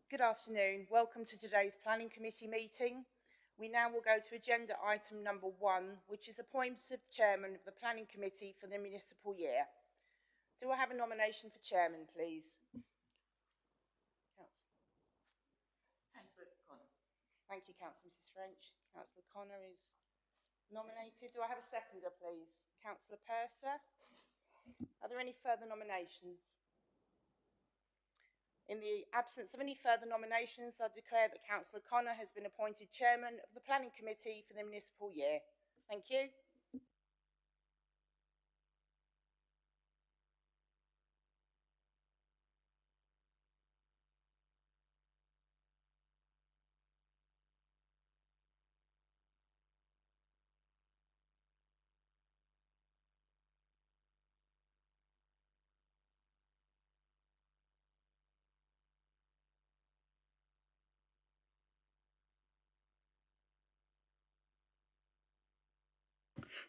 Good afternoon. Welcome to today's Planning Committee meeting. We now will go to agenda item number 1, which is appointment of chairman of the Planning Committee for the municipal year. Do I have a nomination for chairman, please? Councillor Connor. Thank you, Councillor Mrs. French. Councillor Connor is nominated. Do I have a seconder, please? Councillor Purser. Are there any further nominations? In the absence of any further nominations, I declare that Councillor Connor has been appointed chairman of the Planning Committee for the municipal year. Thank you.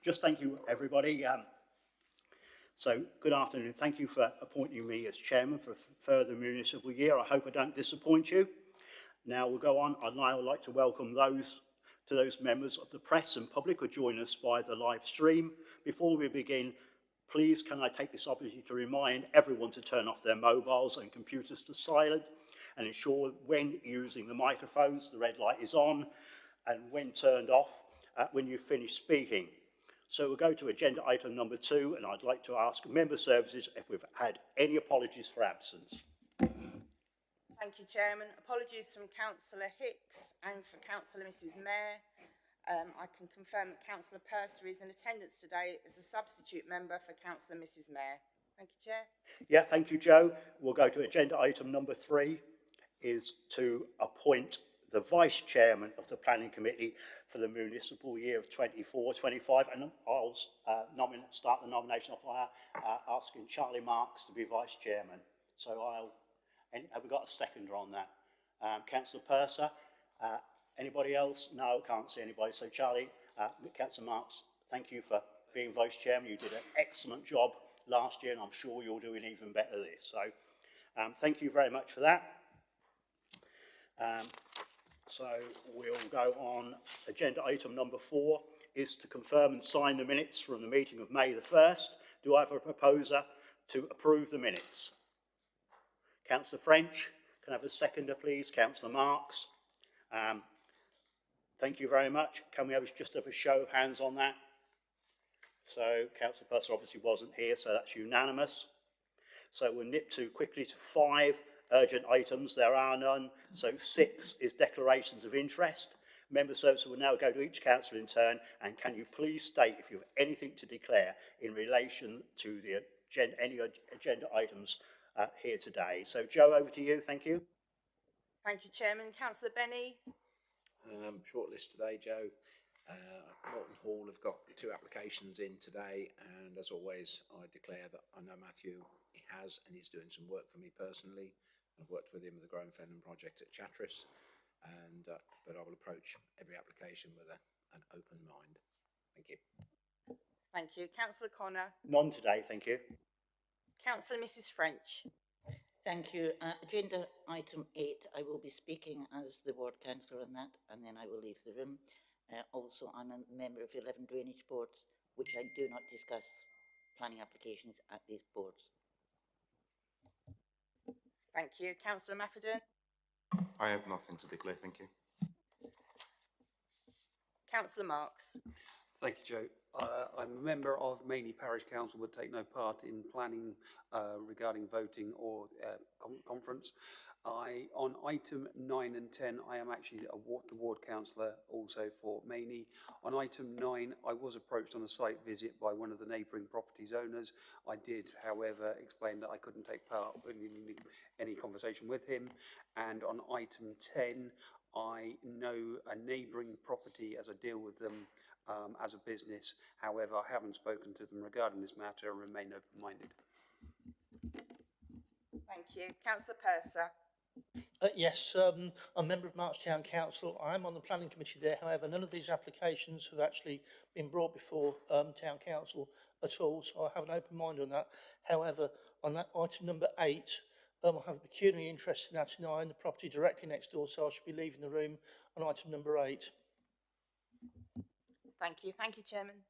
Just thank you, everybody. So good afternoon. Thank you for appointing me as chairman for a further municipal year. I hope I don't disappoint you. Now we'll go on. I'd now like to welcome those members of the press and public who join us via the live stream. Before we begin, please can I take this opportunity to remind everyone to turn off their mobiles and computers to silent and ensure when using the microphones the red light is on and when turned off when you finish speaking. So we'll go to agenda item number 2, and I'd like to ask member services if we've had any apologies for absence. Thank you, Chairman. Apologies from Councillor Hicks and for Councillor Mrs. Mayor. I can confirm that Councillor Purser is in attendance today as a substitute member for Councillor Mrs. Mayor. Thank you, Chair. Yeah, thank you, Joe. We'll go to agenda item number 3, is to appoint the Vice Chairman of the Planning Committee for the municipal year of 24-25, and I'll start the nomination off by asking Charlie Marks to be Vice Chairman. So have we got a seconder on that? Councillor Purser, anybody else? No, can't see anybody. So Charlie, Councillor Marks, thank you for being Vice Chairman. You did an excellent job last year, and I'm sure you're doing even better this. So thank you very much for that. So we'll go on. Agenda item number 4 is to confirm and sign the minutes from the meeting of May the 1st. Do I have a proposer to approve the minutes? Councillor French, can I have a seconder, please? Councillor Marks. Thank you very much. Can we just have a show of hands on that? So Councillor Purser obviously wasn't here, so that's unanimous. So we'll nip quickly to 5 urgent items. There are none. So 6 is declarations of interest. Member services will now go to each councillor in turn, and can you please state if you have anything to declare in relation to the any agenda items here today. So Joe, over to you. Thank you. Thank you, Chairman. Councillor Benny. Short list today, Joe. Norton Hall have got 2 applications in today, and as always I declare that I know Matthew has, and he's doing some work for me personally. I've worked with him with the Growing Fenland project at Chatteris, and but I will approach every application with an open mind. Thank you. Thank you. Councillor Connor. None today, thank you. Councillor Mrs. French. Thank you. Agenda item 8, I will be speaking as the ward councillor on that, and then I will leave the room. Also, I'm a member of 11 drainage boards, which I do not discuss planning applications at these boards. Thank you. Councillor Mafferdon. I have nothing to declare, thank you. Councillor Marks. Thank you, Joe. I'm a member of Mainey Parish Council, but take no part in planning regarding voting or conference. On item 9 and 10, I am actually the ward councillor also for Mainey. On item 9, I was approached on a site visit by one of the neighbouring properties owners. I did, however, explain that I couldn't take part in any conversation with him. And on item 10, I know a neighbouring property as I deal with them as a business. However, I haven't spoken to them regarding this matter and remain open-minded. Thank you. Councillor Purser. Yes, I'm a member of March Town Council. I'm on the planning committee there. However, none of these applications have actually been brought before Town Council at all, so I have an open mind on that. However, on that item number 8, I have a pecuniary interest in that tonight, the property directly next door, so I should be leaving the room on item number 8. Thank you. Thank you, Chairman.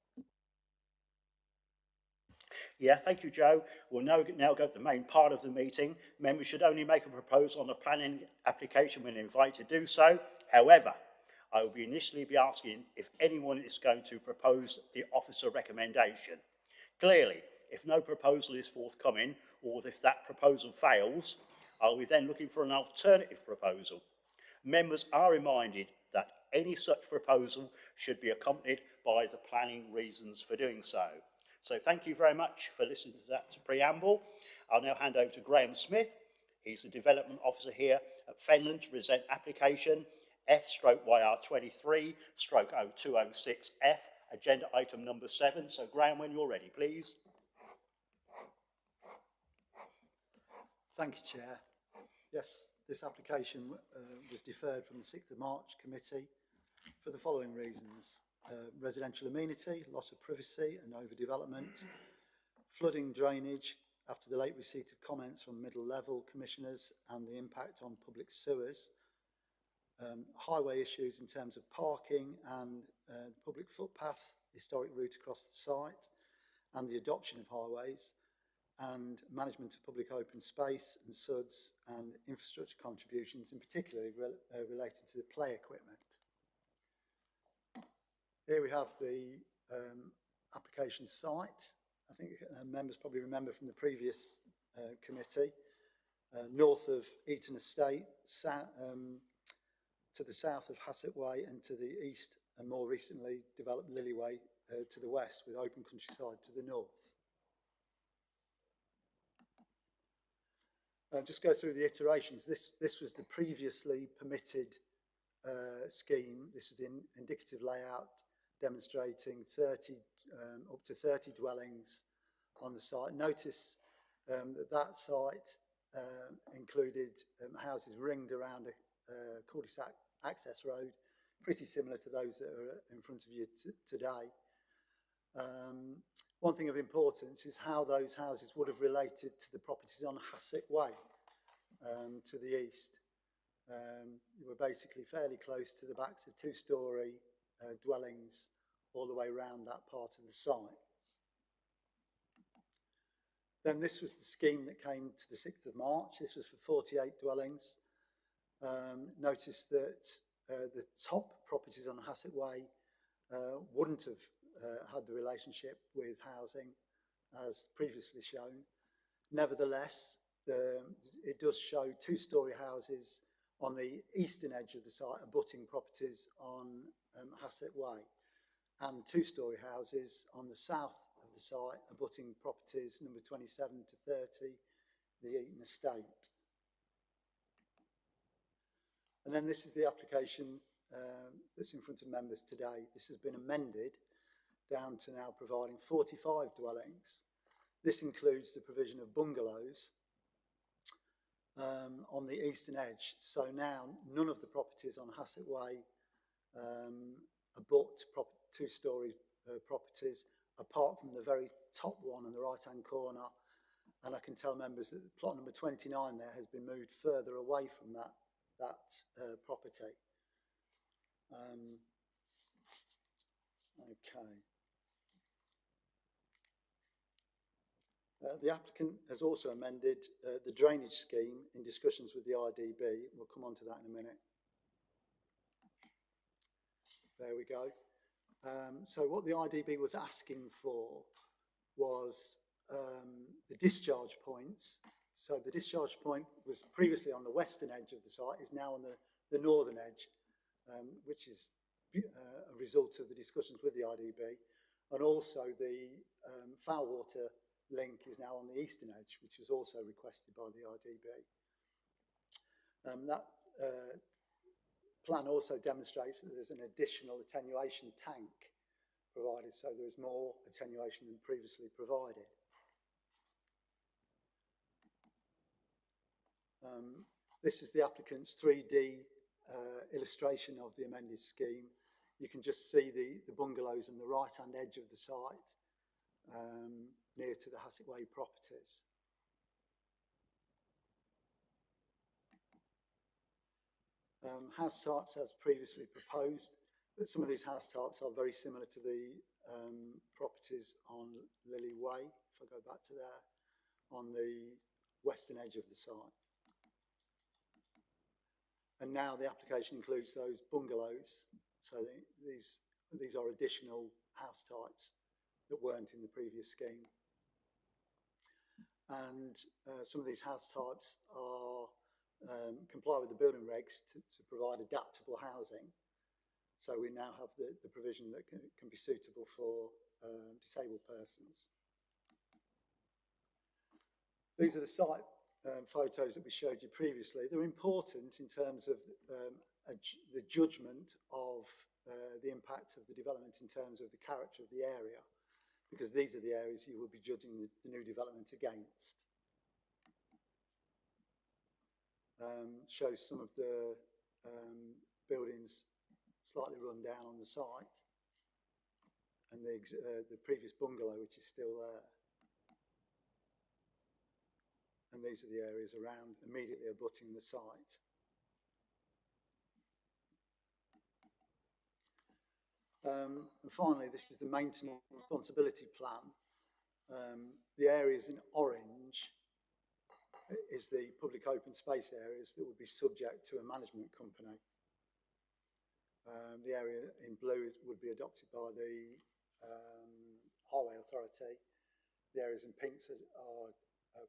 Yeah, thank you, Joe. We'll now go to the main part of the meeting. Members should only make a proposal on a planning application when invited to do so. However, I will initially be asking if anyone is going to propose the officer recommendation. Clearly, if no proposal is forthcoming, or if that proposal fails, I will be then looking for an alternative proposal. Members are reminded that any such proposal should be accompanied by the planning reasons for doing so. So thank you very much for listening to that preamble. I'll now hand over to Graham Smith. He's the Development Officer here at Fenland to present application F/YR23/0206F, agenda item number 7. So Graham, when you're ready, please. Thank you, Chair. Yes, this application was deferred from the 6th of March committee for the following reasons. Residential amenity, loss of privacy and overdevelopment, flooding drainage after the late receipt of comments from middle level commissioners and the impact on public sewers, highway issues in terms of parking and public footpath, historic route across the site and the adoption of highways, and management of public open space and SUDs and infrastructure contributions, in particular related to the play equipment. Here we have the application site. I think members probably remember from the previous committee, north of Eaton Estate, to the south of Hassett Way and to the east, and more recently developed Lily Way to the west, with open countryside to the north. Just go through the iterations. This was the previously permitted scheme. This is the indicative layout demonstrating up to 30 dwellings on the site. Notice that site included houses ringed around a cul-de-sac access road, pretty similar to those that are in front of you today. One thing of importance is how those houses would have related to the properties on Hassett Way to the east. They were basically fairly close to the backs of two-storey dwellings all the way around that part of the site. Then this was the scheme that came to the 6th of March. This was for 48 dwellings. Notice that the top properties on Hassett Way wouldn't have had the relationship with housing as previously shown. Nevertheless, it does show two-storey houses on the eastern edge of the site abutting properties on Hassett Way, and two-storey houses on the south of the site abutting properties number 27 to 30, the Eaton Estate. And then this is the application that's in front of members today. This has been amended down to now providing 45 dwellings. This includes the provision of bungalows on the eastern edge. So now none of the properties on Hassett Way abut two-storey properties, apart from the very top one in the right-hand corner. And I can tell members that plot number 29 there has been moved further away from that property. Okay. The applicant has also amended the drainage scheme in discussions with the IDB. We'll come on to that in a minute. There we go. So what the IDB was asking for was the discharge points. So the discharge point was previously on the western edge of the site, is now on the northern edge, which is a result of the discussions with the IDB. And also the foul water link is now on the eastern edge, which was also requested by the IDB. That plan also demonstrates that there's an additional attenuation tank provided, so there is more attenuation than previously provided. This is the applicant's 3D illustration of the amended scheme. You can just see the bungalows on the right-hand edge of the site, near to the Hassett Way properties. House types as previously proposed, but some of these house types are very similar to the properties on Lily Way, if I go back to there, on the western edge of the site. And now the application includes those bungalows, so these are additional house types that weren't in the previous scheme. And some of these house types are comply with the building regs to provide adaptable housing. So we now have the provision that can be suitable for disabled persons. These are the site photos that we showed you previously. They're important in terms of the judgment of the impact of the development in terms of the character of the area, because these are the areas you will be judging the new development against. Shows some of the buildings slightly run down on the site, and the previous bungalow, which is still there. And these are the areas around, immediately abutting the site. And finally, this is the maintenance responsibility plan. The areas in orange is the public open space areas that would be subject to a management company. The area in blue would be adopted by the Highway Authority. The areas in pink are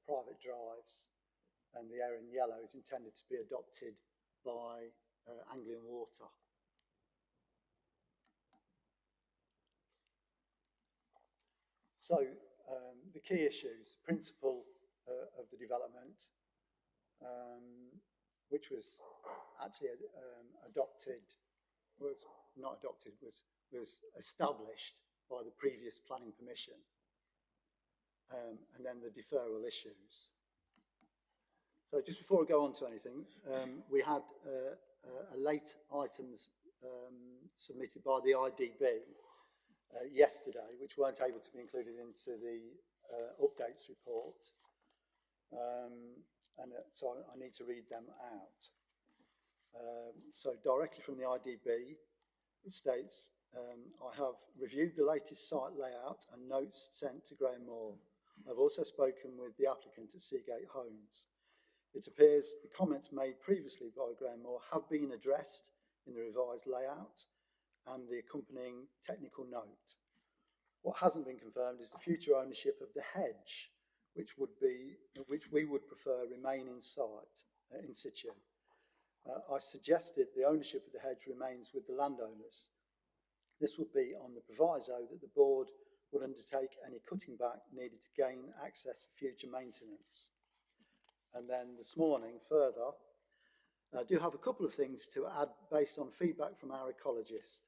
private drives, and the area in yellow is intended to be adopted by Anglian Water. So the key issues, principle of the development, which was actually was established by the previous planning permission, and then the deferral issues. So just before I go on to anything, we had a late items submitted by the IDB yesterday, which weren't able to be included into the updates report. So I need to read them out. So directly from the IDB, it states, I have reviewed the latest site layout and notes sent to Graham Moore. I've also spoken with the applicant at Seagate Homes. It appears the comments made previously by Graham Moore have been addressed in the revised layout and the accompanying technical note. What hasn't been confirmed is the future ownership of the hedge, which we would prefer remain in situ. I suggested the ownership of the hedge remains with the landowners. This would be on the proviso that the board would undertake any cutting back needed to gain access for future maintenance. And then this morning, further, I do have a couple of things to add based on feedback from our ecologist.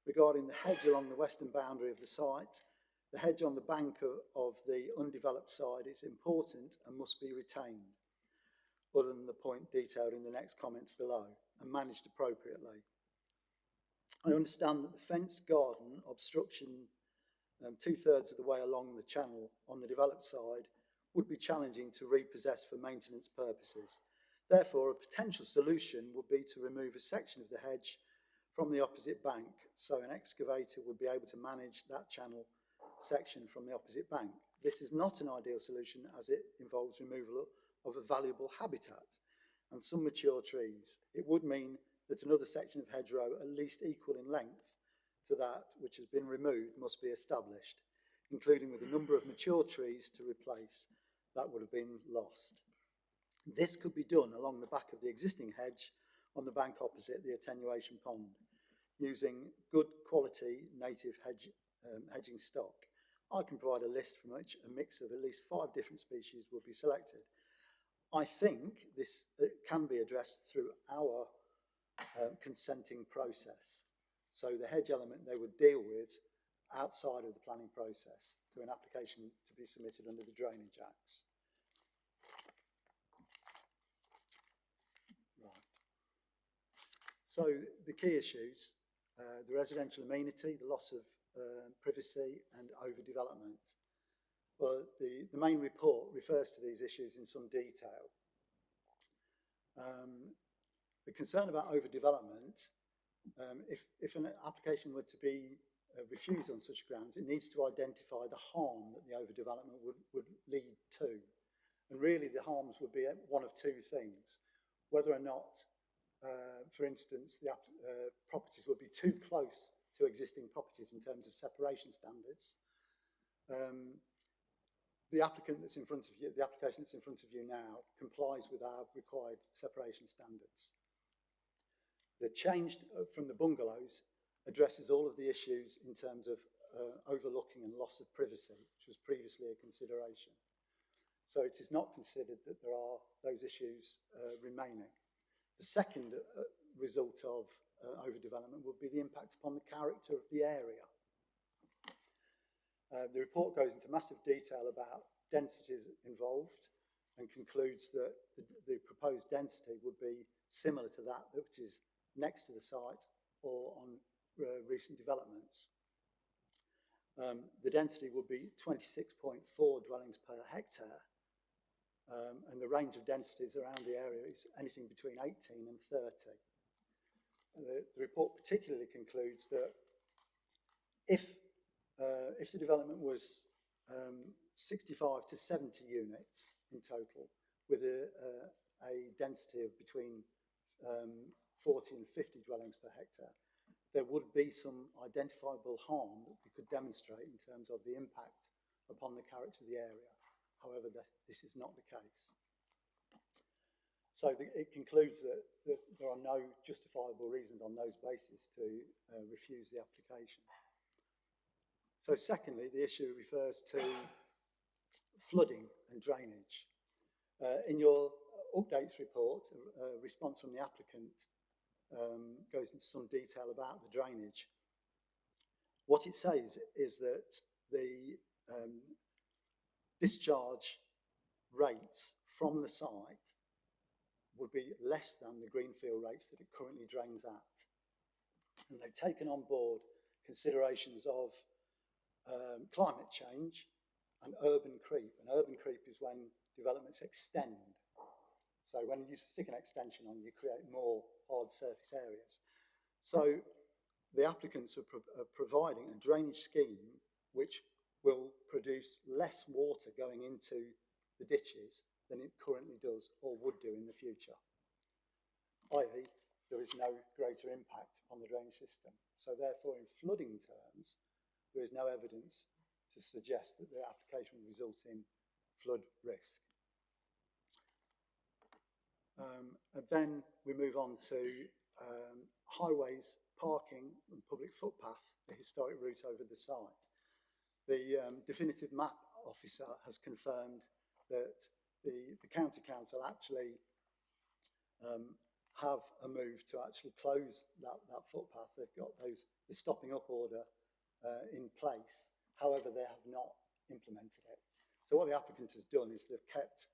Regarding the hedge along the western boundary of the site, the hedge on the bank of the undeveloped side is important and must be retained, other than the point detailed in the next comments below, and managed appropriately. I understand that the fenced garden obstruction 2/3 of the way along the channel on the developed side would be challenging to repossess for maintenance purposes. Therefore, a potential solution would be to remove a section of the hedge from the opposite bank, so an excavator would be able to manage that channel section from the opposite bank. This is not an ideal solution as it involves removal of a valuable habitat and some mature trees. It would mean that another section of hedgerow at least equal in length to that which has been removed must be established, including with a number of mature trees to replace that would have been lost. This could be done along the back of the existing hedge on the bank opposite the attenuation pond, using good quality native hedging stock. I can provide a list from which a mix of at least 5 different species will be selected. I think this can be addressed through our consenting process. So the hedge element they would deal with outside of the planning process through an application to be submitted under the Drainage Acts. Right. So the key issues, the residential amenity, the loss of privacy and overdevelopment. Well, the main report refers to these issues in some detail. The concern about overdevelopment, if an application were to be refused on such grounds, it needs to identify the harm that the overdevelopment would lead to. And really the harms would be one of two things. Whether or not, for instance, the properties would be too close to existing properties in terms of separation standards. The application that's in front of you now complies with our required separation standards. The change from the bungalows addresses all of the issues in terms of overlooking and loss of privacy, which was previously a consideration. So it is not considered that there are those issues remaining. The second result of overdevelopment would be the impact upon the character of the area. The report goes into massive detail about densities involved and concludes that the proposed density would be similar to that which is next to the site or on recent developments. The density would be 26.4 dwellings per hectare, and the range of densities around the area is anything between 18 and 30. The report particularly concludes that if the development was 65 to 70 units in total, with a density of between 40 and 50 dwellings per hectare, there would be some identifiable harm that we could demonstrate in terms of the impact upon the character of the area. However, this is not the case. So it concludes that there are no justifiable reasons on those bases to refuse the application. So secondly, the issue refers to flooding and drainage. In your updates report, a response from the applicant goes into some detail about the drainage. What it says is that the discharge rates from the site would be less than the greenfield rates that it currently drains at. And they've taken on board considerations of climate change and urban creep. And urban creep is when developments extend. So when you stick an extension on, you create more hard surface areas. So the applicants are providing a drainage scheme which will produce less water going into the ditches than it currently does or would do in the future. i.e., there is no greater impact on the drainage system. So therefore, in flooding terms, there is no evidence to suggest that the application will result in flood risk. And then we move on to highways, parking and public footpath, the historic route over the site. The definitive map officer has confirmed that the county council actually have a move to actually close that footpath. They've got the stopping up order in place. However, they have not implemented it. So what the applicant has done is they've kept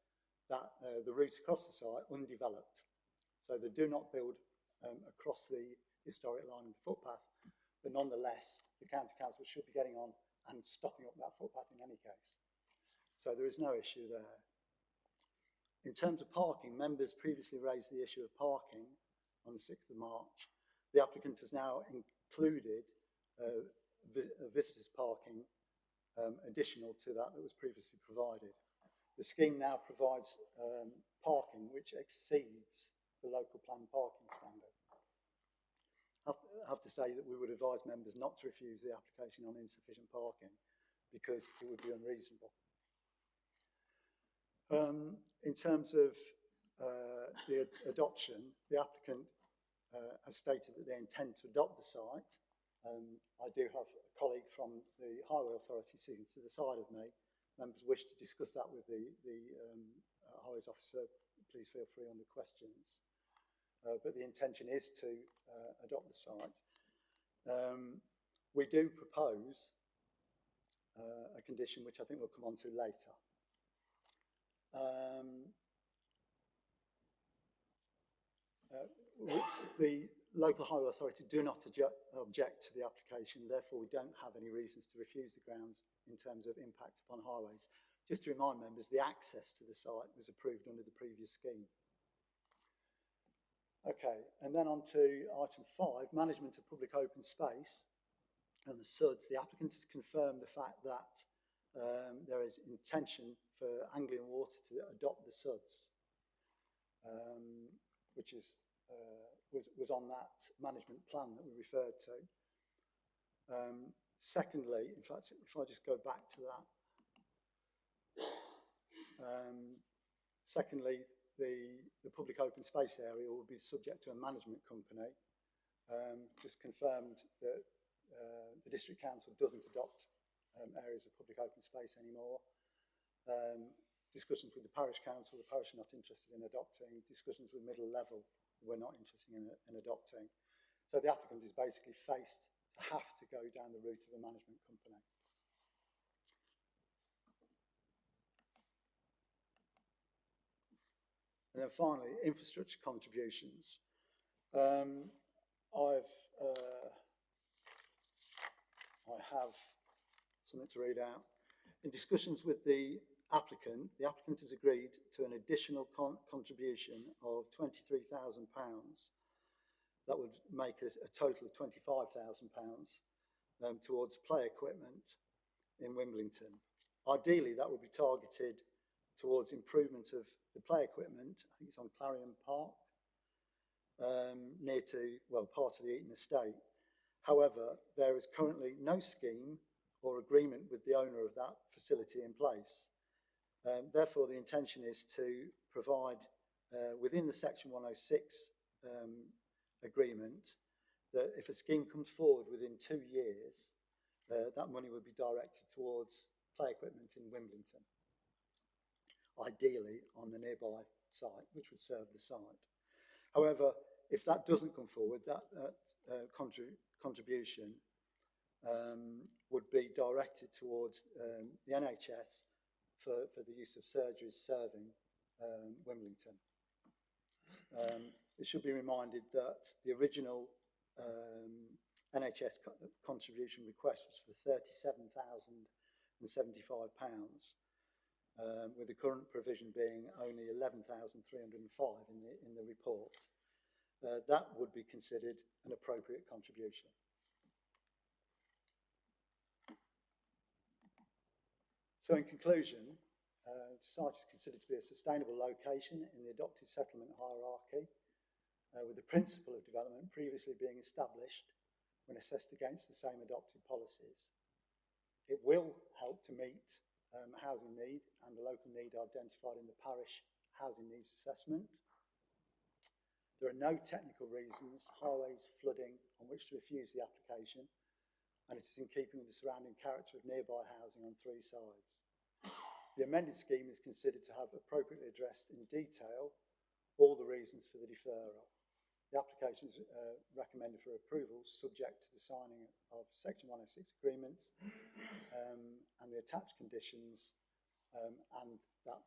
the route across the site undeveloped. So they do not build across the historic line of the footpath, but nonetheless, the county council should be getting on and stopping up that footpath in any case. So there is no issue there. In terms of parking, members previously raised the issue of parking on the 6th of March. The applicant has now included visitors parking additional to that was previously provided. The scheme now provides parking which exceeds the local plan parking standard. I have to say that we would advise members not to refuse the application on insufficient parking because it would be unreasonable. In terms of the adoption, the applicant has stated that they intend to adopt the site. I do have a colleague from the Highway Authority sitting to the side of me. Members wish to discuss that with the Highways Officer, please feel free on the questions. But the intention is to adopt the site. We do propose a condition which I think we'll come on to later. The local highway authority do not object to the application, therefore we don't have any reasons to refuse the grounds in terms of impact upon highways. Just to remind members, the access to the site was approved under the previous scheme. Okay, and then on to item 5, management of public open space and the SUDs. The applicant has confirmed the fact that there is intention for Anglian Water to adopt the SUDs, which is, was on that management plan that we referred to. Secondly, in fact, if I just go back to that, secondly, the public open space area will be subject to a management company. Just confirmed that the district council doesn't adopt areas of public open space anymore. Discussions with the parish council, the parish are not interested in adopting. Discussions with middle level, we're not interested in adopting. So the applicant is basically faced to have to go down the route of a management company. And then finally, infrastructure contributions. I have something to read out. In discussions with the applicant has agreed to an additional contribution of £23,000. That would make a total of £25,000 towards play equipment in Wimbledon. Ideally, that would be targeted towards improvement of the play equipment. I think it's on Clarion Park, near to, well, part of the Eton estate. However, there is currently no scheme or agreement with the owner of that facility in place. Therefore, the intention is to provide, within the Section 106 agreement, that if a scheme comes forward within 2 years, that money would be directed towards play equipment in Wimbledon, ideally on the nearby site, which would serve the site. However, if that doesn't come forward, that contribution would be directed towards the NHS for the use of surgeries serving Wimbledon. It should be reminded that the original NHS contribution request was for £37,075, with the current provision being only £11,305 in the report. That would be considered an appropriate contribution. So in conclusion, the site is considered to be a sustainable location in the adopted settlement hierarchy, with the principle of development previously being established when assessed against the same adopted policies. It will help to meet housing need and the local need identified in the parish housing needs assessment. There are no technical reasons, highways, flooding, on which to refuse the application, and it is in keeping with the surrounding character of nearby housing on 3 sides. The amended scheme is considered to have appropriately addressed in detail all the reasons for the deferral. The application is recommended for approval subject to the signing of Section 106 agreements and the attached conditions and that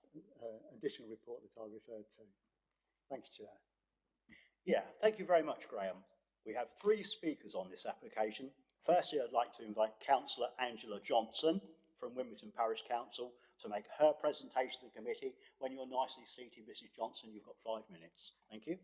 additional report that I referred to. Thank you, Chair. Yeah, thank you very much, Graham. We have 3 speakers on this application. Firstly, I'd like to invite Councillor Angela Johnson from Wimbledon Parish Council to make her presentation to the committee. When you're nicely seated, Mrs. Johnson, you've got 5 minutes. Thank you.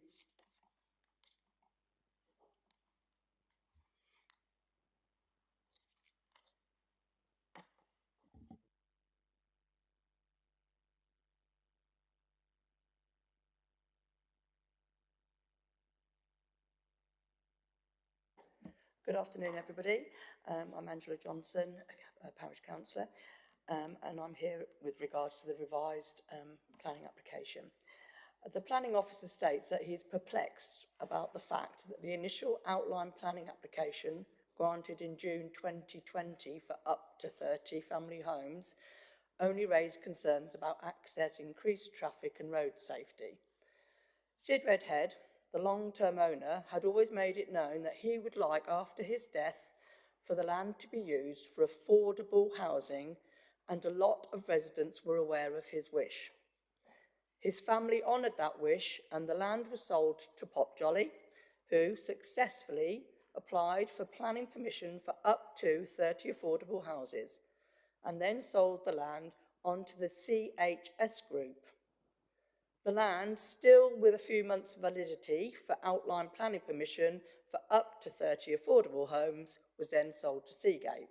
Good afternoon, everybody. I'm Angela Johnson, a parish councillor, and I'm here with regards to the revised planning application. The planning officer states that he is perplexed about the fact that the initial outline planning application granted in June 2020 for up to 30 family homes only raised concerns about access, increased traffic and road safety. Sid Redhead, the long-term owner, had always made it known that he would like, after his death, for the land to be used for affordable housing, and a lot of residents were aware of his wish. His family honoured that wish, and the land was sold to Pop Jolly, who successfully applied for planning permission for up to 30 affordable houses, and then sold the land on to the CHS Group. The land, still with a few months validity for outline planning permission for up to 30 affordable homes, was then sold to Seagate.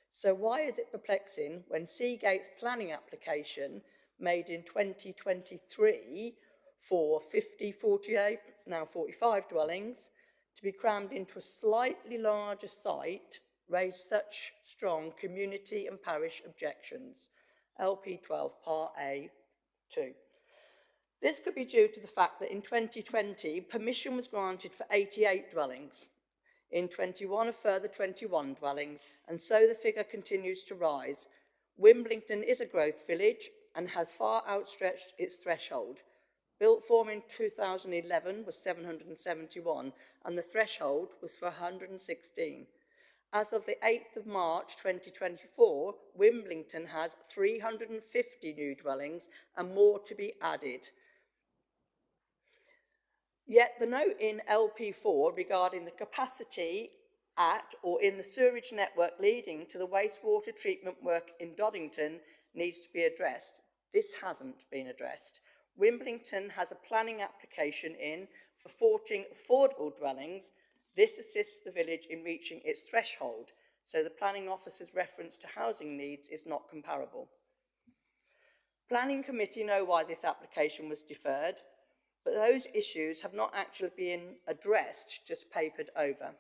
So why is it perplexing when Seagate's planning application made in 2023 for 50, 48, now 45 dwellings to be crammed into a slightly larger site raised such strong community and parish objections? LP 12 Part A 2. This could be due to the fact that in 2020, permission was granted for 88 dwellings. In 21, a further 21 dwellings, and so the figure continues to rise. Wimbledon is a growth village and has far outstretched its threshold. Built form in 2011 was 771, and the threshold was for 116. As of the 8th of March 2024, Wimbledon has 350 new dwellings and more to be added. Yet the note in LP4 regarding the capacity at or in the sewerage network leading to the wastewater treatment work in Doddington needs to be addressed. This hasn't been addressed. Wimbledon has a planning application in for 14 affordable dwellings. This assists the village in reaching its threshold, so the planning officer's reference to housing needs is not comparable. Planning committee know why this application was deferred, but those issues have not actually been addressed, just papered over.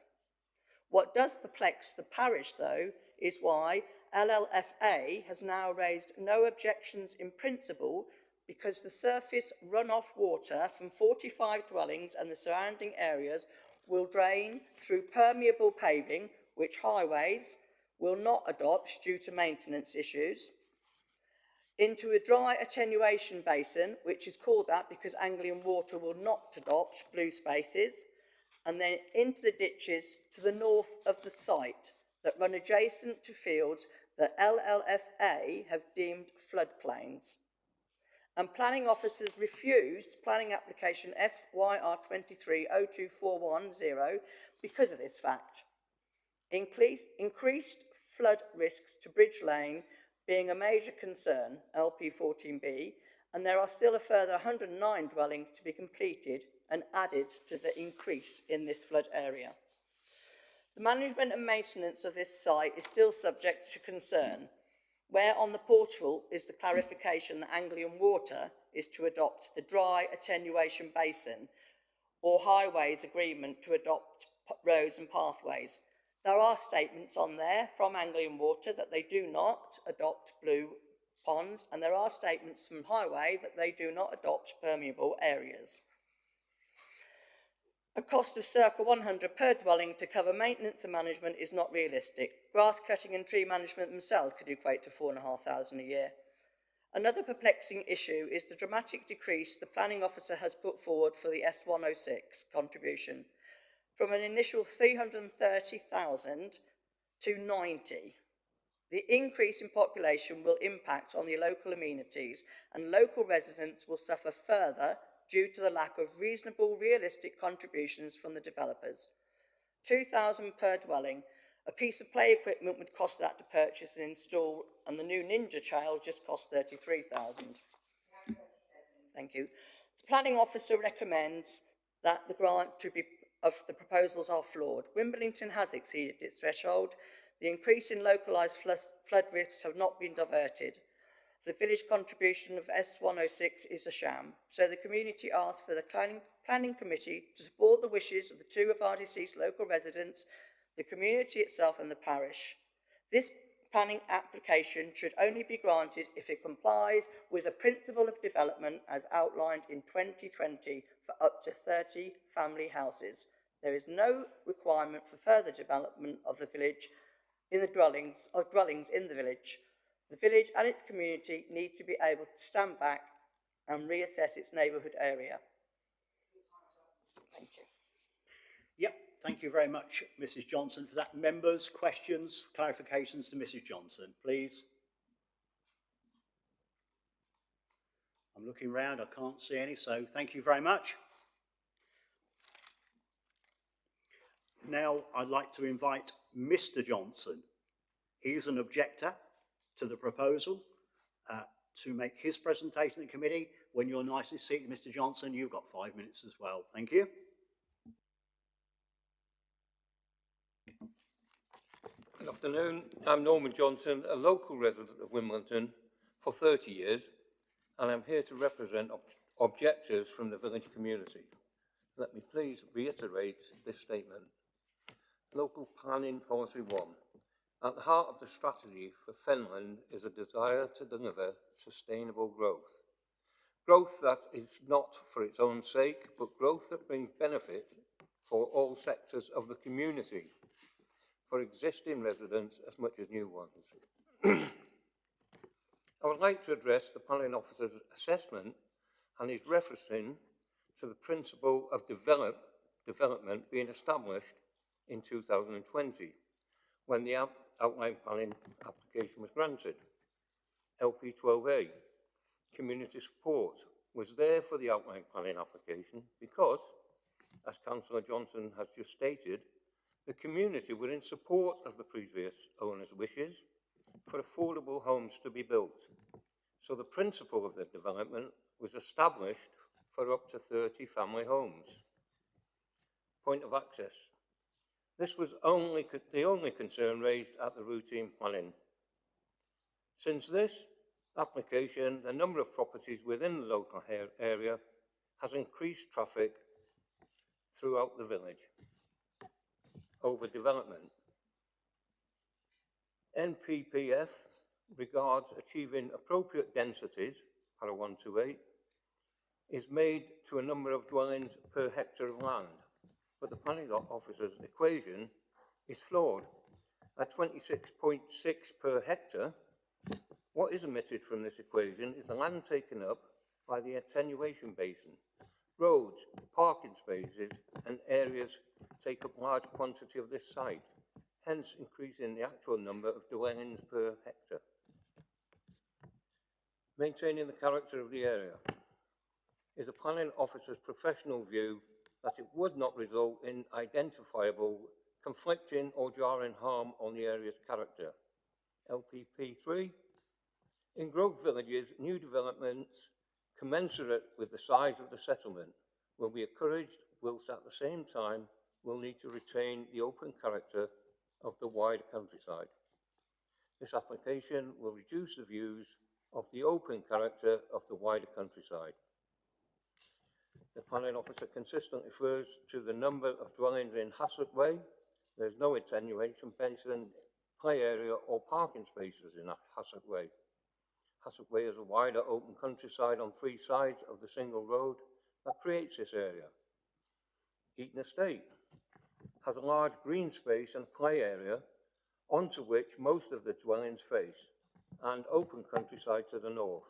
What does perplex the parish, though, is why LLFA has now raised no objections in principle, because the surface runoff water from 45 dwellings and the surrounding areas will drain through permeable paving, which highways will not adopt due to maintenance issues, into a dry attenuation basin, which is called that because Anglian Water will not adopt blue spaces, and then into the ditches to the north of the site that run adjacent to fields that LLFA have deemed floodplains. And planning officers refused planning application FYR 23-02410 because of this fact. Increased flood risks to Bridge Lane being a major concern, LP 14B, and there are still a further 109 dwellings to be completed and added to the increase in this flood area. The management and maintenance of this site is still subject to concern, where on the portal is the clarification that Anglian Water is to adopt the dry attenuation basin or highways agreement to adopt roads and pathways. There are statements on there from Anglian Water that they do not adopt blue ponds, and there are statements from Highway that they do not adopt permeable areas. A cost of circa 100 per dwelling to cover maintenance and management is not realistic. Grass cutting and tree management themselves could equate to £4,500 a year. Another perplexing issue is the dramatic decrease the planning officer has put forward for the S106 contribution, from an initial 330,000 to 90. The increase in population will impact on the local amenities, and local residents will suffer further due to the lack of reasonable, realistic contributions from the developers. 2,000 per dwelling. A piece of play equipment would cost that to purchase and install, and the new Ninja Child just cost 33,000. Thank you. The planning officer recommends that the grant of the proposals are flawed. Wimbledon has exceeded its threshold. The increase in localised flood risks have not been diverted. The village contribution of S106 is a sham, so the community asks for the planning committee to support the wishes of the two of our deceased local residents, the community itself and the parish. This planning application should only be granted if it complies with the principle of development as outlined in 2020 for up to 30 family houses. There is no requirement for further development of the village in the dwellings in the village. The village and its community need to be able to stand back and reassess its neighbourhood area. Thank you. Yep, thank you very much, Mrs. Johnson, for that. Members, questions, clarifications to Mrs. Johnson, please. I'm looking round, I can't see any, so thank you very much. Now I'd like to invite Mr. Johnson. He's an objector to the proposal. to make his presentation to the committee. When you're nicely seated, Mr. Johnson, you've got 5 minutes as well. Thank you. Good afternoon. I'm Norman Johnson, a local resident of Wimbledon for 30 years, and I'm here to represent objectors from the village community. Let me please reiterate this statement. Local Planning Policy 1. At the heart of the strategy for Fenland is a desire to deliver sustainable growth. Growth that is not for its own sake, but growth that brings benefit for all sectors of the community, for existing residents as much as new ones. I would like to address the planning officer's assessment and his referencing to the principle of development being established in 2020 when the outline planning application was granted. LP 12A, community support, was there for the outline planning application because, as Councillor Johnson has just stated, the community were in support of the previous owner's wishes for affordable homes to be built. So the principle of the development was established for up to 30 family homes. Point of access. This was the only concern raised at the routine planning. Since this application, the number of properties within the local area has increased traffic throughout the village. Overdevelopment. NPPF regards achieving appropriate densities, para 128, is made to a number of dwellings per hectare of land, but the planning officer's equation is flawed. At 26.6 per hectare, what is omitted from this equation is the land taken up by the attenuation basin. Roads, parking spaces and areas take up large quantity of this site, hence increasing the actual number of dwellings per hectare. Maintaining the character of the area is a planning officer's professional view that it would not result in identifiable, conflicting or jarring harm on the area's character. LPP 3. In growth villages, new developments commensurate with the size of the settlement will be encouraged, whilst at the same time will need to retain the open character of the wider countryside. This application will reduce the views of the open character of the wider countryside. The planning officer consistently refers to the number of dwellings in Hassett Way. There is no attenuation basin, play area or parking spaces in Hassett Way. Hassett Way is a wider open countryside on 3 sides of the single road that creates this area. Eaton Estate has a large green space and play area onto which most of the dwellings face, and open countryside to the north.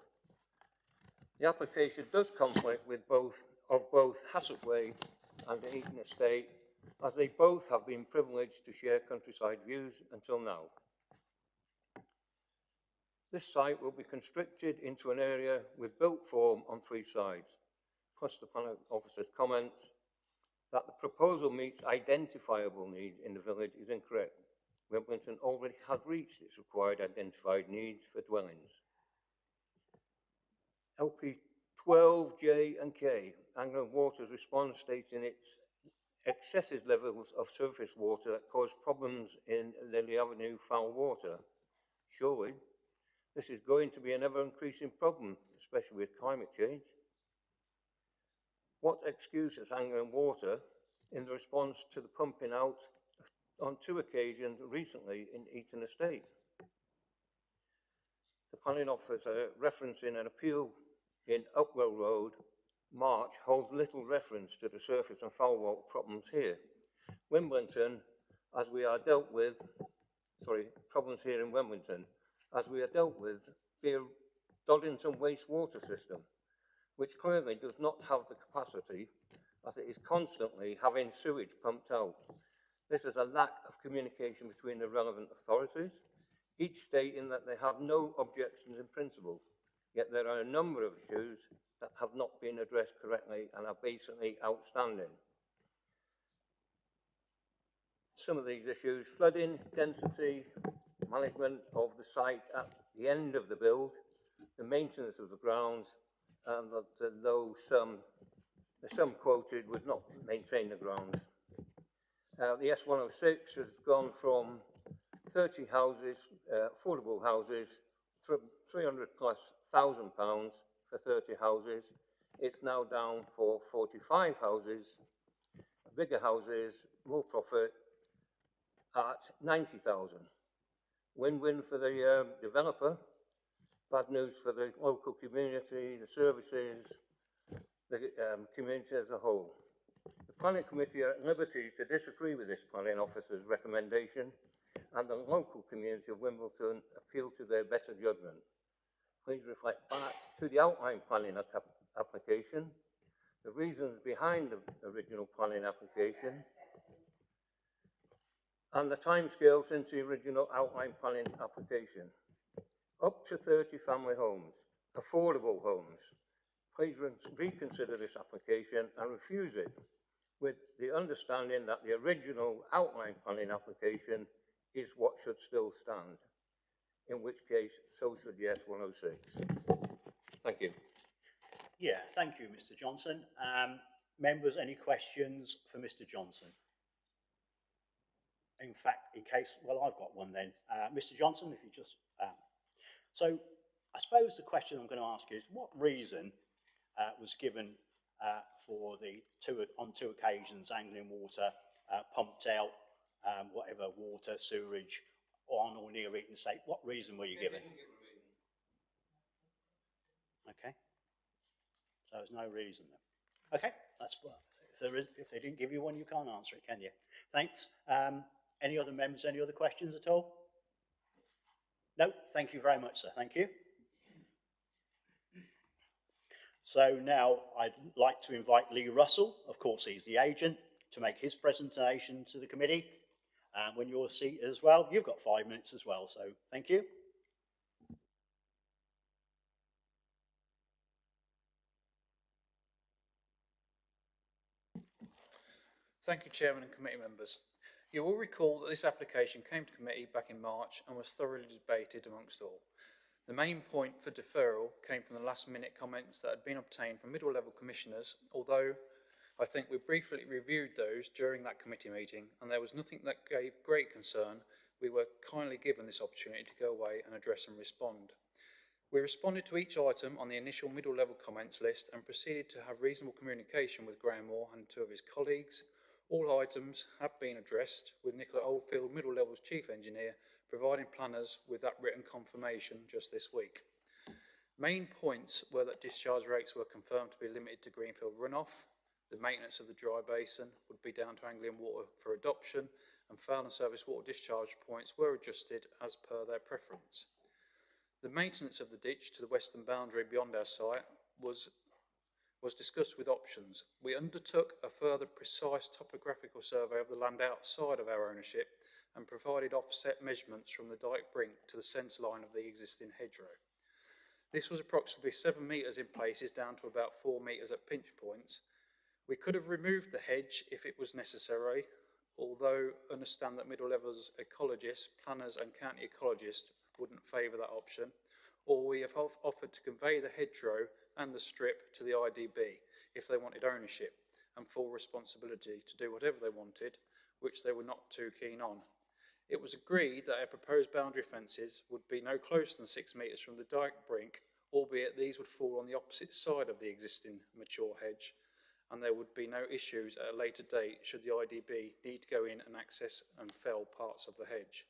The application does conflict with both Hassett Way and the Eaton Estate, as they both have been privileged to share countryside views until now. This site will be constricted into an area with built form on 3 sides, plus the planning officer's comments that the proposal meets identifiable needs in the village is incorrect. Wimbledon already had reached its required identified needs for dwellings. LP 12, J and K, Anglian Water's response stating its excessive levels of surface water that cause problems in Lily Avenue foul water. Surely, this is going to be an ever-increasing problem, especially with climate change. What excuses Anglian Water in the response to the pumping out on 2 occasions recently in Eaton Estate? The planning officer referencing an appeal in Upwell Road, March, holds little reference to the surface and foul water problems here. Wimbledon, as we are dealt with, problems here in Wimbledon, as we are dealt with via Doddington wastewater system, which clearly does not have the capacity as it is constantly having sewage pumped out. This is a lack of communication between the relevant authorities, each stating that they have no objections in principle, yet there are a number of issues that have not been addressed correctly and are basically outstanding. Some of these issues: flooding, density, management of the site at the end of the build, the maintenance of the grounds, and the low sum, the sum quoted would not maintain the grounds. The S106 has gone from 30 houses, affordable houses, £300,000+ for 30 houses. It's now down for 45 houses, bigger houses, more profit at 90,000. Win-win for the developer, bad news for the local community, the services, the community as a whole. The planning committee are at liberty to disagree with this planning officer's recommendation, and the local community of Wimbledon appeal to their better judgment. Please reflect back to the outline planning application, the reasons behind the original planning application, and the timescale since the original outline planning application. Up to 30 family homes, affordable homes. Please reconsider this application and refuse it with the understanding that the original outline planning application is what should still stand, in which case, so should the S106. Thank you. Yeah, thank you, Mr. Johnson. Members, any questions for Mr. Johnson? In fact, in case, well, I've got one then. Mr. Johnson, if you just... so I suppose the question I'm going to ask is, what reason was given for the on two occasions Anglian Water pumped out whatever water, sewerage on or near Eaton Estate? What reason were you given? Okay, so there's no reason then. Okay, that's if they didn't give you one, you can't answer it, can you? Thanks. Any other members? Any other questions at all? No. Thank you very much, sir. Thank you. So now I'd like to invite Lee Russell, of course he's the agent, to make his presentation to the committee. When you're seated as well, you've got 5 minutes as well, so thank you. Thank you, Chairman and committee members. You will recall that this application came to committee back in March and was thoroughly debated amongst all. The main point for deferral came from the last-minute comments that had been obtained from middle-level commissioners, although I think we briefly reviewed those during that committee meeting and there was nothing that gave great concern. We were kindly given this opportunity to go away and address and respond. We responded to each item on the initial middle-level comments list and proceeded to have reasonable communication with Graham Moore and 2 of his colleagues. All items have been addressed, with Nicola Oldfield, middle level's chief engineer, providing planners with that written confirmation just this week. Main points were that discharge rates were confirmed to be limited to greenfield runoff, the maintenance of the dry basin would be down to Anglian Water for adoption, and Fenland service water discharge points were adjusted as per their preference. The maintenance of the ditch to the western boundary beyond our site was discussed with options. We undertook a further precise topographical survey of the land outside of our ownership and provided offset measurements from the dike brink to the centre line of the existing hedgerow. This was approximately 7 metres in places down to about 4 metres at pinch points. We could have removed the hedge if it was necessary, although understand that middle levels ecologists, planners and county ecologists wouldn't favour that option, or we have offered to convey the hedgerow and the strip to the IDB if they wanted ownership and full responsibility to do whatever they wanted, which they were not too keen on. It was agreed that our proposed boundary fences would be no closer than 6 metres from the dike brink, albeit these would fall on the opposite side of the existing mature hedge, and there would be no issues at a later date should the IDB need to go in and access and fell parts of the hedge.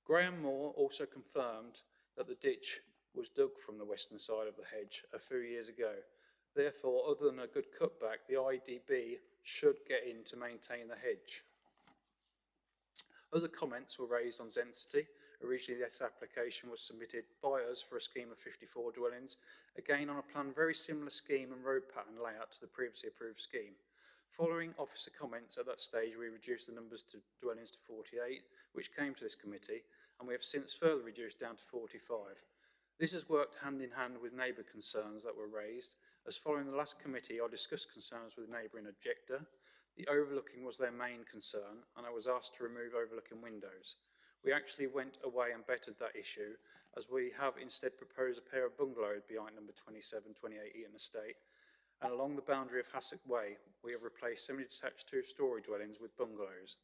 Graham Moore also confirmed that the ditch was dug from the western side of the hedge a few years ago. Therefore, other than a good cutback, the IDB should get in to maintain the hedge. Other comments were raised on density. Originally, this application was submitted by us for a scheme of 54 dwellings, again on a plan very similar scheme and road pattern layout to the previously approved scheme. Following officer comments at that stage, we reduced the numbers to dwellings to 48, which came to this committee, and we have since further reduced down to 45. This has worked hand in hand with neighbour concerns that were raised, as following the last committee I discussed concerns with a neighbouring objector. The overlooking was their main concern, and I was asked to remove overlooking windows. We actually went away and bettered that issue, as we have instead proposed a pair of bungalows behind number 2728 Eaton Estate, and along the boundary of Hassock Way, we have replaced semi-detached two-storey dwellings with bungalows.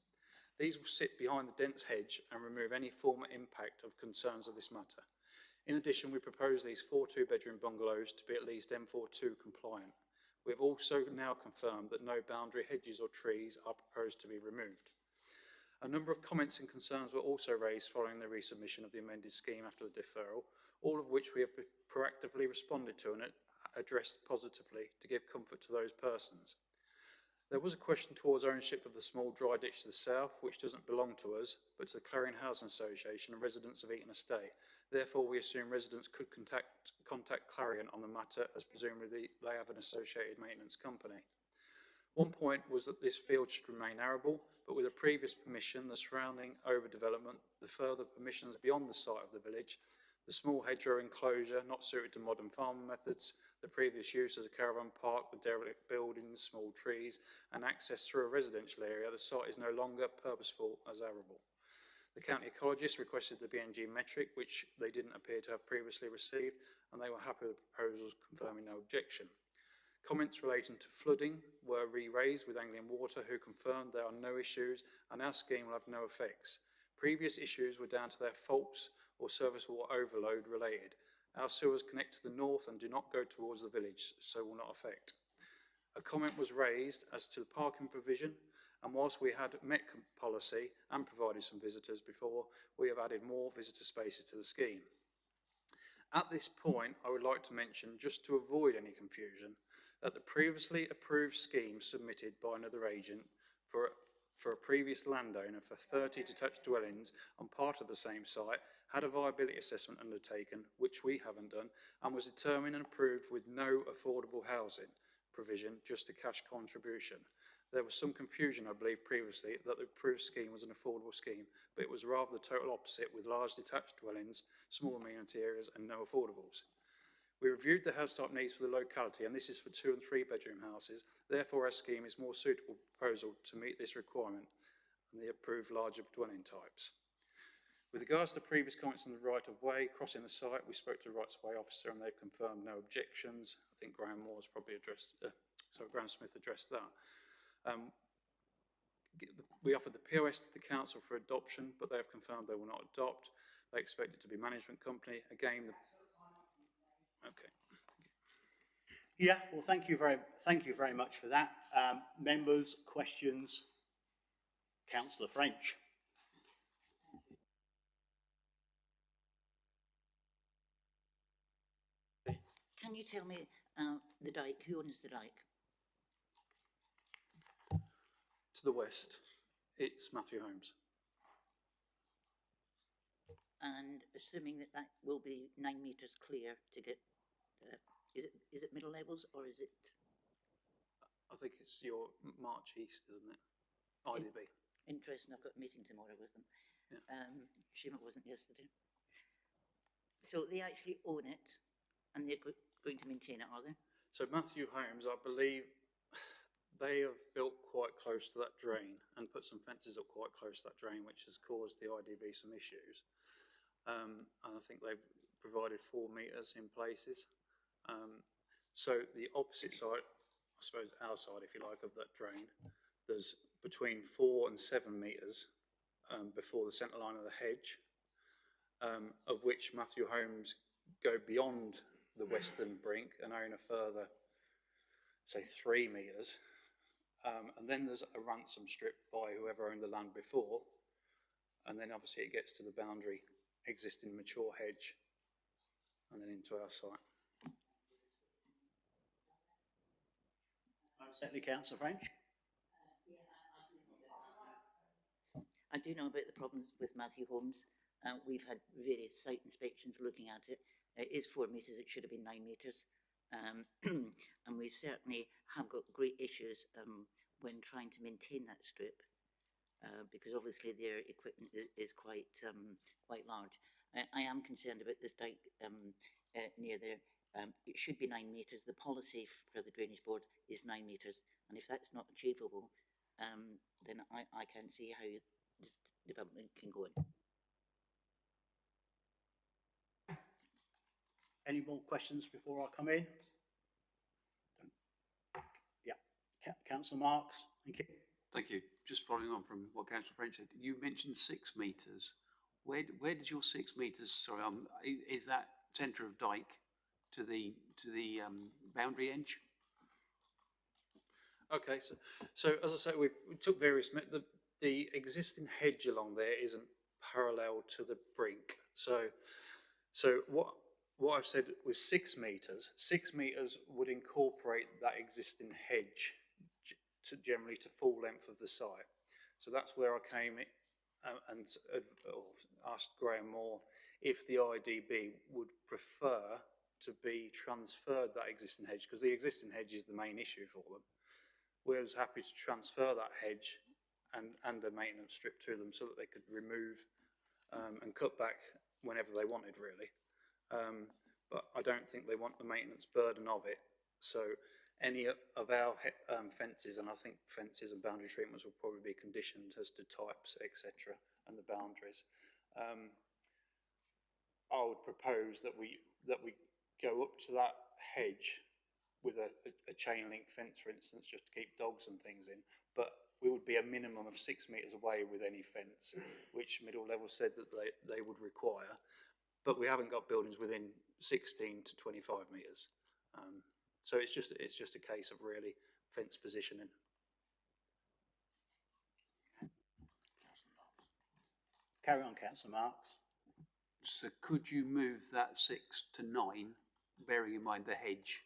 These will sit behind the dense hedge and remove any former impact of concerns of this matter. In addition, we propose these 4 two-bedroom bungalows to be at least M42 compliant. We have also now confirmed that no boundary hedges or trees are proposed to be removed. A number of comments and concerns were also raised following the resubmission of the amended scheme after the deferral, all of which we have proactively responded to and addressed positively to give comfort to those persons. There was a question towards ownership of the small dry ditch to the south, which doesn't belong to us, but to the Clarion Housing Association and residents of Eaton Estate. Therefore, we assume residents could contact Clarion on the matter, as presumably they have an associated maintenance company. One point was that this field should remain arable, but with a previous permission, the surrounding overdevelopment, the further permissions beyond the site of the village, the small hedgerow enclosure not suited to modern farming methods, the previous use as a caravan park, the derelict buildings, small trees, and access through a residential area, the site is no longer purposeful as arable. The county ecologist requested the BNG metric, which they didn't appear to have previously received, and they were happy with the proposals, confirming no objection. Comments relating to flooding were re-raised with Anglian Water, who confirmed there are no issues and our scheme will have no effects. Previous issues were down to their faults or surface water overload related. Our sewers connect to the north and do not go towards the village, so will not affect. A comment was raised as to the parking provision, and whilst we had met policy and provided some visitors before, we have added more visitor spaces to the scheme. At this point, I would like to mention, just to avoid any confusion, that the previously approved scheme submitted by another agent for a previous landowner for 30 detached dwellings on part of the same site had a viability assessment undertaken, which we haven't done, and was determined and approved with no affordable housing provision, just a cash contribution. There was some confusion, I believe, previously that the approved scheme was an affordable scheme, but it was rather the total opposite, with large detached dwellings, small amenity areas and no affordables. We reviewed the house type needs for the locality, and this is for 2 and 3 bedroom houses. Therefore, our scheme is more suitable proposal to meet this requirement and the approved larger dwelling types. With regards to previous comments on the right of way crossing the site, we spoke to the rights of way officer and they've confirmed no objections. I think Graham Moore's probably addressed, Graham Smith addressed that. We offered the POS to the council for adoption, but they have confirmed they will not adopt. They expect it to be management company. Again, okay. Yeah, well, thank you very much for that. Members, questions? Councillor French. Can you tell me the dike, who owns the dike? To the west, it's Matthew Holmes. And assuming that that will be 9 metres clear to get, is it middle levels or is it? I think it's your March East, isn't it? IDB. Interesting, I've got a meeting tomorrow with them. Yeah. Shame it wasn't yesterday. So they actually own it and they're going to maintain it, are they? So Matthew Holmes, I believe they have built quite close to that drain and put some fences up quite close to that drain, which has caused the IDB some issues. And I think they've provided 4 metres in places. So the opposite side, I suppose our side, if you like, of that drain, there's between 4 and 7 metres before the centre line of the hedge, of which Matthew Holmes go beyond the western brink and own a further, say, 3 metres. And then there's a ransom strip by whoever owned the land before. And then obviously it gets to the boundary existing mature hedge and then into our site. Certainly, Councillor French. I do know about the problems with Matthew Holmes. We've had various site inspections looking at it. It is 4 metres, it should have been 9 metres. And we certainly have got great issues when trying to maintain that strip, because obviously their equipment is quite large. I am concerned about this dike near there. It should be 9 metres. The policy for the drainage board is 9 metres, and if that's not achievable, then I can't see how this development can go on. any more questions before I come in? Yeah, Councillor Marks, thank you. Thank you. Just following on from what Councillor French said, you mentioned 6 metres. Where does your 6 metres, sorry, is that centre of dike to the boundary edge? Okay, so as I say, we took various, the existing hedge along there isn't parallel to the brink. So what I've said was 6 metres. 6 metres would incorporate that existing hedge generally to full length of the site. So that's where I came and asked Graham Moore if the IDB would prefer to be transferred that existing hedge, because the existing hedge is the main issue for them. We was happy to transfer that hedge and the maintenance strip to them so that they could remove and cut back whenever they wanted, really. But I don't think they want the maintenance burden of it. So any of our fences, and I think fences and boundary treatments will probably be conditioned as to types, etc., and the boundaries. I would propose that we go up to that hedge with a chain link fence, for instance, just to keep dogs and things in. But we would be a minimum of 6 metres away with any fence, which middle level said that they would require. But we haven't got buildings within 16 to 25 metres. So it's just a case of really fence positioning. Carry on, Councillor Marks. So could you move that 6 to 9, bearing in mind the hedge,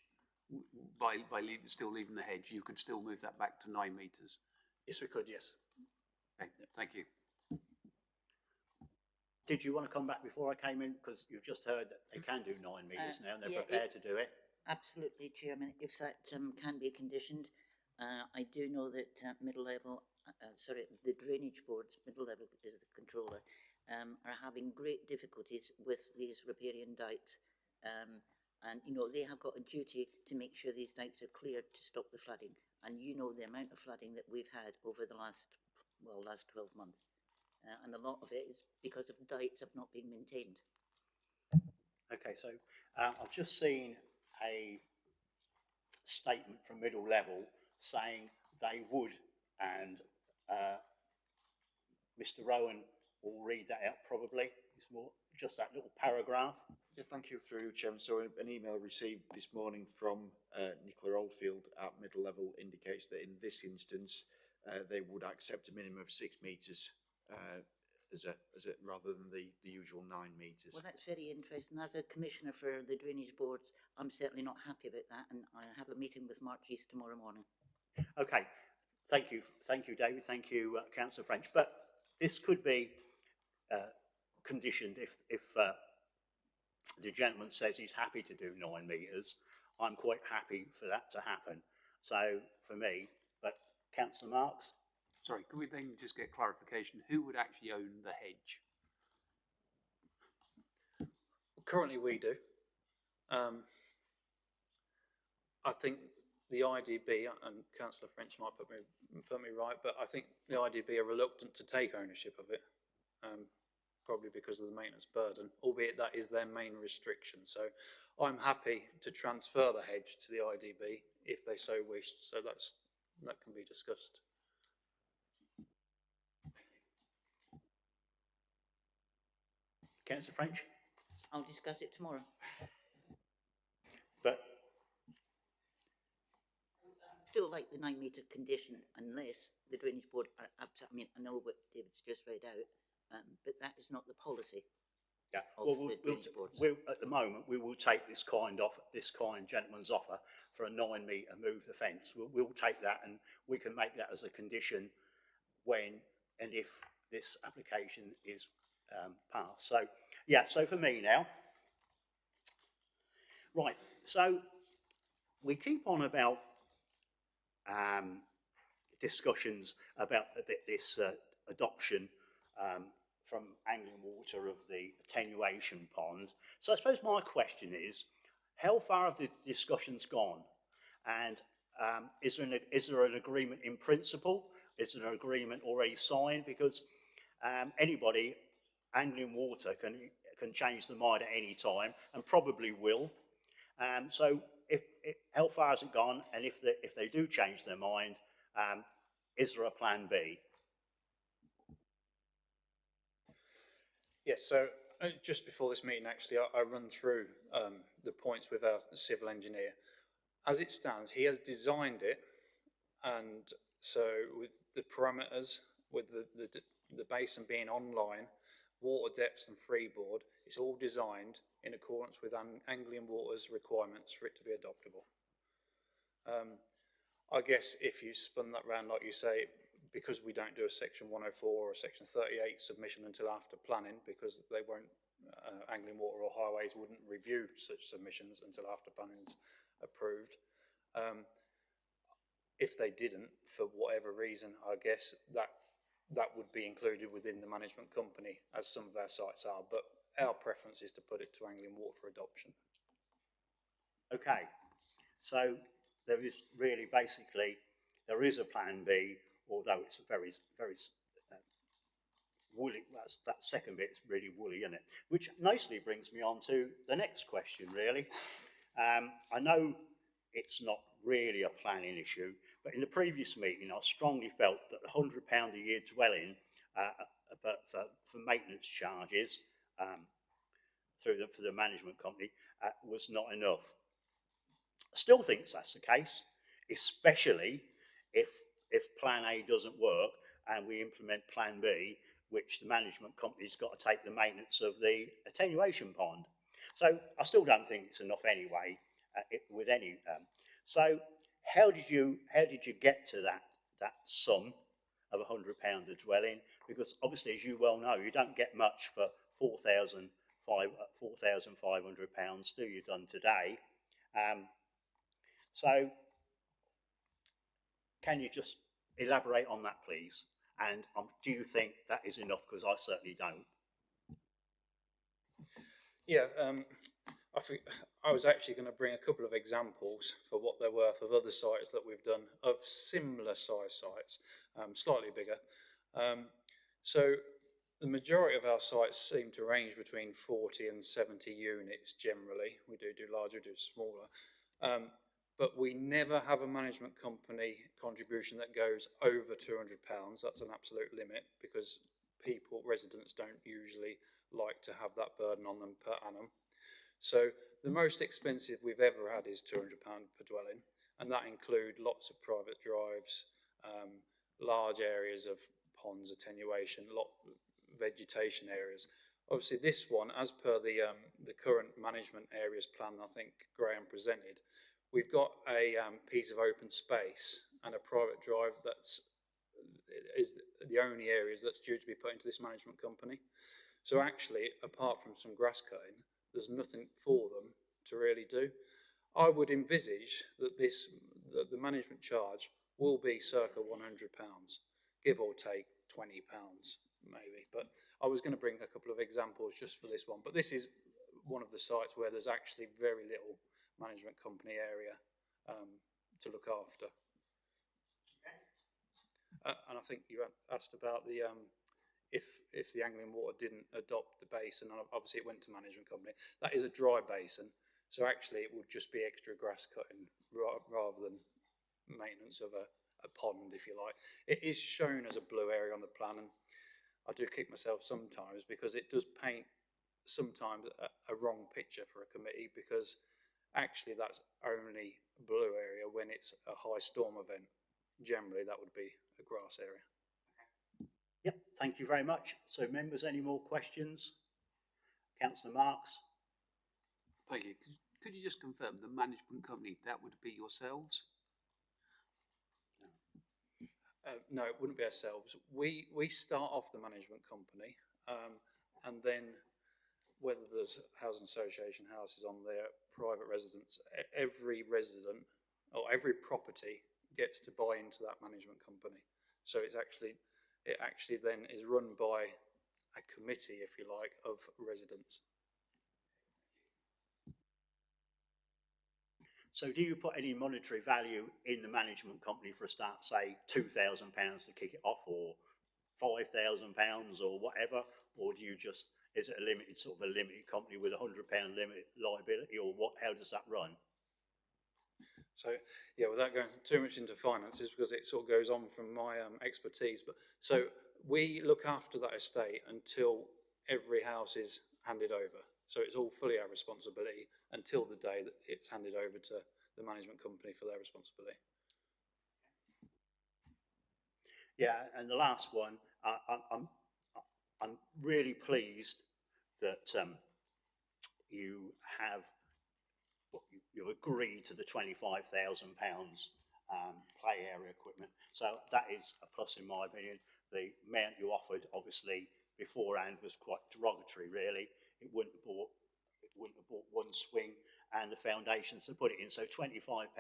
by still leaving the hedge, you could still move that back to 9 metres? Yes, we could, yes. Okay, thank you. Did you want to come back before I came in? Because you've just heard that they can do 9 metres now and they're prepared to do it. Absolutely, Chairman. If that can be conditioned, I do know that middle level, the drainage boards, middle level is the controller, are having great difficulties with these riparian dikes. And, you know, they have got a duty to make sure these dikes are cleared to stop the flooding. And you know the amount of flooding that we've had over the last 12 months. And a lot of it is because of dikes have not been maintained. Okay, so I've just seen a statement from middle level saying they would, and Mr. Rowan will read that out probably. It's more just that little paragraph. Yeah, thank you through, Chairman. So an email received this morning from Nicola Oldfield at middle level indicates that in this instance they would accept a minimum of 6 metres as a rather than the usual 9 metres. Well, that's very interesting. As a commissioner for the drainage boards, I'm certainly not happy about that, and I have a meeting with March East tomorrow morning. Okay, thank you, David. Thank you, Councillor French. But this could be conditioned if the gentleman says he's happy to do 9 metres. I'm quite happy for that to happen. So for me, but Councillor Marks. Sorry, can we then just get clarification? Who would actually own the hedge? Currently we do. I think the IDB, and Councillor French might put me right, but I think the IDB are reluctant to take ownership of it, probably because of the maintenance burden, albeit that is their main restriction. So I'm happy to transfer the hedge to the IDB if they so wished, so that can be discussed. Councillor French? I'll discuss it tomorrow. But Still like the 9 metre condition, unless the drainage board are I mean, I know what David's just read out, but that is not the policy. yeah, Of well, the drainage boards. at the moment we will take this kind gentleman's offer for a 9 metre move the fence. We'll take that, and we can make that as a condition when and if this application is passed. So yeah, so for me now, right. So we keep on about discussions about this adoption from Angling Water of the attenuation pond. So I suppose my question is, how far have the discussions gone? And is there an agreement in principle? Is there an agreement already signed? Because anybody, Angling Water, can change their mind at any time, and probably will. So how far has it gone? And if they do change their mind, is there a plan B? Yes, so just before this meeting, actually, I run through the points with our civil engineer. As it stands, he has designed it, and so with the parameters, with the basin being online, water depths and freeboard, it's all designed in accordance with Anglian Water's requirements for it to be adoptable. I guess if you spun that round, like you say, because we don't do a section 104 or a section 38 submission until after planning, because they won't, Anglian Water or Highways wouldn't review such submissions until after planning's approved. If they didn't, for whatever reason, I guess that would be included within the management company, as some of our sites are, but our preference is to put it to Anglian Water for adoption. Okay, so there is really basically, there is a plan B, although it's very, very woolly. That second bit is really woolly, isn't it? Which nicely brings me on to the next question, really. I know it's not really a planning issue, but in the previous meeting, I strongly felt that the £100 a year dwelling for maintenance charges for the management company was not enough. I still think that's the case, especially if Plan A doesn't work and we implement Plan B, which the management company's got to take the maintenance of the attenuation pond. So I still don't think it's enough anyway. With any so how did you get to that sum of £100 a dwelling? Because obviously, as you well know, you don't get much for £4,500, do you, done today? So can you just elaborate on that, please? And do you think that is enough? Because I certainly don't. Yeah, I was actually going to bring a couple of examples for what they're worth of other sites that we've done of similar size sites, slightly bigger. So the majority of our sites seem to range between 40 and 70 units generally. We do larger, do smaller. But we never have a management company contribution that goes over £200. That's an absolute limit, because residents don't usually like to have that burden on them per annum. So the most expensive we've ever had is £200 per dwelling, and that include lots of private drives, large areas of ponds, attenuation, vegetation areas. Obviously, this one, as per the current management areas plan, I think Graham presented, we've got a piece of open space and a private drive is the only areas that's due to be put into this management company. So actually, apart from some grass cutting, there's nothing for them to really do. I would envisage that the management charge will be circa £100, give or take £20 maybe. But I was going to bring a couple of examples just for this one. But this is one of the sites where there's actually very little management company area to look after. And I think you asked about the if the Anglian Water didn't adopt the basin, and obviously it went to management company. That is a dry basin, so actually it would just be extra grass cutting rather than maintenance of a pond, if you like. It is shown as a blue area on the plan, and I do kick myself sometimes because it does paint sometimes a wrong picture for a committee, because actually that's only a blue area when it's a high storm event. Generally that would be a grass area. Yep, thank you very much. So members, any more questions? Councillor Marks. Thank you. Could you just confirm the management company, that would be yourselves? No, it wouldn't be ourselves. We start off the management company, and then whether there's housing association houses on there, private residents, every resident or every property gets to buy into that management company. So it actually then is run by a committee, if you like, of residents. So do you put any monetary value in the management company for a start, say £2,000 to kick it off, or £5,000 or whatever, or do you just, is it a limited, sort of a limited company with £100 limit liability, or what, how does that run? So, yeah, without going too much into finances, because it sort of goes on from my expertise, but so we look after that estate until every house is handed over. So it's all fully our responsibility until the day that it's handed over to the management company for their responsibility. Yeah, and the last one, I'm really pleased that you have you agreed to the £25,000 play area equipment. So that is a plus in my opinion. The amount you offered, obviously, beforehand was quite derogatory. Really, it wouldn't have bought one swing and the foundations to put it in. So £25,000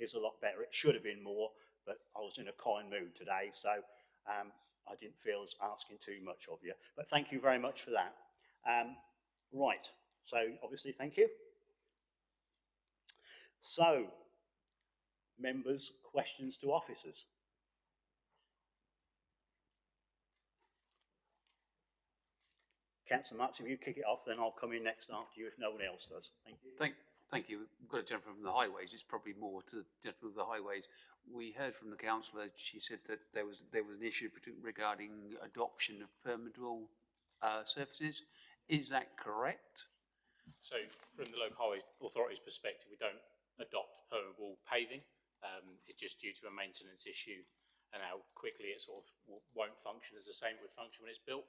is a lot better. It should have been more, but I was in a kind mood today, so I didn't feel as asking too much of you. But thank you very much for that. Right, so obviously thank you. So, members, questions to officers. Councillor Marks, if you kick it off, then I'll come in next after you if no one else does. Thank you. Thank you. We've got a gentleman from the highways. It's probably more to the gentleman of the highways. We heard from the councillor. She said that there was an issue regarding adoption of permeable surfaces. Is that correct? So from the local highways authority's perspective, we don't adopt permeable paving. It's just due to a maintenance issue and how quickly it sort of won't function as the same it would function when it's built.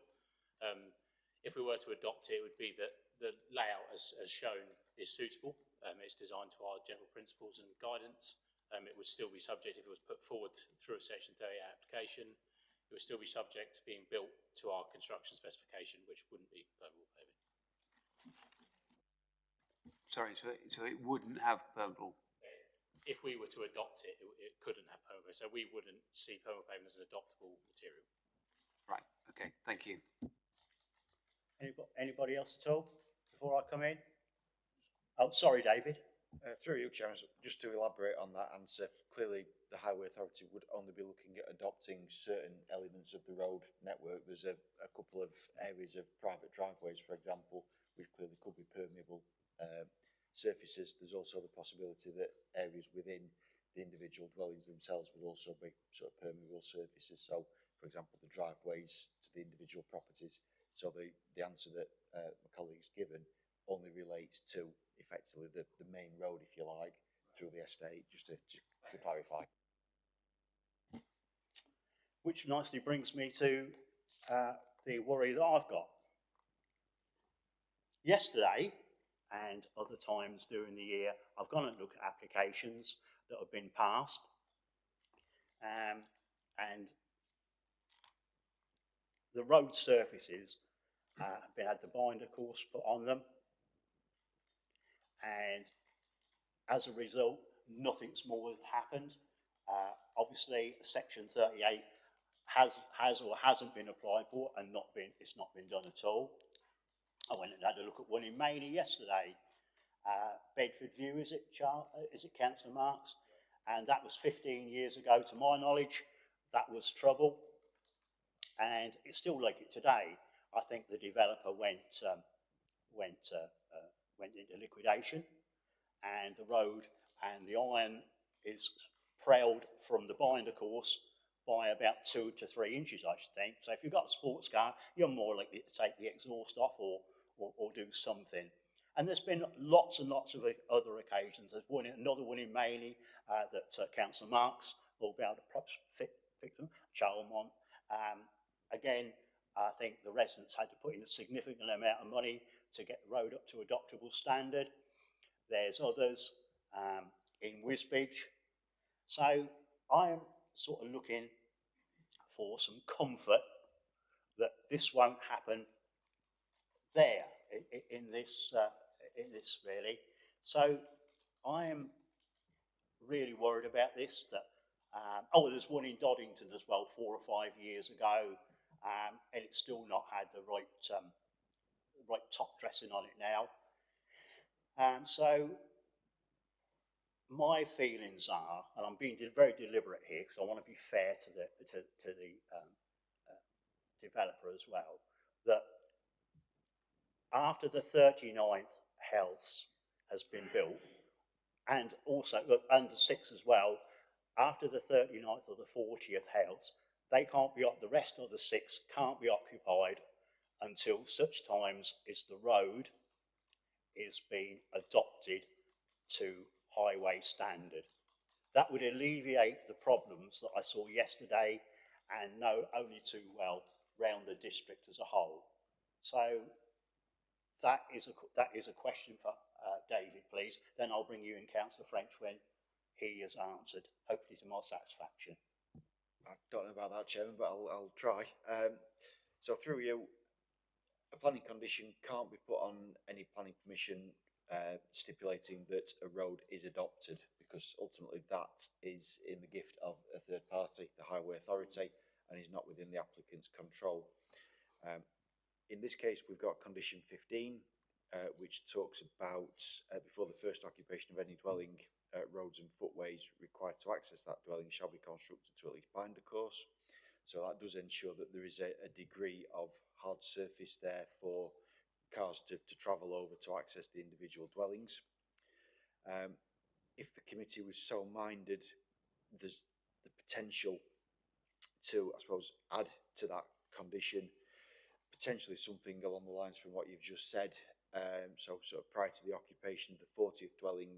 If we were to adopt it, it would be that the layout as shown is suitable. It's designed to our general principles and guidance. It would still be subject, if it was put forward through a Section 38 application, it would still be subject to being built to our construction specification, which wouldn't be permeable paving. Sorry, so it wouldn't have permeable. If we were to adopt it, it couldn't have permeable. So we wouldn't see permeable paving as an adoptable material. Right. Okay. Thank you. Anybody else at all before I come in? Oh, sorry, David. Through you, Chairman, just to elaborate on that answer, clearly the Highway Authority would only be looking at adopting certain elements of the road network. There's a couple of areas of private driveways, for example, which clearly could be permeable surfaces. There's also the possibility that areas within the individual dwellings themselves would also be sort of permeable surfaces. So, for example, the driveways to the individual properties. So the answer that my colleague's given only relates to effectively the main road, if you like, through the estate, just to clarify. Which nicely brings me to the worry that I've got. Yesterday, and other times during the year, I've gone and looked at applications that have been passed, and the road surfaces have had the binder course put on them, and as a result, nothing's more happened. Obviously, Section 38 has or hasn't been applied for, and it's not been done at all. I went and had a look at one in Maney yesterday. Bedford View, is it Councillor Marks? And that was 15 years ago, to my knowledge. That was trouble, and it's still like it today. I think the developer went into liquidation, and the road and the iron is prelled from the binder course by about 2 to 3 inches, I should think. So if you've got a sports car, you're more likely to take the exhaust off or do something. And there's been lots and lots of other occasions. There's another one in Maney that Councillor Marks will be able to perhaps fix them, Charlemont. Again, I think the residents had to put in a significant amount of money to get the road up to adoptable standard. There's others in Wisbech. So I'm sort of looking for some comfort that this won't happen there in this really. So I am really worried about this. That there's one in Doddington as well 4 or 5 years ago, and it's still not had the right top dressing on it now. So my feelings are, and I'm being very deliberate here because I want to be fair to the developer as well, that after the 39th house has been built, and also, and the 6 as well, after the 39th or the 40th house, they can't be, the rest of the 6 can't be occupied until such times as the road is being adopted to highway standard. That would alleviate the problems that I saw yesterday and know only too well round the district as a whole. So that is a question for David, please. Then I'll bring you in, Councillor French, when he has answered, hopefully to my satisfaction. I don't know about that, Chairman, but I'll try. So through you, a planning condition can't be put on any planning permission stipulating that a road is adopted, because ultimately that is in the gift of a third party, the Highway Authority, and is not within the applicant's control. In this case, we've got condition 15, which talks about before the first occupation of any dwelling, roads and footways required to access that dwelling shall be constructed to at least bind a course. So that does ensure that there is a degree of hard surface there for cars to travel over to access the individual dwellings. If the committee was so minded, there's the potential to, I suppose, add to that condition potentially something along the lines from what you've just said. So prior to the occupation of the 40th dwelling,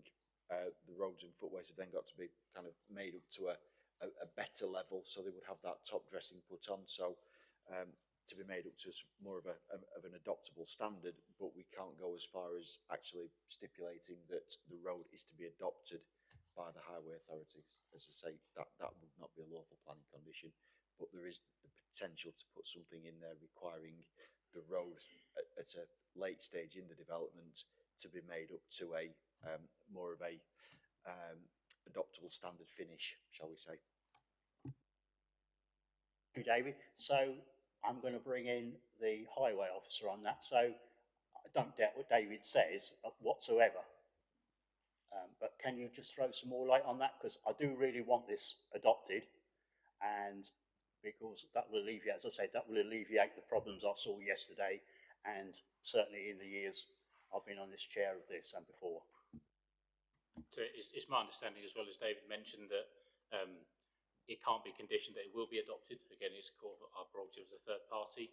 the roads and footways have then got to be kind of made up to a better level, so they would have that top dressing put on, so to be made up to more of an adoptable standard, but we can't go as far as actually stipulating that the road is to be adopted by the Highway Authority. As I say, that would not be a lawful planning condition, but there is the potential to put something in there requiring the road at a late stage in the development to be made up to a more of a adoptable standard finish, shall we say. Thank you, David. So I'm going to bring in the highway officer on that. So I don't doubt what David says whatsoever. But can you just throw some more light on that? Because I do really want this adopted, and because that will alleviate, as I said, that will alleviate the problems I saw yesterday, and certainly in the years I've been on this chair of this and before. So it's my understanding, as well as David mentioned, that it can't be conditioned that it will be adopted. Again, it's our prerogative as a third party.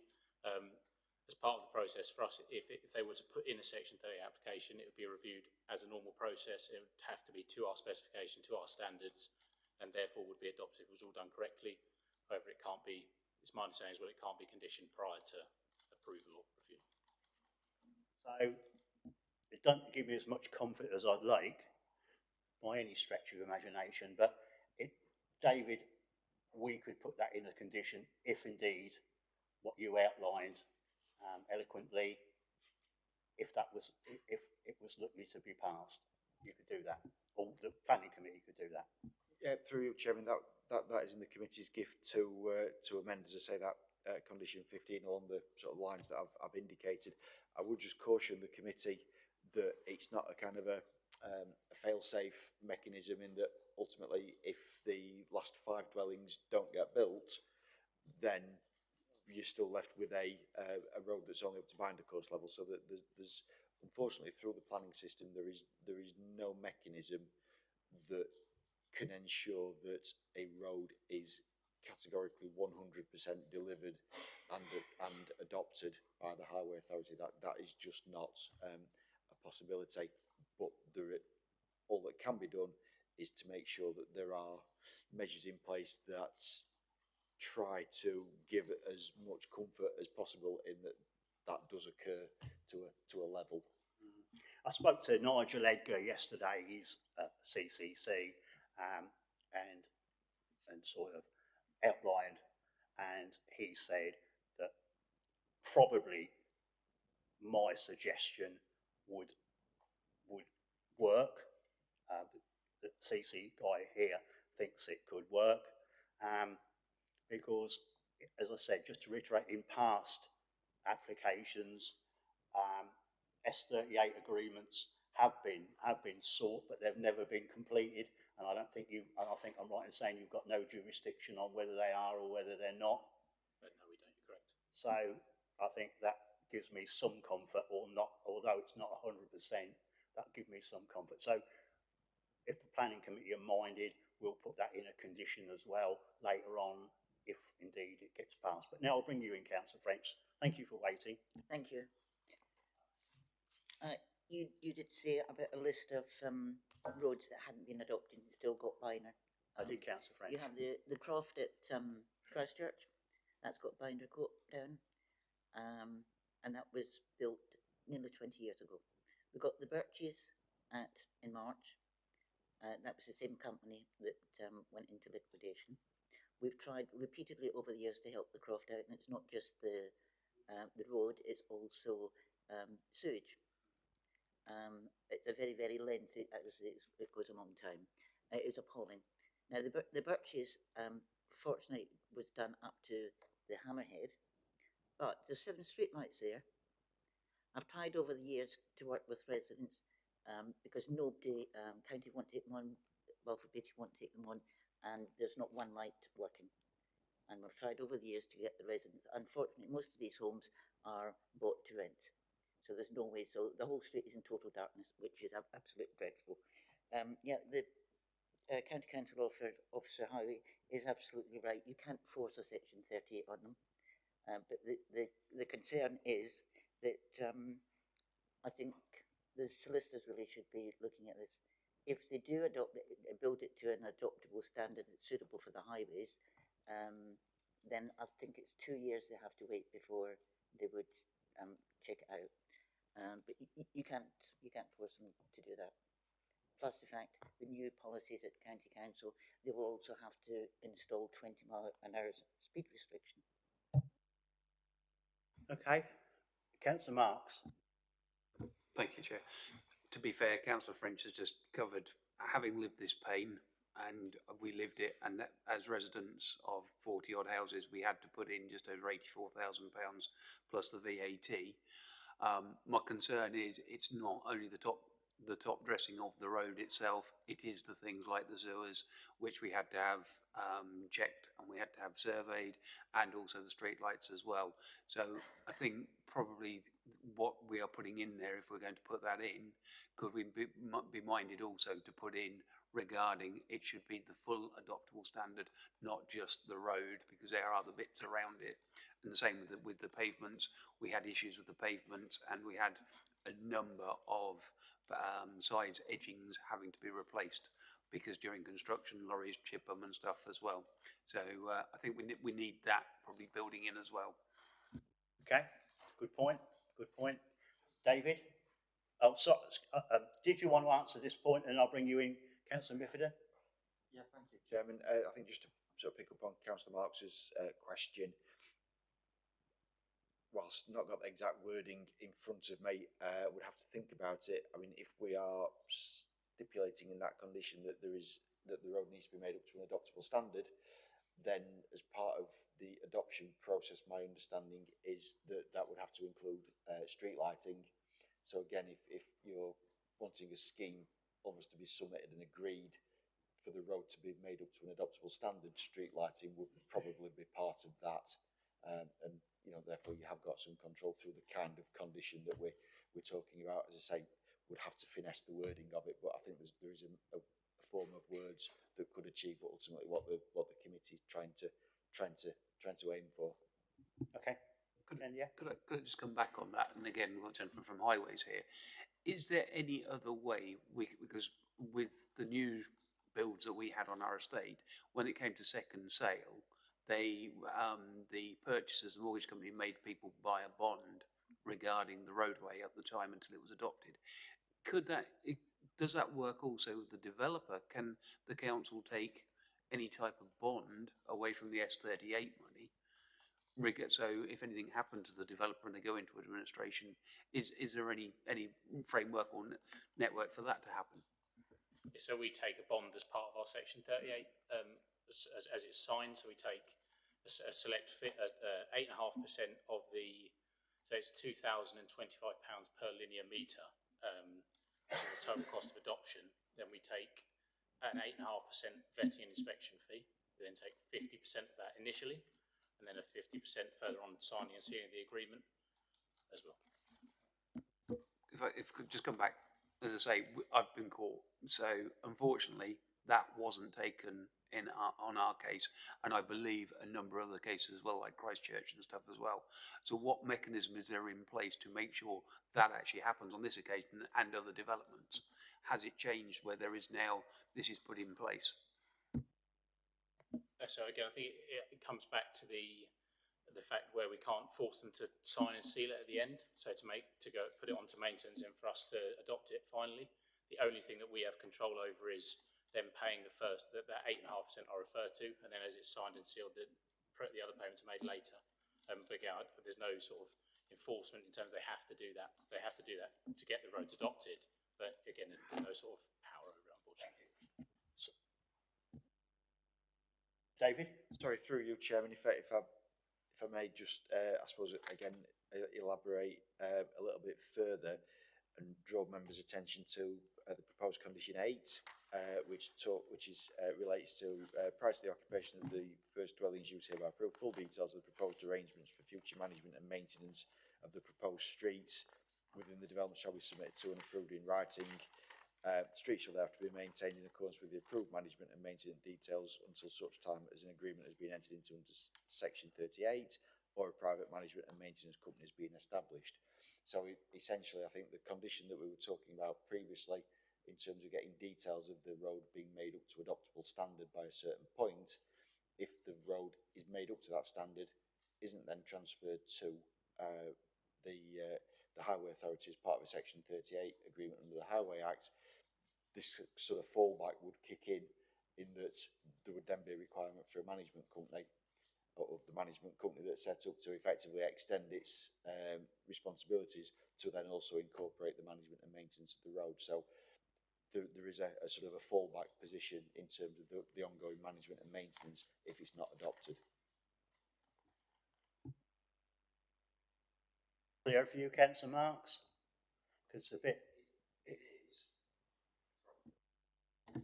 As part of the process for us, if they were to put in a Section 30 application, it would be reviewed as a normal process. It would have to be to our specification, to our standards, and therefore would be adopted if it was all done correctly. However, it can't be, it's my understanding as well, it can't be conditioned prior to approval or review. So it doesn't give me as much comfort as I'd like by any stretch of imagination, but David, we could put that in a condition if indeed what you outlined eloquently, if it was likely to be passed, you could do that, or the planning committee could do that. Yeah, through you, Chairman, that is in the committee's gift to amend, as I say, that condition 15 along the sort of lines that I've indicated. I would just caution the committee that it's not a kind of a fail-safe mechanism, in that ultimately if the last 5 dwellings don't get built, then you're still left with a road that's only up to binder course level. So that there's unfortunately, through the planning system, there is no mechanism that can ensure that a road is categorically 100% delivered and adopted by the Highway Authority. That is just not a possibility. But all that can be done is to make sure that there are measures in place that try to give as much comfort as possible in that does occur to a level. I spoke to Nigel Edgar yesterday. He's at CCC and sort of outlined, and he said that probably my suggestion would work. The CC guy here thinks it could work, because, as I said, just to reiterate, in past applications, S38 agreements have been sought, but they've never been completed. And I think I'm right in saying you've got no jurisdiction on whether they are or whether they're not. No, we don't. You're correct. So I think that gives me some comfort, or not, although it's not 100%, that gives me some comfort. So if the planning committee are minded, we'll put that in a condition as well later on, if indeed it gets passed. But now I'll bring you in, Councillor French. Thank you for waiting. Thank you. You did say about a list of roads that hadn't been adopted and still got binder. I did, Councillor French. You have the Croft at Christchurch, that's got binder coat down, and that was built nearly 20 years ago. We got the Birches in March. That was the same company that went into liquidation. We've tried repeatedly over the years to help the Croft out, and it's not just the road; it's also sewage. It's a very, very lengthy, it goes a long time. It is appalling. Now, the Birches, fortunately, was done up to the Hammerhead, but there's 7 streetlights there. I've tried over the years to work with residents because nobody, county won't take them on, Welfare Beatty won't take them on, and there's not one light working. And we've tried over the years to get the residents. Unfortunately, most of these homes are bought to rent. So there's no way, so the whole street is in total darkness, which is absolutely dreadful. Yeah, the County Council Officer Howie is absolutely right. You can't force a Section 38 on them. But the concern is that I think the solicitors really should be looking at this. If they do build it to an adoptable standard that's suitable for the highways, then I think it's 2 years they have to wait before they would check it out. But you can't force them to do that. Plus the fact, the new policies at County Council, they will also have to install 20-mile-an-hour speed restriction. Okay. Councillor Marks. Thank you, Chair. To be fair, Councillor French has just covered having lived this pain, and we lived it, and that, as residents of 40-odd houses, we had to put in just over £84,000 plus the VAT. My concern is it's not only the top dressing of the road itself, it is the things like the sewers, which we had to have checked and we had to have surveyed, and also the street lights as well. So I think probably what we are putting in there, if we're going to put that in, could we be minded also to put in regarding it should be the full adoptable standard, not just the road, because there are other bits around it. And the same with the pavements. We had issues with the pavements, and we had a number of sides edgings having to be replaced because during construction lorries chip them and stuff as well. So I think we need that probably building in as well. Okay, good point. Good point. David? Oh, sorry. Did you want to answer this point, and I'll bring you in, Councillor Miffordin? Yeah, thank you, Chairman. I think just to sort of pick up on Councillor Marks's question, whilst not got the exact wording in front of me, would have to think about it. I mean, if we are stipulating in that condition that the road needs to be made up to an adoptable standard, then as part of the adoption process, my understanding is that would have to include street lighting. So again, if you're wanting a scheme almost to be submitted and agreed for the road to be made up to an adoptable standard, street lighting would probably be part of that. And you know, therefore you have got some control through the kind of condition that we're talking about. As I say, would have to finesse the wording of it, but I think there is a form of words that could achieve ultimately what the committee is trying to aim for. Okay. Could I just come back on that? And again, we've got a gentleman from Highways here. Is there any other way because with the new builds that we had on our estate, when it came to second sale, the purchasers, the mortgage company, made people buy a bond regarding the roadway at the time until it was adopted. Does that work also with the developer? Can the council take any type of bond away from the S38 money? So if anything happened to the developer and they go into administration, is there any framework or network for that to happen? Yeah, so we take a bond as part of our Section 38 as it's signed. So we take a select 8.5% of the, so it's £2,025 per linear metre. So the total cost of adoption. Then we take an 8.5% vetting and inspection fee. We then take 50% of that initially, and then a 50% further on signing and sealing the agreement. as well. If I could just come back, as I say, I've been caught. So unfortunately, that wasn't taken on our case, and I believe a number of other cases as well, like Christchurch and stuff as well. So what mechanism is there in place to make sure that actually happens on this occasion and other developments? Has it changed where there is now, this is put in place? So again, I think it comes back to the fact where we can't force them to sign and seal it at the end. So to put it onto maintenance and for us to adopt it finally, the only thing that we have control over is them paying the first, that 8.5% I refer to, and then as it's signed and sealed, the other payments are made later. But again, there's no sort of enforcement in terms of they have to do that. They have to do that to get the roads adopted. But again, there's no sort of power over it, unfortunately. David? Sorry, through you, Chairman, if I may just, I suppose, again, elaborate a little bit further and draw members' attention to the proposed condition 8, which relates to prior to the occupation of the first dwellings used hereby approved, full details of the proposed arrangements for future management and maintenance of the proposed streets within the development shall be submitted to and approved in writing. Streets shall have to be maintained in accordance with the approved management and maintenance details until such time as an agreement has been entered into under section 38 or a private management and maintenance company has been established. So essentially, I think the condition that we were talking about previously in terms of getting details of the road being made up to adoptable standard by a certain point, if the road is made up to that standard, isn't then transferred to the Highway Authority as part of a section 38 agreement under the Highway Act, this sort of fallback would kick in that there would then be a requirement for a management company or the management company that's set up to effectively extend its responsibilities to then also incorporate the management and maintenance of the road. So there is a sort of a fallback position in terms of the ongoing management and maintenance if it's not adopted. Clear for you, Councillor Marks? Because it's a bit...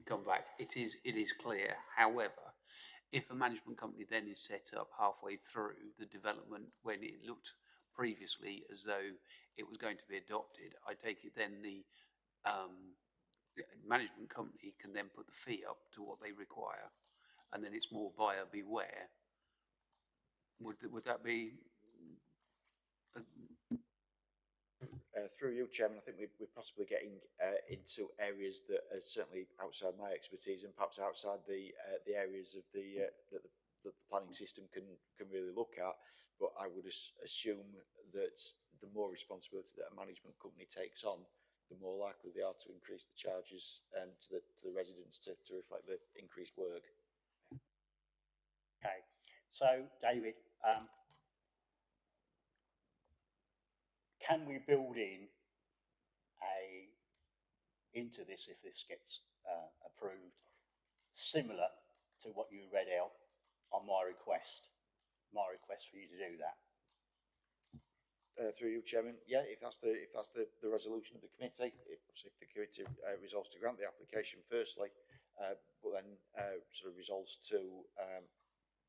Come back. It is clear. However, if a management company then is set up halfway through the development when it looked previously as though it was going to be adopted, I take it then the management company can then put the fee up to what they require, and then it's more buyer beware. Would that be? Through you, Chairman, I think we're possibly getting into areas that are certainly outside my expertise and perhaps outside the areas of that the planning system can really look at. But I would assume that the more responsibility that a management company takes on, the more likely they are to increase the charges to the residents to reflect the increased work. Okay, so David, can we build into this if this gets approved, similar to what you read out on my request for you to do that? Through you, Chairman, yeah, if that's the resolution of the committee, if the committee resolves to grant the application firstly, but then sort of resolves to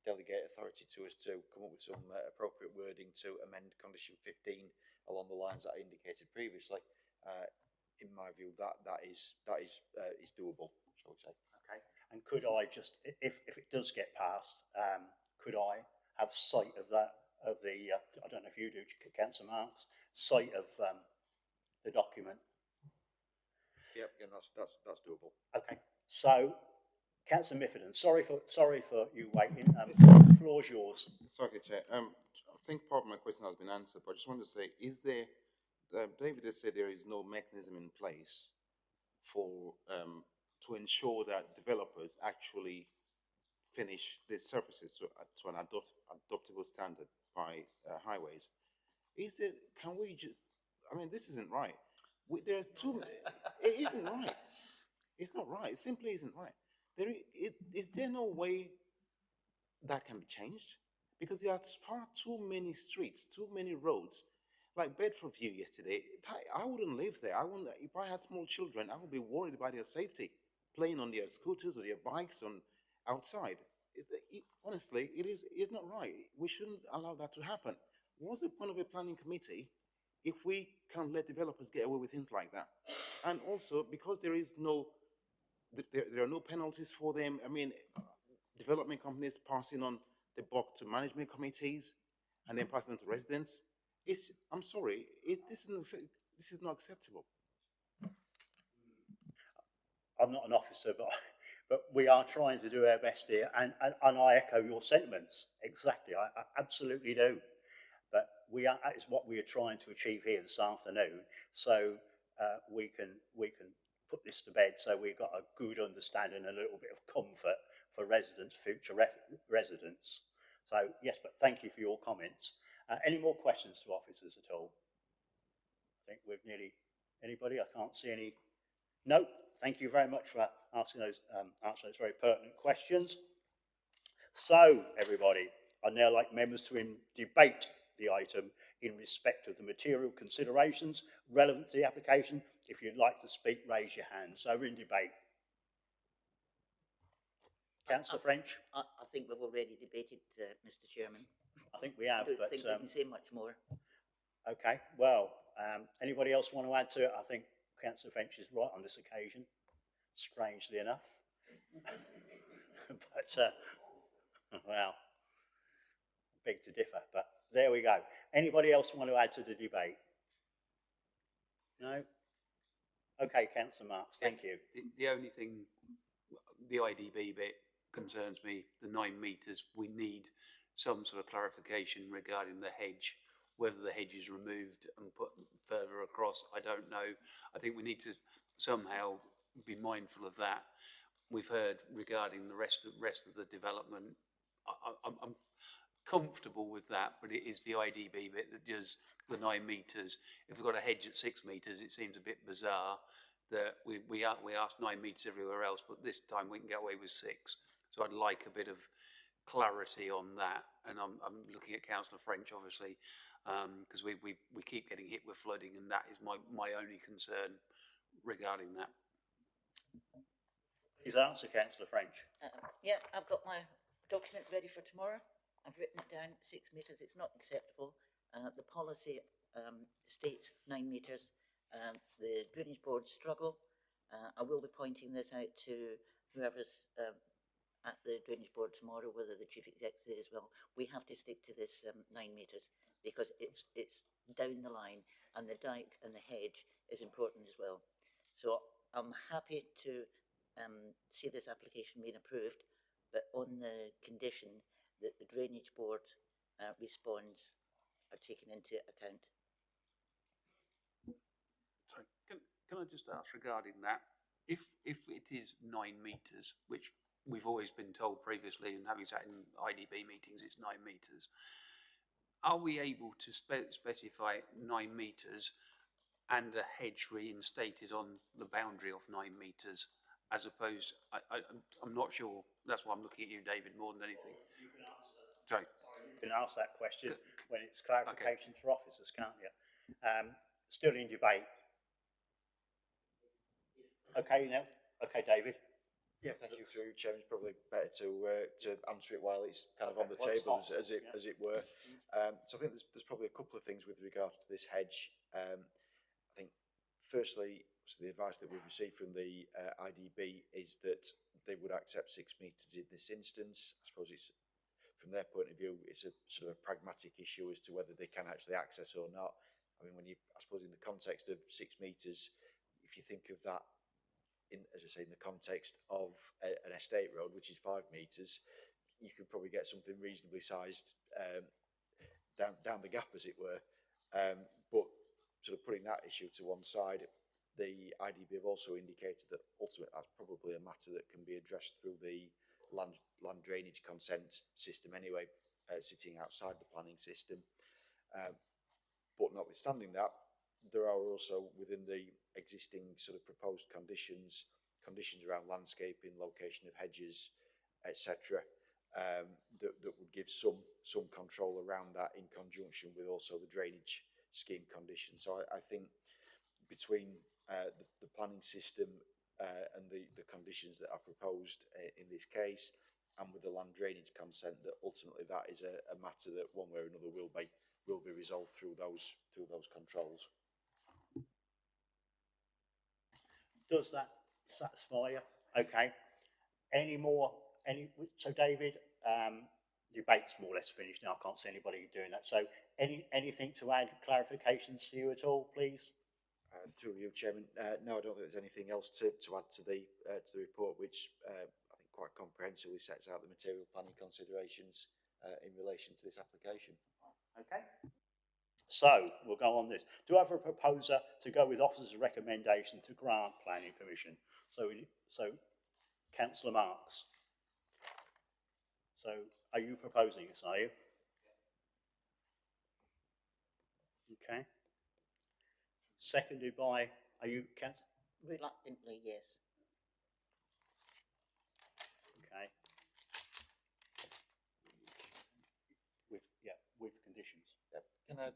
delegate authority to us to come up with some appropriate wording to amend condition 15 along the lines that I indicated previously, in my view, that is doable, shall we say? Okay, and could I just, if it does get passed, could I have sight of that? Of the, I don't know if you do, Councillor Marks, sight of the document. Yep, and that's doable. Okay, so Councillor Miffordon, sorry for you waiting. The floor's yours. Sorry, Chair. I think part of my question has been answered, but I just want to say, is there? David has said there is no mechanism in place for to ensure that developers actually finish their surfaces to an adoptable standard by highways. Is there? Can we? I mean, this isn't right. There's too. It isn't right. It's not right. It simply isn't right. Is there no way that can be changed? Because there are far too many streets, too many roads. Like Bedford View yesterday, I wouldn't live there. If I had small children, I would be worried about their safety, playing on their scooters or their bikes outside. Honestly, it's not right. We shouldn't allow that to happen. What's the point of a planning committee if we can't let developers get away with things like that, and also because there is no, there are no penalties for them. I mean, development companies passing on the buck to management committees and then passing on to residents. I'm sorry, this is not acceptable. I'm not an officer, but we are trying to do our best here, and I echo your sentiments exactly. I absolutely do. But that is what we are trying to achieve here this afternoon. So we can put this to bed. So we've got a good understanding, a little bit of comfort for residents, future residents. So yes, but thank you for your comments. Any more questions to officers at all? I think we've nearly anybody. I can't see any. No. Thank you very much for asking those answering those very pertinent questions. So everybody, I'd now like members to debate the item in respect of the material considerations relevant to the application. If you'd like to speak, raise your hand. So we're in debate. Councillor French? I think we've already debated, Mr. Chairman. I think we have, I don't but think we can say much more. okay. Well, anybody else want to add to it? I think Councillor French is right on this occasion, strangely enough. But well, beg to differ. But there we go. Anybody else want to add to the debate? No. Okay, Councillor Marks. Thank you. The only thing, the IDB bit concerns me, the 9 metres. We need some sort of clarification regarding the hedge, whether the hedge is removed and put further across. I don't know. I think we need to somehow be mindful of that. We've heard regarding the rest of the development. I'm comfortable with that, but it is the IDB bit that does the 9 metres. If we've got a hedge at 6 metres, it seems a bit bizarre that we asked 9 metres everywhere else, but this time we can get away with 6. So I'd like a bit of clarity on that. And I'm looking at Councillor French, obviously, because we keep getting hit with flooding, and that is my only concern regarding that. Please answer, Councillor French. Yeah, I've got my document ready for tomorrow. I've written it down, 6 metres, it's not acceptable. The policy states 9 metres. The drainage board struggle. I will be pointing this out to whoever's at the drainage board tomorrow, whether the chief executive as well. We have to stick to this 9 metres because it's down the line, and the dike and the hedge is important as well. So I'm happy to see this application being approved, but on the condition that the drainage board response are taken into account. Sorry, can I just ask regarding that? If it is 9 metres, which we've always been told previously, and having sat in IDB meetings, it's 9 metres. Are we able to specify 9 metres and a hedge reinstated on the boundary of 9 metres, as opposed? I'm not sure. That's why I'm looking at you, David, more than anything. You can answer. Sorry. You can ask that question when it's clarifications for officers, can't you? Still in debate. Okay, now. Okay, David. Yeah, thank you through, Chairman. It's probably better to answer it while it's kind of on the table, as it were. So I think there's probably a couple of things with regard to this hedge. I think firstly, so the advice that we've received from the IDB is that they would accept 6 metres in this instance. I suppose it's, from their point of view, it's a sort of a pragmatic issue as to whether they can actually access or not. I mean, I suppose in the context of 6 metres, if you think of that, as I say, in the context of an estate road, which is 5 metres, you could probably get something reasonably sized down the gap, as it were. But sort of putting that issue to one side, the IDB have also indicated that ultimately that's probably a matter that can be addressed through the land drainage consent system anyway, sitting outside the planning system. But notwithstanding that, there are also within the existing sort of proposed conditions around landscaping, location of hedges, etc., that would give some control around that in conjunction with also the drainage scheme conditions. So I think between the planning system and the conditions that are proposed in this case, and with the land drainage consent, that ultimately that is a matter that one way or another will be will be resolved through those controls. Does that satisfy you? Okay. So David, debate's more or less finished now. I can't see anybody doing that. So anything to add, clarifications to you at all, please? Through you, Chairman. No, I don't think there's anything else to add to the report, which I think quite comprehensively sets out the material planning considerations in relation to this application. Okay. So we'll go on this. Do I have a proposer to go with officer's recommendation to grant planning permission? So Councillor Marks. So are you proposing this, are you? Okay. Seconded by, are you, Councillor? Reluctantly, yes. Okay. With conditions. Yep.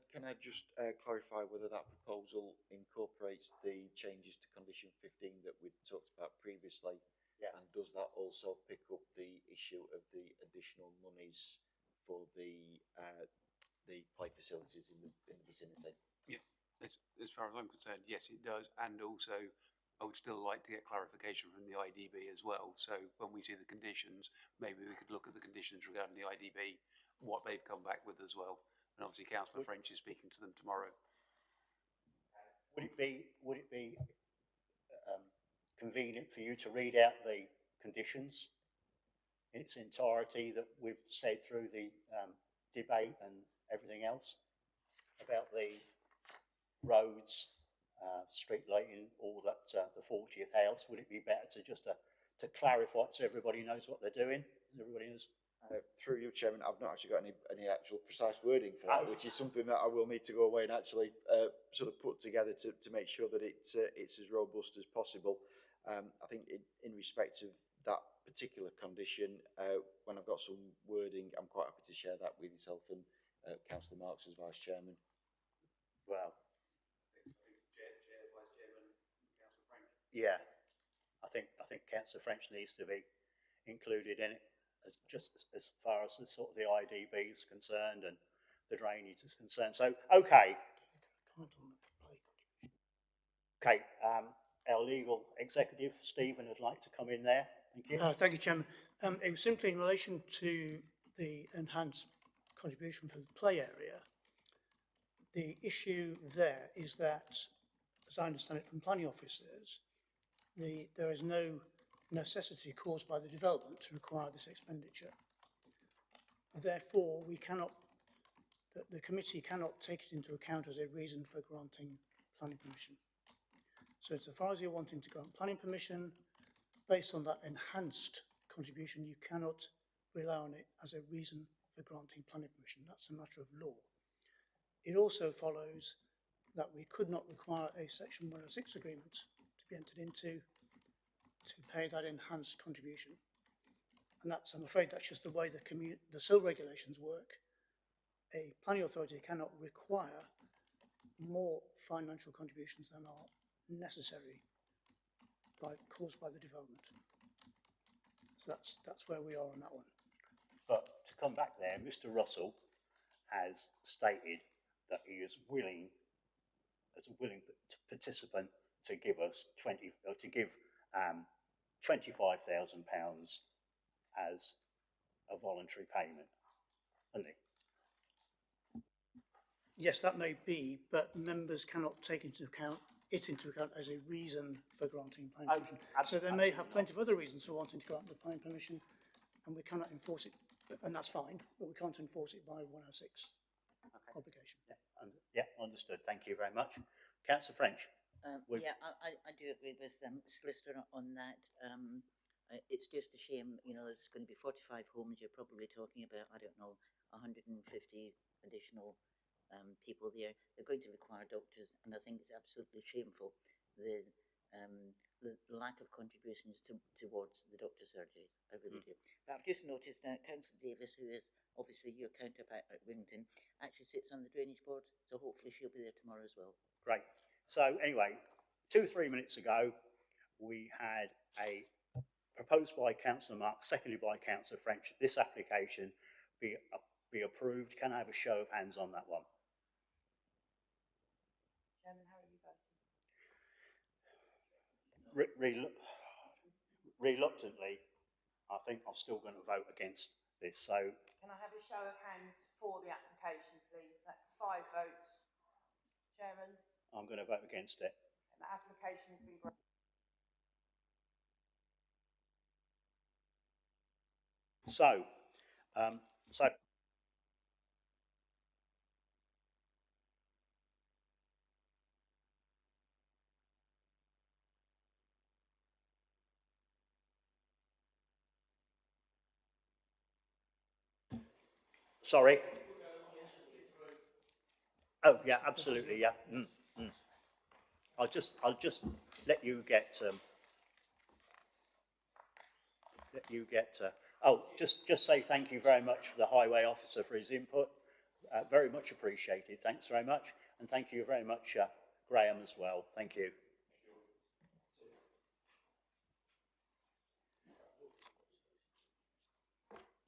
Can I just clarify whether that proposal incorporates the changes to condition 15 that we talked about previously? Yeah. And does that also pick up the issue of the additional monies for the play facilities in the vicinity? Yeah, as far as I'm concerned, yes, it does. And also, I would still like to get clarification from the IDB as well. So when we see the conditions, maybe we could look at the conditions regarding the IDB, what they've come back with as well. And obviously, Councillor French is speaking to them tomorrow. Would it be convenient for you to read out the conditions in its entirety that we've said through the debate and everything else about the roads, street lighting, all that, the 40th house? Would it be better to clarify it so everybody knows what they're doing? Everybody knows. Through you, Chairman, I've not actually got any actual precise wording for that, which is something that I will need to go away and actually sort of put together to make sure that it's as robust as possible. I think in respect of that particular condition, when I've got some wording, I'm quite happy to share that with yourself and Councillor Marks as Vice Chairman. Well, Chair, Vice Chairman, Councillor French. yeah, I think Councillor French needs to be included in it, as far as the sort of the IDB is concerned and the drainage is concerned. So, okay. Okay, our legal executive, Stephen, would like to come in there. Thank you. Thank you, Chairman. It was simply in relation to the enhanced contribution for the play area. The issue there is that, as I understand it from planning officers, there is no necessity caused by the development to require this expenditure. Therefore, the committee cannot take it into account as a reason for granting planning permission. So insofar as you're wanting to grant planning permission, based on that enhanced contribution, you cannot rely on it as a reason for granting planning permission. That's a matter of law. It also follows that we could not require a Section 106 agreement to be entered into to pay that enhanced contribution. And I'm afraid that's just the way the SIL regulations work. A planning authority cannot require more financial contributions than are necessary caused by the development. So that's where we are on that one. But to come back there, Mr. Russell has stated that he is willing, as a willing participant, to give us £25,000 as a voluntary payment, hasn't he? Yes, that may be, but members cannot take into account as a reason for granting planning permission. So they may have plenty of other reasons for wanting to grant the planning permission, and we cannot enforce it, and that's fine, but we can't enforce it by 106 obligation. Yeah, understood. Thank you very much. Councillor French. Yeah, I do agree with Solicitor on that. It's just a shame, there's going to be 45 homes. You're probably talking about, I don't know, 150 additional people there. They're going to require doctors, and I think it's absolutely shameful the lack of contributions towards the doctor surgeries. I really do. But I've just noticed that Councillor Davis, who is obviously your counterpart at Wington, actually sits on the drainage board, so hopefully she'll be there tomorrow as well. Great. So anyway, 2-3 minutes ago, we had a proposed by Councillor Marks, seconded by Councillor French, this application be approved. Can I have a show of hands on that one? reluctantly, I think I'm still going to vote against this. So Can I have a show of hands for the application, please? That's 5 votes. Chairman, I'm going to vote against it. and the application has been granted. So, so sorry. Oh yeah, absolutely, yeah. I'll just let you get oh, just say thank you very much for the highway officer for his input. Very much appreciated. Thanks very much, and thank you very much, Graham, as well. Thank you.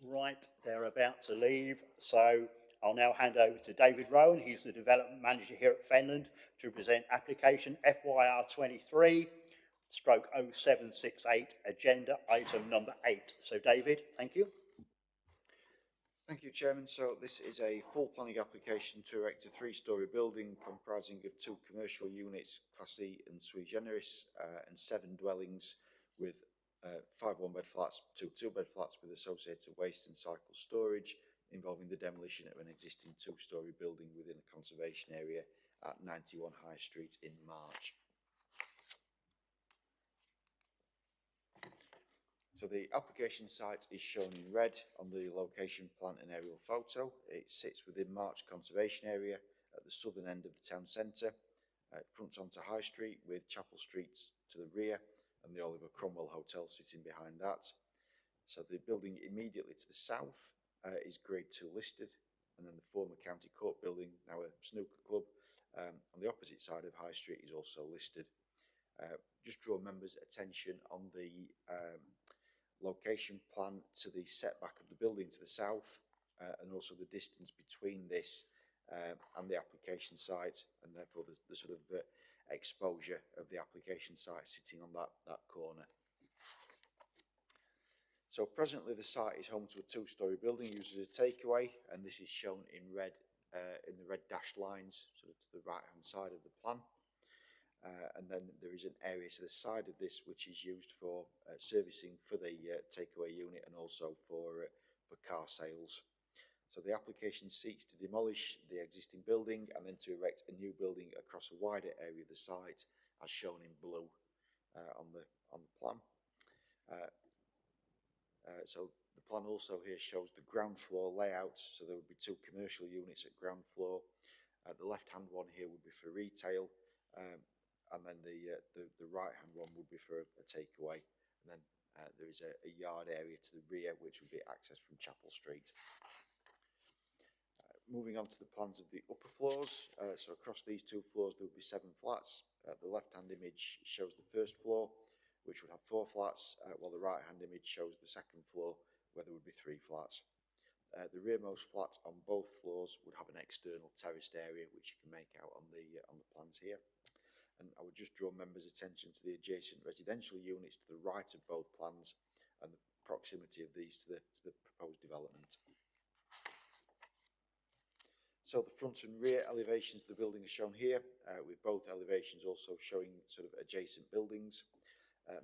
Right, they're about to leave, so I'll now hand over to David Rowan. He's the development manager here at Fenland to present application FYR 23/0768, agenda item number 8. So David, thank you. Thank you, Chairman. So this is a full planning application to erect a 3-storey building comprising of 2 commercial units, Class E and sui generis, and 7 dwellings with 5 one-bed flats, 2 two-bed flats with associated waste and cycle storage, involving the demolition of an existing 2-storey building within a conservation area at 91 High Street in March. So the application site is shown in red on the location plan and aerial photo. It sits within March Conservation Area at the southern end of the town centre. It fronts onto High Street with Chapel Street to the rear and the Oliver Cromwell Hotel sitting behind that. So the building immediately to the south is Grade 2 listed, and then the former County Court building, now a snooker club, on the opposite side of High Street is also listed. Just draw members' attention on the location plan to the setback of the building to the south, and also the distance between this and the application site, and therefore the sort of exposure of the application site sitting on that corner. So presently the site is home to a 2-storey building used as a takeaway, and this is shown in red, in the red dashed lines, sort of to the right hand side of the plan. And then there is an area to the side of this which is used for servicing for the takeaway unit and also for car sales. So the application seeks to demolish the existing building and then to erect a new building across a wider area of the site, as shown in blue on the plan. So the plan also here shows the ground floor layout. So there would be 2 commercial units at ground floor. The left-hand one here would be for retail. And then the right-hand one would be for a takeaway. And then there is a yard area to the rear, which would be accessed from Chapel Street. Moving on to the plans of the upper floors. So across these 2 floors, there would be 7 flats. The left-hand image shows the first floor, which would have 4 flats, while the right-hand image shows the second floor, where there would be 3 flats. The rearmost flat on both floors would have an external terraced area, which you can make out on the plans here. And I would just draw members' attention to the adjacent residential units to the right of both plans and the proximity of these to the proposed development. So the front and rear elevations of the building are shown here, with both elevations also showing sort of adjacent buildings.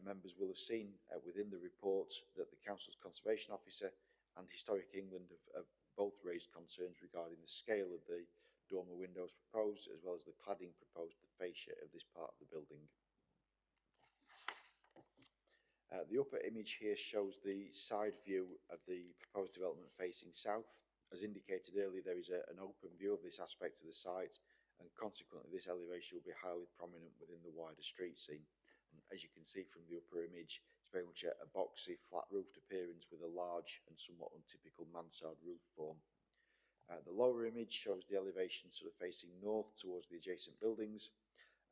Members will have seen within the report that the Council's Conservation Officer and Historic England have both raised concerns regarding the scale of the dormer windows proposed, as well as the cladding proposed to the fascia of this part of the building. The upper image here shows the side view of the proposed development facing south. As indicated earlier, there is an open view of this aspect of the site, and consequently this elevation will be highly prominent within the wider street scene. And as you can see from the upper image, it's very much a boxy, flat-roofed appearance with a large and somewhat untypical mansard roof form. The lower image shows the elevation sort of facing north towards the adjacent buildings.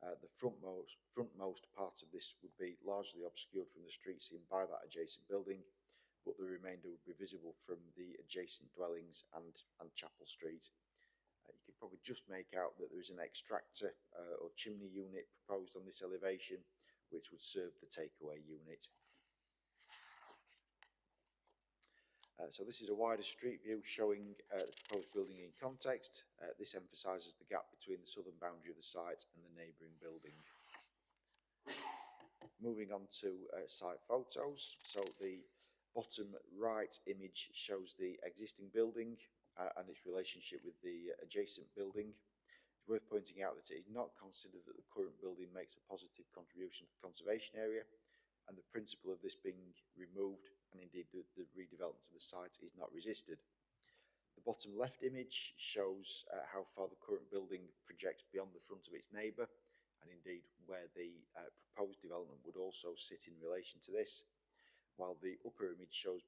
The frontmost part of this would be largely obscured from the street scene by that adjacent building, but the remainder would be visible from the adjacent dwellings and Chapel Street. You can probably just make out that there is an extractor or chimney unit proposed on this elevation, which would serve the takeaway unit. So this is a wider street view showing the proposed building in context. This emphasises the gap between the southern boundary of the site and the neighbouring building. Moving on to site photos. So the bottom right image shows the existing building and its relationship with the adjacent building. It's worth pointing out that it is not considered that the current building makes a positive contribution to the conservation area, and the principle of this being removed, and indeed the redevelopment of the site, is not resisted. The bottom left image shows how far the current building projects beyond the front of its neighbour, and indeed where the proposed development would also sit in relation to this, while the upper image shows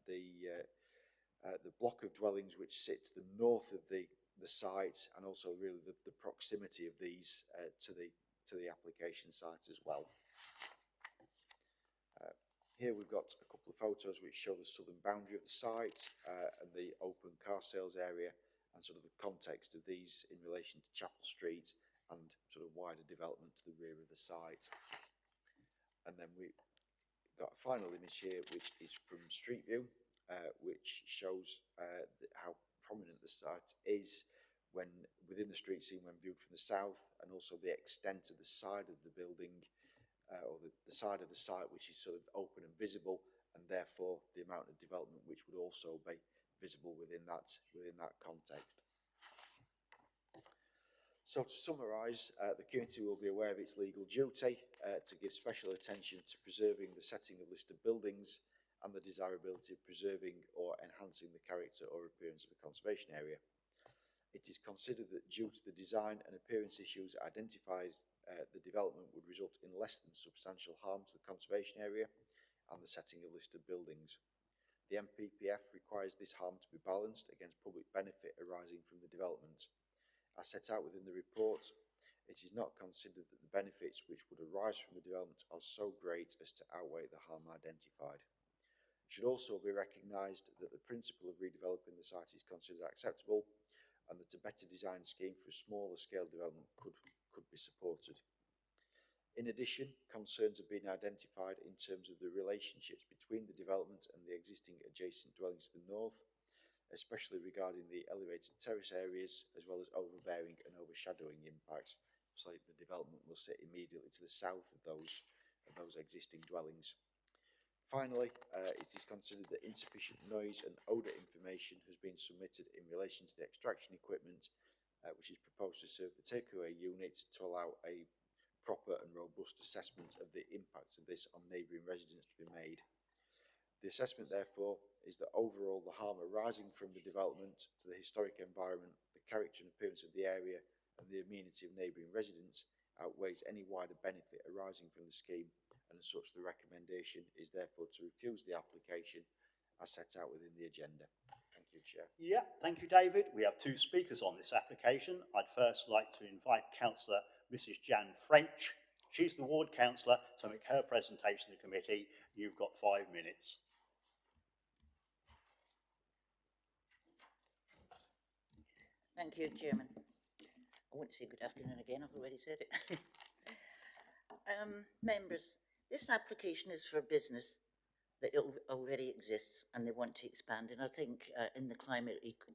the block of dwellings which sit to the north of the site, and also really the proximity of these to the application site as well. Here we've got a couple of photos which show the southern boundary of the site and the open car sales area, and sort of the context of these in relation to Chapel Street and sort of wider development to the rear of the site. And then we've got a final image here which is from Street View, which shows how prominent the site is when within the street scene when viewed from the south, and also the extent of the side of the building, or the side of the site which is sort of open and visible, and therefore the amount of development which would also be visible within that context. So to summarise, the committee will be aware of its legal duty to give special attention to preserving the setting of listed buildings and the desirability of preserving or enhancing the character or appearance of a conservation area. It is considered that due to the design and appearance issues identified, the development would result in less than substantial harm to the conservation area and the setting of listed buildings. The MPPF requires this harm to be balanced against public benefit arising from the development. As set out within the report, it is not considered that the benefits which would arise from the development are so great as to outweigh the harm identified. It should also be recognised that the principle of redeveloping the site is considered acceptable, and that a better designed scheme for a smaller scale development could be supported. In addition, concerns have been identified in terms of the relationships between the development and the existing adjacent dwellings to the north, especially regarding the elevated terrace areas, as well as overbearing and overshadowing impacts. So the development will sit immediately to the south of those existing dwellings. Finally, it is considered that insufficient noise and odour information has been submitted in relation to the extraction equipment, which is proposed to serve the takeaway unit, to allow a proper and robust assessment of the impacts of this on neighbouring residents to be made. The assessment, therefore, is that overall the harm arising from the development to the historic environment, the character and appearance of the area, and the amenity of neighbouring residents outweighs any wider benefit arising from the scheme, and as such the recommendation is therefore to refuse the application as set out within the agenda. Thank you, Chair. Yeah, thank you, David. We have two speakers on this application. I'd first like to invite Councillor Mrs. Jan French. She's the ward councillor, to make her presentation to the committee. You've got 5 minutes. Thank you, Chairman. I won't say good afternoon again, I've already said it. Members, this application is for a business that already exists and they want to expand. And I think in the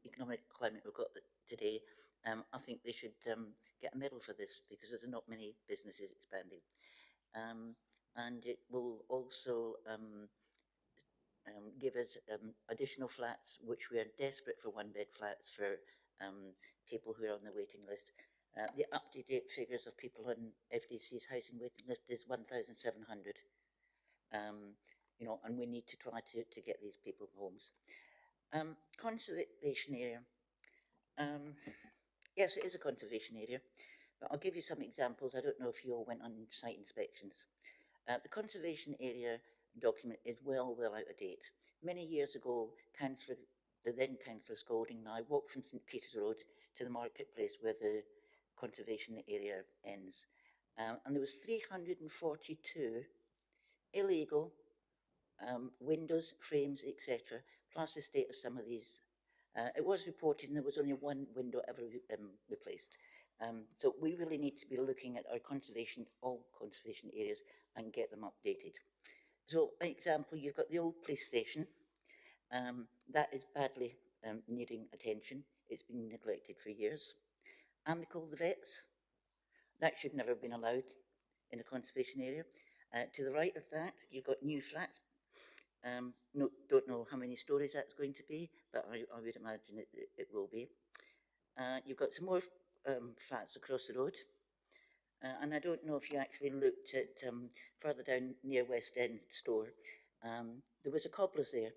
economic climate we've got today, I think they should get a medal for this, because there's not many businesses expanding. And it will also give us additional flats, which we are desperate for one-bed flats for people who are on the waiting list. The up-to-date figures of people on FDC's housing waiting list is 1,700. You know, and we need to try to get these people homes. Conservation area. Yes, it is a conservation area, but I'll give you some examples. I don't know if you all went on site inspections. The conservation area document is well out of date. Many years ago, the then Councillor Scolding and I walked from St Peter's Road to the marketplace where the conservation area ends, and there was 342 illegal windows, frames, etc., plus the state of some of these. It was reported there was only one window ever replaced. So we really need to be looking at our conservation, all conservation areas, and get them updated. So, for example, you've got the old police station. That is badly needing attention. It's been neglected for years. Amical the vets, that should never have been allowed in a conservation area. To the right of that, you've got new flats. No, don't know how many stories that's going to be, but I would imagine it will be. You've got some more flats across the road. And I don't know if you actually looked at further down near West End store. There was a cobbler's there,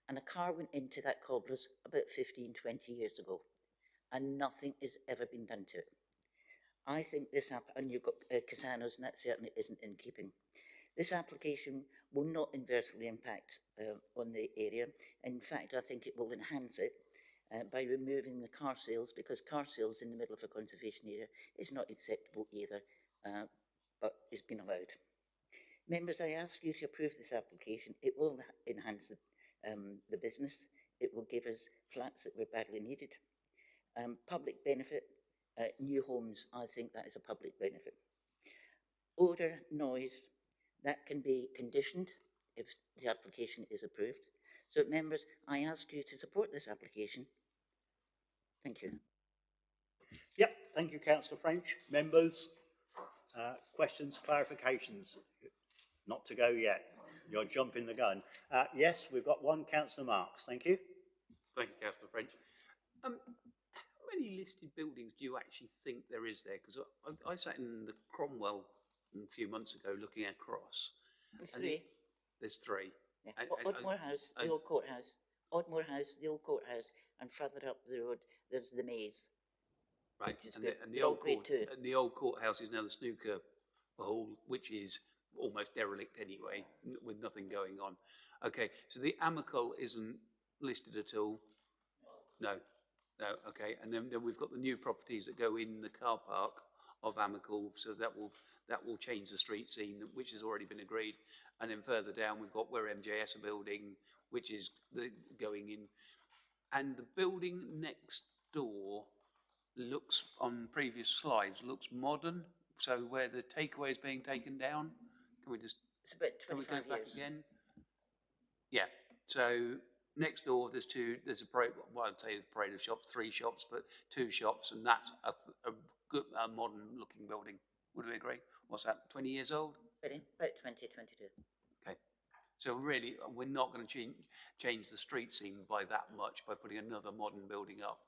and a car went into that cobbler's about 15, 20 years ago, and nothing has ever been done to it. I think this and you've got Casanos, and that certainly isn't in keeping. This application will not inversely impact on the area. In fact, I think it will enhance it by removing the car sales, because car sales in the middle of a conservation area is not acceptable either, but is being allowed. Members, I ask you to approve this application. It will enhance the business. It will give us flats that were badly needed. Public benefit, new homes, I think that is a public benefit. Odour, noise, that can be conditioned if the application is approved. So members, I ask you to support this application. Thank you. Yep, thank you, Councillor French. Members, questions, clarifications? Not to go yet. You're jumping the gun. Yes, we've got one, Councillor Marks. Thank you. Thank you, Councillor French. How many listed buildings do you actually think there is there? Because I sat in the Cromwell a few months ago looking across. There's three. There's three. Yeah. Oddmore House, the old courthouse. Oddmore House, the old courthouse, and further up the road, there's the maze. Right, and the old courthouse is now the snooker hall, which is almost derelict anyway, with nothing going on. Okay, so the Amical isn't listed at all? No, okay, and then we've got the new properties that go in the car park of Amical, so that will change the street scene, which has already been agreed. And then further down, we've got where MJS are building, which is going in. And the building next door looks, on previous slides, looks modern. So where the takeaway is being taken down, can we just... It's about 25 back years. again? Yeah, so next door there's a parade, well, I'd say a parade of shops, 3 shops, but 2 shops, and that's a good modern looking building. Would we agree? What's that, 20 years old? About 20, 22. Okay. So really, we're not going to change the street scene by that much by putting another modern building up,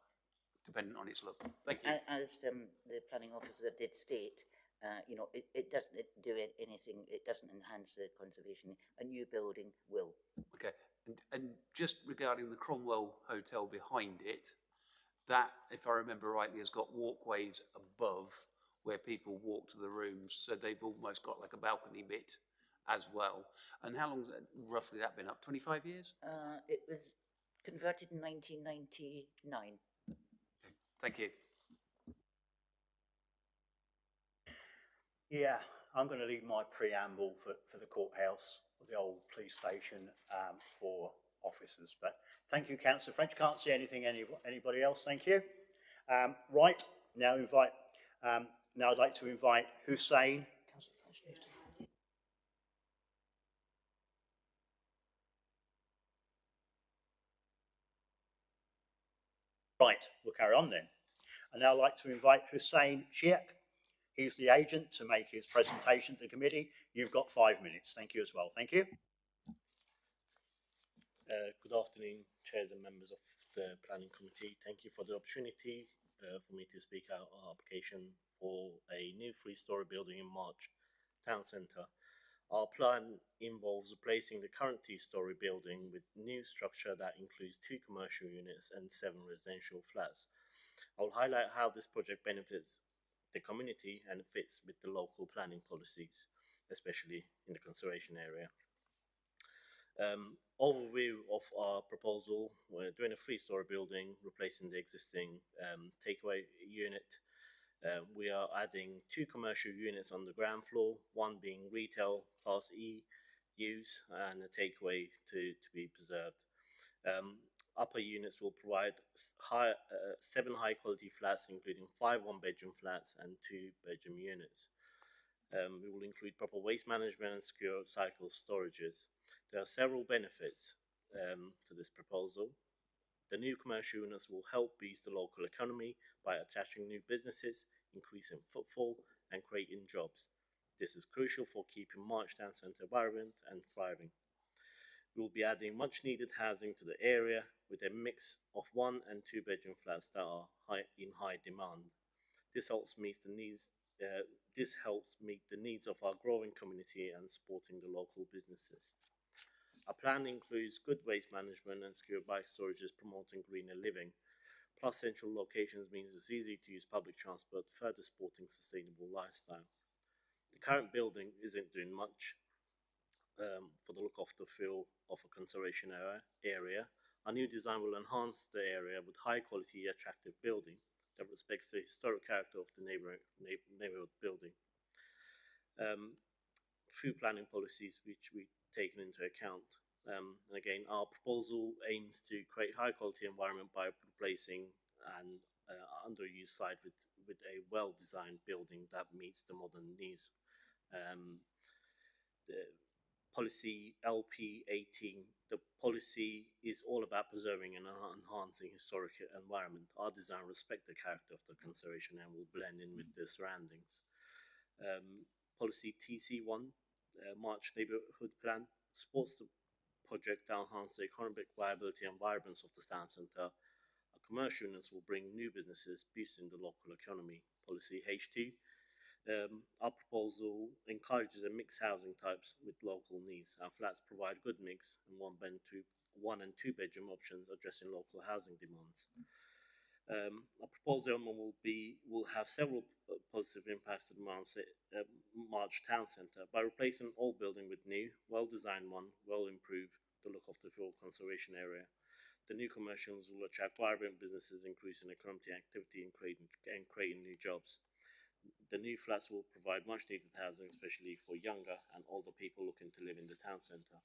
depending on its look. Thank you. As the planning officer did state, you know, it doesn't do anything, it doesn't enhance the conservation. A new building will. Okay, and just regarding the Cromwell Hotel behind it, that, if I remember rightly, has got walkways above where people walk to the rooms, so they've almost got like a balcony bit as well. And how long has roughly that been up? 25 years? It was converted in 1999. Okay, thank you. Yeah, I'm going to leave my preamble for the courthouse, or the old police station, for officers. But thank you, Councillor French. Can't see anybody else. Thank you. Right, now I'd like to invite Hussein. Right, we'll carry on then. I'd now like to invite Hussein Shiek. He's the agent to make his presentation to the committee. You've got 5 minutes. Thank you as well. Thank you. Good afternoon, chairs and members of the planning committee. Thank you for the opportunity for me to speak out our application for a new 3-storey building in March Town Centre. Our plan involves replacing the current 2-storey building with new structure that includes 2 commercial units and 7 residential flats. I will highlight how this project benefits the community and fits with the local planning policies, especially in the conservation area. Overview of our proposal: we're doing a 3-storey building, replacing the existing takeaway unit. We are adding 2 commercial units on the ground floor, one being retail Class E use and a takeaway to be preserved. upper units will provide 7 high-quality flats, including 5 one-bedroom flats and 2-bedroom units. We will include proper waste management and secure cycle storages. There are several benefits to this proposal. The new commercial units will help boost the local economy by attracting new businesses, increasing footfall, and creating jobs. This is crucial for keeping March Town Centre vibrant and thriving. We will be adding much needed housing to the area with a mix of 1 and 2 bedroom flats that are in high demand. This helps meet the needs of our growing community and supporting the local businesses. Our plan includes good waste management and secure bike storages promoting greener living. Plus, central locations means it's easy to use public transport, further supporting sustainable lifestyle. The current building isn't doing much for the look of the feel of a conservation area. Our new design will enhance the area with high quality, attractive building that respects the historic character of the neighborhood building. Few planning policies which we've taken into account. And again, our proposal aims to create high quality environment by replacing an underused site with a well-designed building that meets the modern needs. The policy LP18, the policy is all about preserving and enhancing historic environment. Our design respects the character of the conservation and will blend in with the surroundings. Policy TC1, March Neighbourhood Plan, supports the project to enhance the economic viability and vibrance of the town centre. Our commercial units will bring new businesses, boosting the local economy. Policy H2, our proposal encourages a mixed housing types with local needs. Our flats provide good mix and 1 and 2 bedroom options addressing local housing demands. Our proposed development will have several positive impacts to the March Town Centre by replacing an old building with new, well-designed one, will improve the look of the full conservation area. The new commercials will attract vibrant businesses, increasing economic activity and creating new jobs. The new flats will provide much needed housing, especially for younger and older people looking to live in the town centre.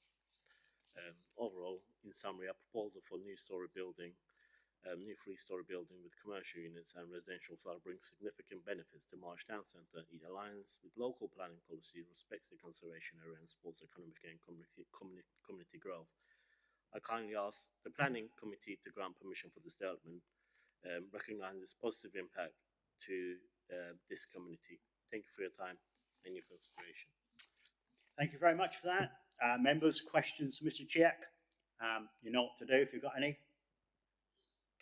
Overall, in summary, our proposal for new 3-story building with commercial units and residential flat brings significant benefits to March Town Centre. It aligns with local planning policy, respects the conservation area and supports economic and community growth. I kindly ask the planning committee to grant permission for this development, recognise its positive impact to this community. Thank you for your time and your consideration. Thank you very much for that. Members, questions, Mr. Chiak? You know what to do if you've got any.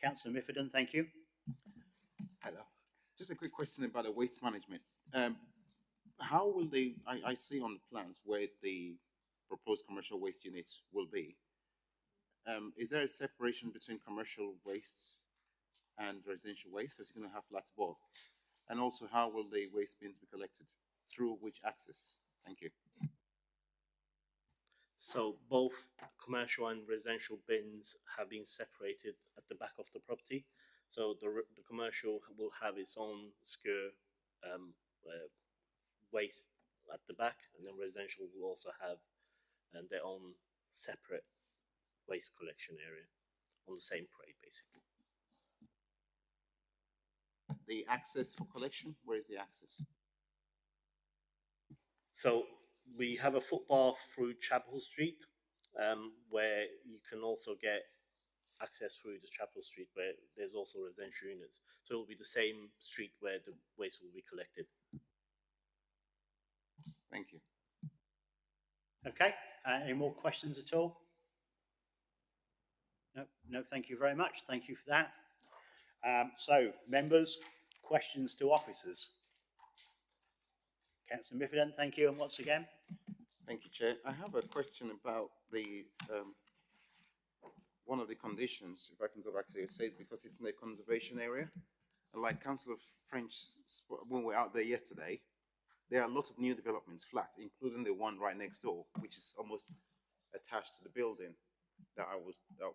Councillor Miffordin, thank you. Hello. Just a quick question about the waste management. How will I see on the plans where the proposed commercial waste units will be. Is there a separation between commercial waste and residential waste? Because you're going to have flats both. And also, how will the waste bins be collected? Through which access? Thank you. So both commercial and residential bins have been separated at the back of the property. So the commercial will have its own secure waste at the back, and then residential will also have their own separate waste collection area on the same parade, basically. The access for collection, where is the access? So we have a footpath through Chapel Street, where you can also get access through the Chapel Street, where there's also residential units. So it will be the same street where the waste will be collected. Thank you. Okay, any more questions at all? No, thank you very much. Thank you for that. So, members, questions to officers. Councillor Miffordin, thank you, and once again. Thank you, Chair. I have a question about the one of the conditions, if I can go back to it, says because it's in a conservation area. And like Councillor French, when we were out there yesterday, there are lots of new developments, flats, including the one right next door, which is almost attached to the building that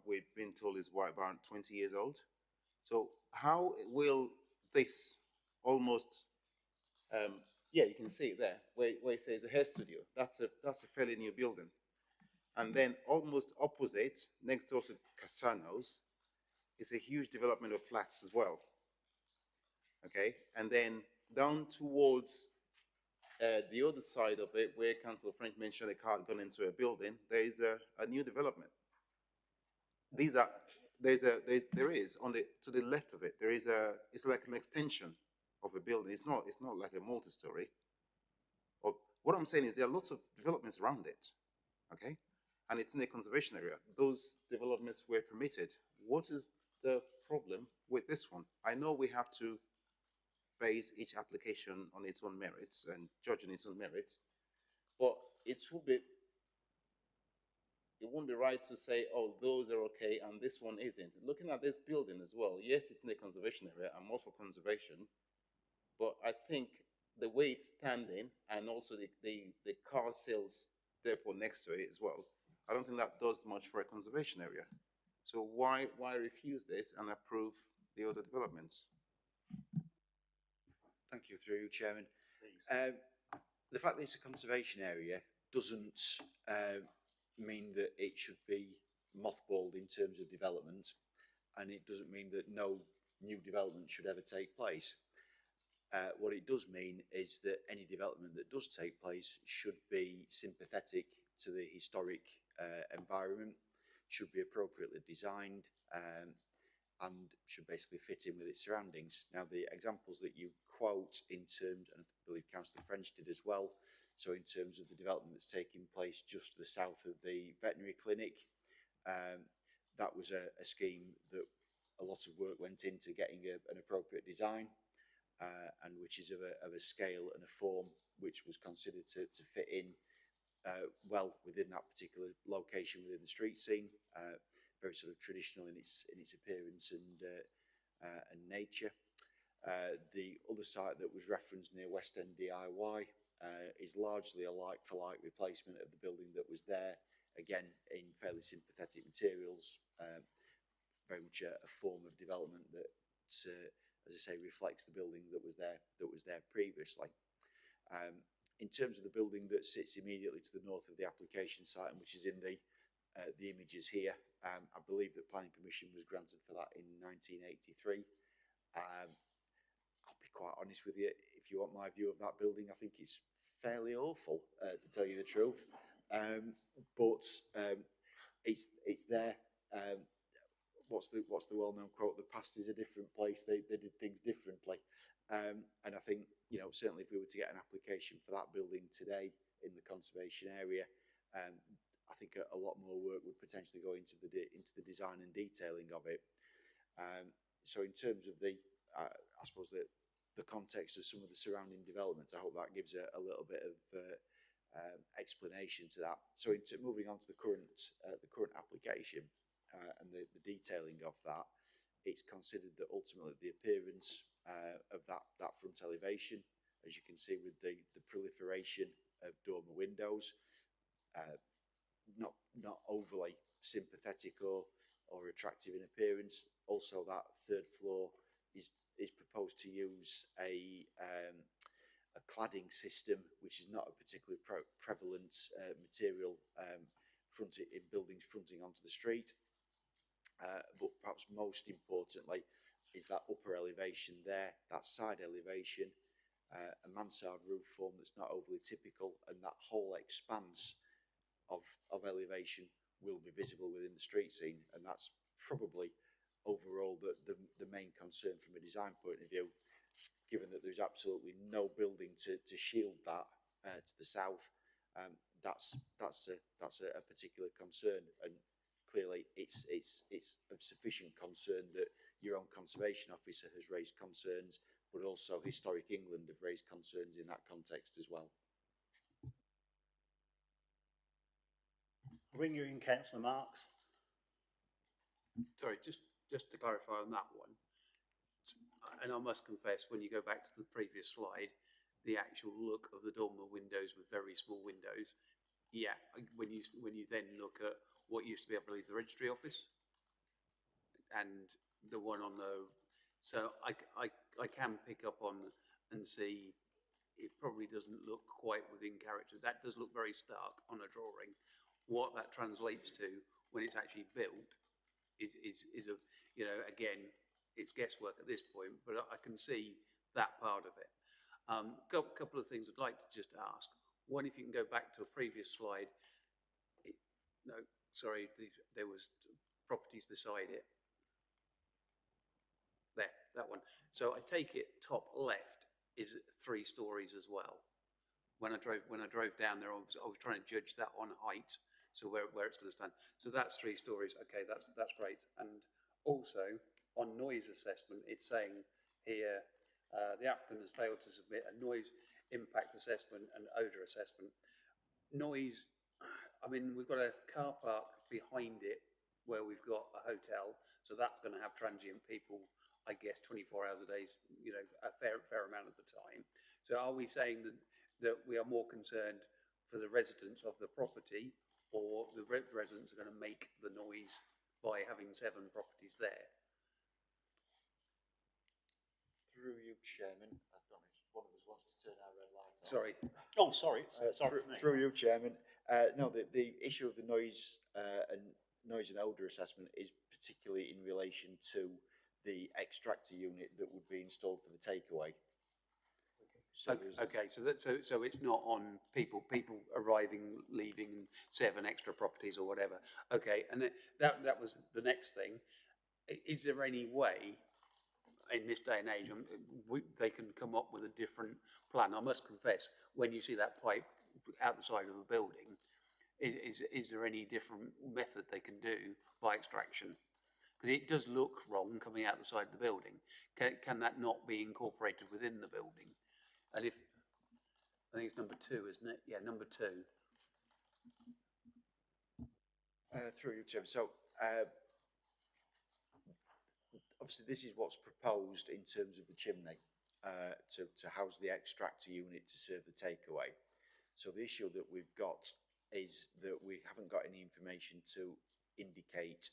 we've been told is about 20 years old. So how will this almost, yeah, you can see it there, where it says a hair studio. That's a fairly new building. And then almost opposite, next door to Casanos, is a huge development of flats as well. Okay, and then down towards the other side of it, where Councillor Frank mentioned a car gone into a building, there is a new development. These are there is on the to the left of it. There is it's like an extension of a building. It's not like a multi-story. Or what I'm saying is there are lots of developments around it. Okay, and it's in a conservation area. Those developments were permitted. What is the problem with this one? I know we have to base each application on its own merits and judge on its own merits, but it won't be right to say, oh, those are okay and this one isn't. Looking at this building as well, yes, it's in a conservation area. I'm all for conservation, but I think the way it's standing and also the car sales depot next to it as well, I don't think that does much for a conservation area. So why refuse this and approve the other developments? Thank you, through you, Chairman. The fact that it's a conservation area doesn't mean that it should be mothballed in terms of development, and it doesn't mean that no new development should ever take place. What it does mean is that any development that does take place should be sympathetic to the historic environment, should be appropriately designed, and should basically fit in with its surroundings. Now, the examples that you quote in terms, and I believe Councillor French did as well, so in terms of the development that's taking place just to the south of the veterinary clinic, that was a scheme that a lot of work went into getting an appropriate design, and which is of a scale and a form which was considered to fit in well within that particular location within the street scene. Very sort of traditional in its appearance and nature. The other site that was referenced near West End DIY is largely a like-for-like replacement of the building that was there, again in fairly sympathetic materials, very much a form of development that, as I say, reflects the building that was there previously. In terms of the building that sits immediately to the north of the application site, and which is in the images here, I believe that planning permission was granted for that in 1983. I'll be quite honest with you, if you want my view of that building, I think it's fairly awful, to tell you the truth. But it's there. What's the well-known quote? The past is a different place. They did things differently, and I think, you know, certainly if we were to get an application for that building today in the conservation area, I think a lot more work would potentially go into the design and detailing of it. So in terms of I suppose the context of some of the surrounding developments, I hope that gives a little bit of explanation to that. So moving on to the current application and the detailing of that, it's considered that ultimately the appearance of that front elevation, as you can see with the proliferation of dormer windows, not overly sympathetic or attractive in appearance. Also, that third floor is proposed to use a cladding system, which is not a particularly prevalent material in buildings fronting onto the street. But perhaps most importantly is that upper elevation there, that side elevation, a mansard roof form that's not overly typical, and that whole expanse of elevation will be visible within the street scene, and that's probably overall the main concern from a design point of view, given that there's absolutely no building to shield that to the south. That's a particular concern, and clearly it's of sufficient concern that your own conservation officer has raised concerns, but also Historic England have raised concerns in that context as well. I'll bring you in, Councillor Marks. Sorry, just to clarify on that one, and I must confess, when you go back to the previous slide, the actual look of the dormer windows with very small windows, yeah, when you then look at what used to be, I believe, the registry office, and the one on the, so I can pick up on and see it probably doesn't look quite within character. That does look very stark on a drawing. What that translates to when it's actually built is a, you know, again, it's guesswork at this point, but I can see that part of it. Couple of things I'd like to just ask. One, if you can go back to a previous slide. No, sorry, there was properties beside it. There, that one. So I take it top left is 3 stories as well. When I drove down there, I was trying to judge that on height, so where it's going to stand. So that's 3 stories. Okay, that's great. And also on noise assessment, it's saying here the applicant has failed to submit a noise impact assessment and odour assessment. Noise. I mean, we've got a car park behind it where we've got a hotel, so that's going to have transient people, I guess, 24 hours a day, you know, a fair amount of the time. So are we saying that we are more concerned for the residents of the property, or the residents are going to make the noise by having 7 properties there? Through you, Chairman, I don't know if one of us wants to turn our red light on. Sorry. Oh, sorry. Sorry. Through you, Chairman. No, the issue of the noise and odour assessment is particularly in relation to the extractor unit that would be installed for the takeaway. So okay, so it's not on people arriving, leaving 7 extra properties or whatever. Okay, and that was the next thing. Is there any way, in this day and age, they can come up with a different plan? I must confess, when you see that pipe out the side of a building, is there any different method they can do by extraction? Because it does look wrong coming out the side of the building. Can that not be incorporated within the building? And if, I think it's number 2, isn't it? Yeah, number 2. Through you, Chairman. So obviously this is what's proposed in terms of the chimney to house the extractor unit to serve the takeaway. So the issue that we've got is that we haven't got any information to indicate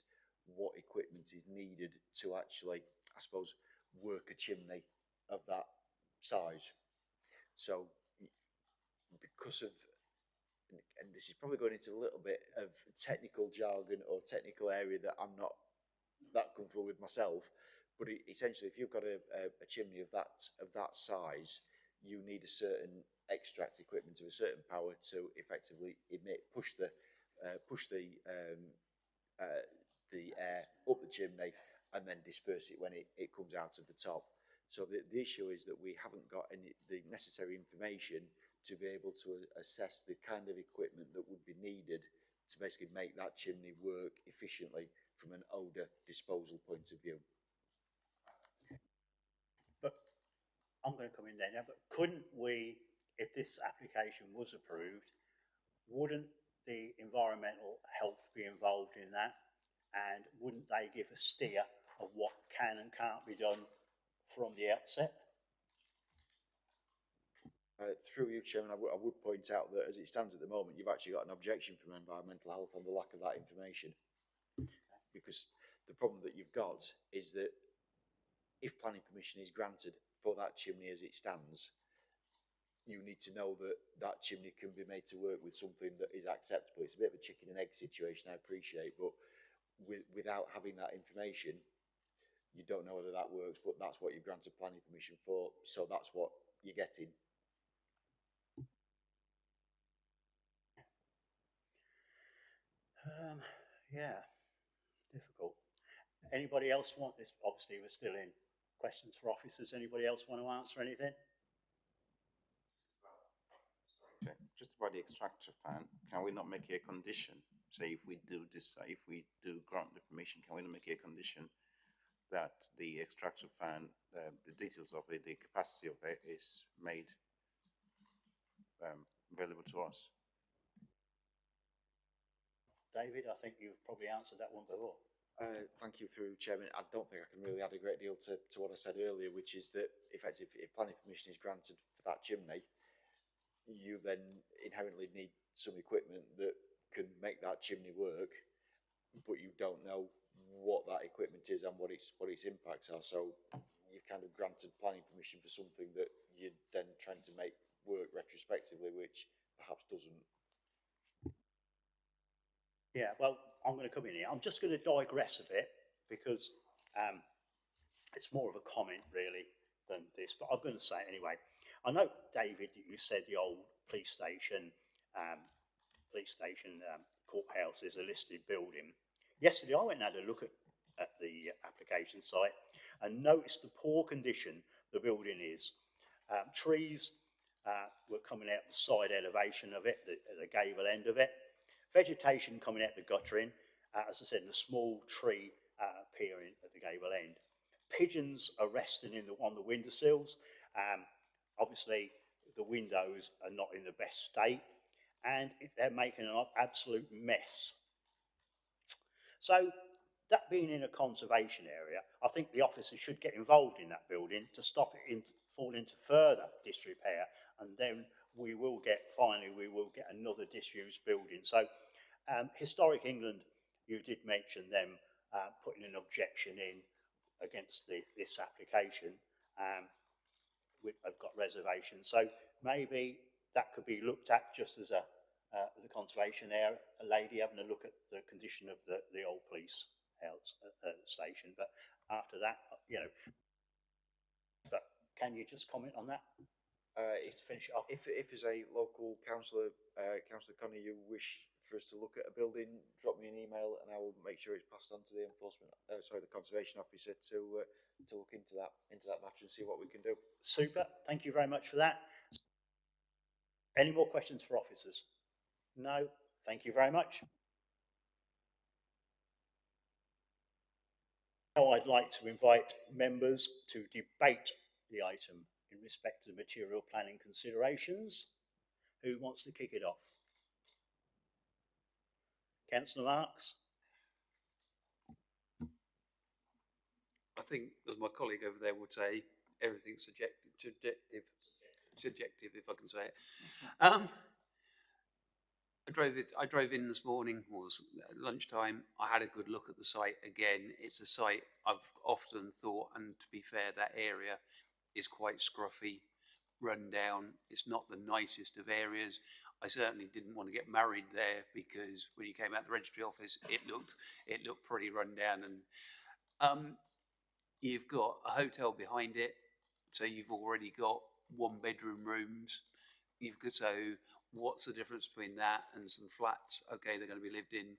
what equipment is needed to actually, I suppose, work a chimney of that size. So because of, and this is probably going into a little bit of technical jargon or technical area that I'm not that comfortable with myself, but essentially if you've got a chimney of that size, you need a certain extract equipment of a certain power to effectively push the air up the chimney and then disperse it when it comes out of the top. So the issue is that we haven't got the necessary information to be able to assess the kind of equipment that would be needed to basically make that chimney work efficiently from an odour disposal point of view. But I'm going to come in there now, but couldn't we, if this application was approved, wouldn't the environmental health be involved in that? And wouldn't they give a steer of what can and can't be done from the outset? Through you, Chairman, I would point out that as it stands at the moment, you've actually got an objection from environmental health on the lack of that information. Because the problem that you've got is that if planning permission is granted for that chimney as it stands, you need to know that that chimney can be made to work with something that is acceptable. It's a bit of a chicken and egg situation, I appreciate, but without having that information, you don't know whether that works, but that's what you've granted planning permission for, so that's what you're getting. Yeah, difficult. Anybody else want this? Obviously, we're still in questions for officers. Anybody else want to answer anything? Okay. Just about the extractor fan, can we not make it a condition? Say if we do this, if we do grant the permission, can we not make it a condition that the extractor fan, the details of it, the capacity of it is made available to us? David, I think you've probably answered that one before. Thank you, through Chairman. I don't think I can really add a great deal to what I said earlier, which is that effectively, if planning permission is granted for that chimney, you then inherently need some equipment that can make that chimney work, but you don't know what that equipment is and what its impacts are. So you're kind of granted planning permission for something that you're then trying to make work retrospectively, which perhaps doesn't. Yeah, well, I'm going to come in here. I'm just going to digress a bit because it's more of a comment really than this, but I'm going to say it anyway. I know, David, that you said the old um, police station courthouse is a listed building. Yesterday, I went and had a look at the application site and noticed the poor condition the building is. Trees were coming out the side elevation of it, the gable end of it. Vegetation coming out the guttering, as I said, the small tree appearing at the gable end. Pigeons are resting on the windowsills. Obviously, the windows are not in the best state, and they're making an absolute mess. So, that being in a conservation area, I think the officers should get involved in that building to stop it fall into further disrepair, and then we will get another disused building. So, Historic England, you did mention them putting an objection in against this application. I've got reservations, so maybe that could be looked at just as the conservation area, a lady having a look at the condition of the old police house station. But after that, but can you just comment on that? If finish it off. If as a local councillor, Councillor Connie, you wish for us to look at a building, drop me an email and I will make sure it's passed on to the the conservation officer to look into that matter and see what we can do. Super. Thank you very much for that. Any more questions for officers? No. Thank you very much. Now I'd like to invite members to debate the item in respect to the material planning considerations. Who wants to kick it off? Councillor Marks? I think, as my colleague over there would say, everything's subjective, if I can say it. I drove in this morning, was lunchtime. I had a good look at the site again. It's a site I've often thought, and to be fair, that area is quite scruffy, run down. It's not the nicest of areas. I certainly didn't want to get married there because when you came out the registry office, it looked pretty run down. And you've got a hotel behind it, so you've already got 1-bedroom rooms. So what's the difference between that and some flats? Okay, they're going to be lived in.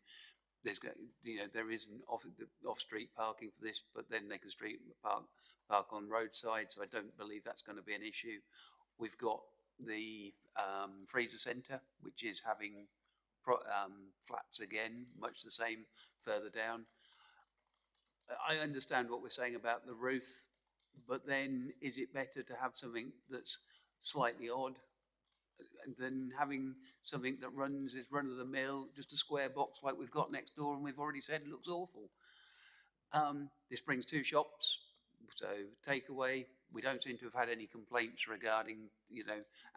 There isn't off-street parking for this, but then they can park on roadside. So I don't believe that's going to be an issue. We've got the freezer centre, which is having flats again, much the same further down. I understand what we're saying about the roof, but then is it better to have something that's slightly odd than having something that is run-of-the-mill, just a square box like we've got next door and we've already said looks awful? This brings 2 shops, so takeaway. We don't seem to have had any complaints regarding,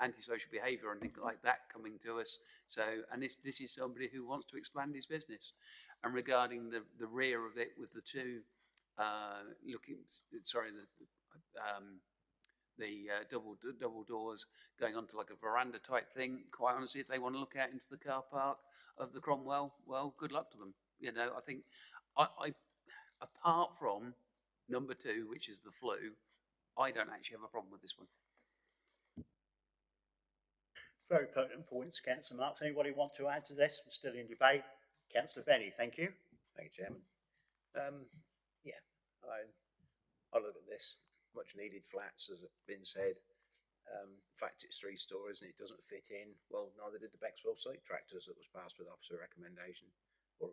antisocial behaviour or anything like that coming to us. So, and this is somebody who wants to expand his business. And regarding the rear of it with the 2 double doors going onto like a veranda type thing. Quite honestly, if they want to look out into the car park of the Cromwell, well, good luck to them. I think I apart from number 2, which is the flu, I don't actually have a problem with this one. Very pertinent points, Councillor Marks. Anybody want to add to this? We're still in debate. Councillor Benny, thank you. Thank you, Chairman. I look at this, much needed flats, as has been said. In fact, it's 3 stories and it doesn't fit in. Well, neither did the Bexwell site tractors that was passed with officer recommendation, or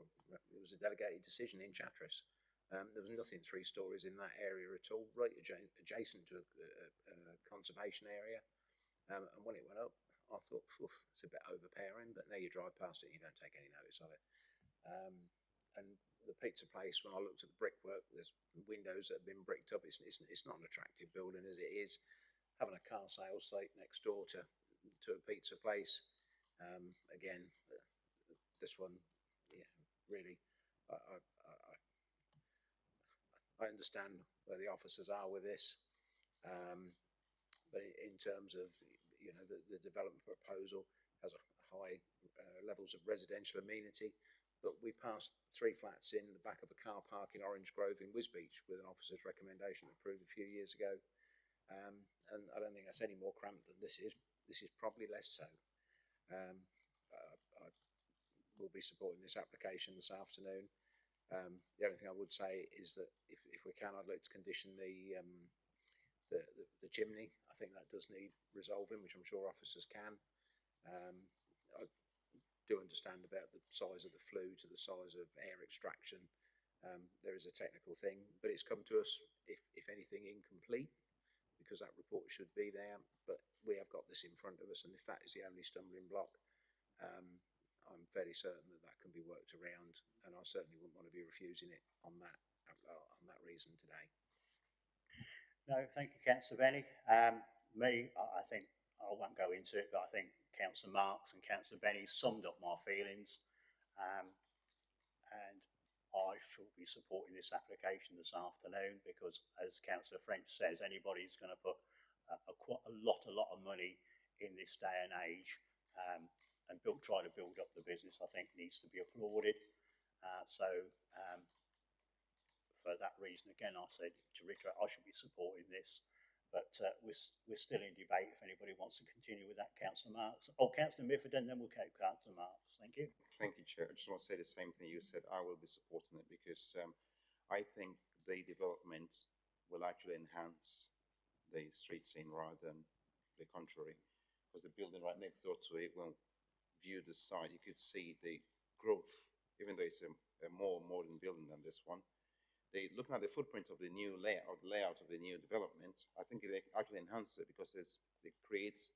it was a delegated decision in Chatteris. There was nothing 3 stories in that area at all, right adjacent to a conservation area. And when it went up, I thought, it's a bit overpowering, but now you drive past it and you don't take any notice of it. And the pizza place, when I looked at the brickwork, there's windows that have been bricked up. It's not an attractive building as it is. Having a car sales site next door to a pizza place, again, this one, really, I understand where the officers are with this, but in terms of the development proposal has a high levels of residential amenity. but we passed 3 flats in the back of a car park in Orange Grove in Wisbech with an officer's recommendation approved a few years ago. And I don't think that's any more cramped than this is. This is probably less so. I will be supporting this application this afternoon. The only thing I would say is that if we can, I'd like to condition the chimney. I think that does need resolving, which I'm sure officers can. I do understand about the size of the flue to the size of air extraction. There is a technical thing, but it's come to us, if anything, incomplete, because that report should be there, but we have got this in front of us, and if that is the only stumbling block, I'm fairly certain that that can be worked around, and I certainly wouldn't want to be refusing it on that reason today. No, thank you, Councillor Benny. I think I won't go into it, but I think Councillor Marks and Councillor Benny summed up my feelings, and I shall be supporting this application this afternoon because, as Councillor French says, anybody who's going to put a lot of money in this day and age and try to build up the business, I think needs to be applauded. For that reason, again, I said to reiterate, I should be supporting this, but we're still in debate. If anybody wants to continue with that, Councillor Marks. Oh, Councillor Mifford, and then we'll go Councillor Marks. Thank you. Thank you, Chair. I just want to say the same thing you said. I will be supporting it because I think the development will actually enhance the street scene rather than the contrary. Because the building right next door to it, when viewed the side, you could see the growth, even though it's a more modern building than this one. Looking at the footprint of the new layout of the new development, I think it actually enhances it because it creates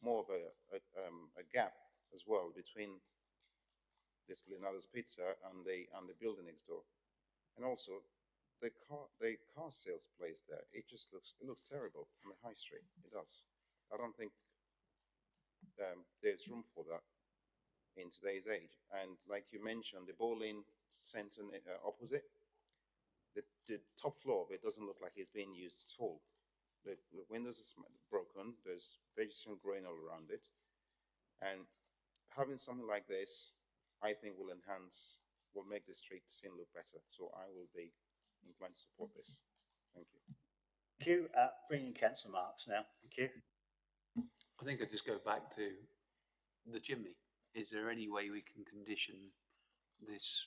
more of a gap as well between this Leonardo's Pizza and the building next door, and also the car sales place there. It looks terrible on the high street. It does. I don't think there's room for that in today's age. And like you mentioned, the bowling centre opposite. The top floor of it doesn't look like it's being used at all. The windows are broken, there's vegetation growing all around it. And having something like this, I think will make the street scene look better. So I will be inclined to support this. Thank you. Thank you. Bringing Councillor Marks now. Thank you. I think I'd just go back to the chimney. Is there any way we can condition this,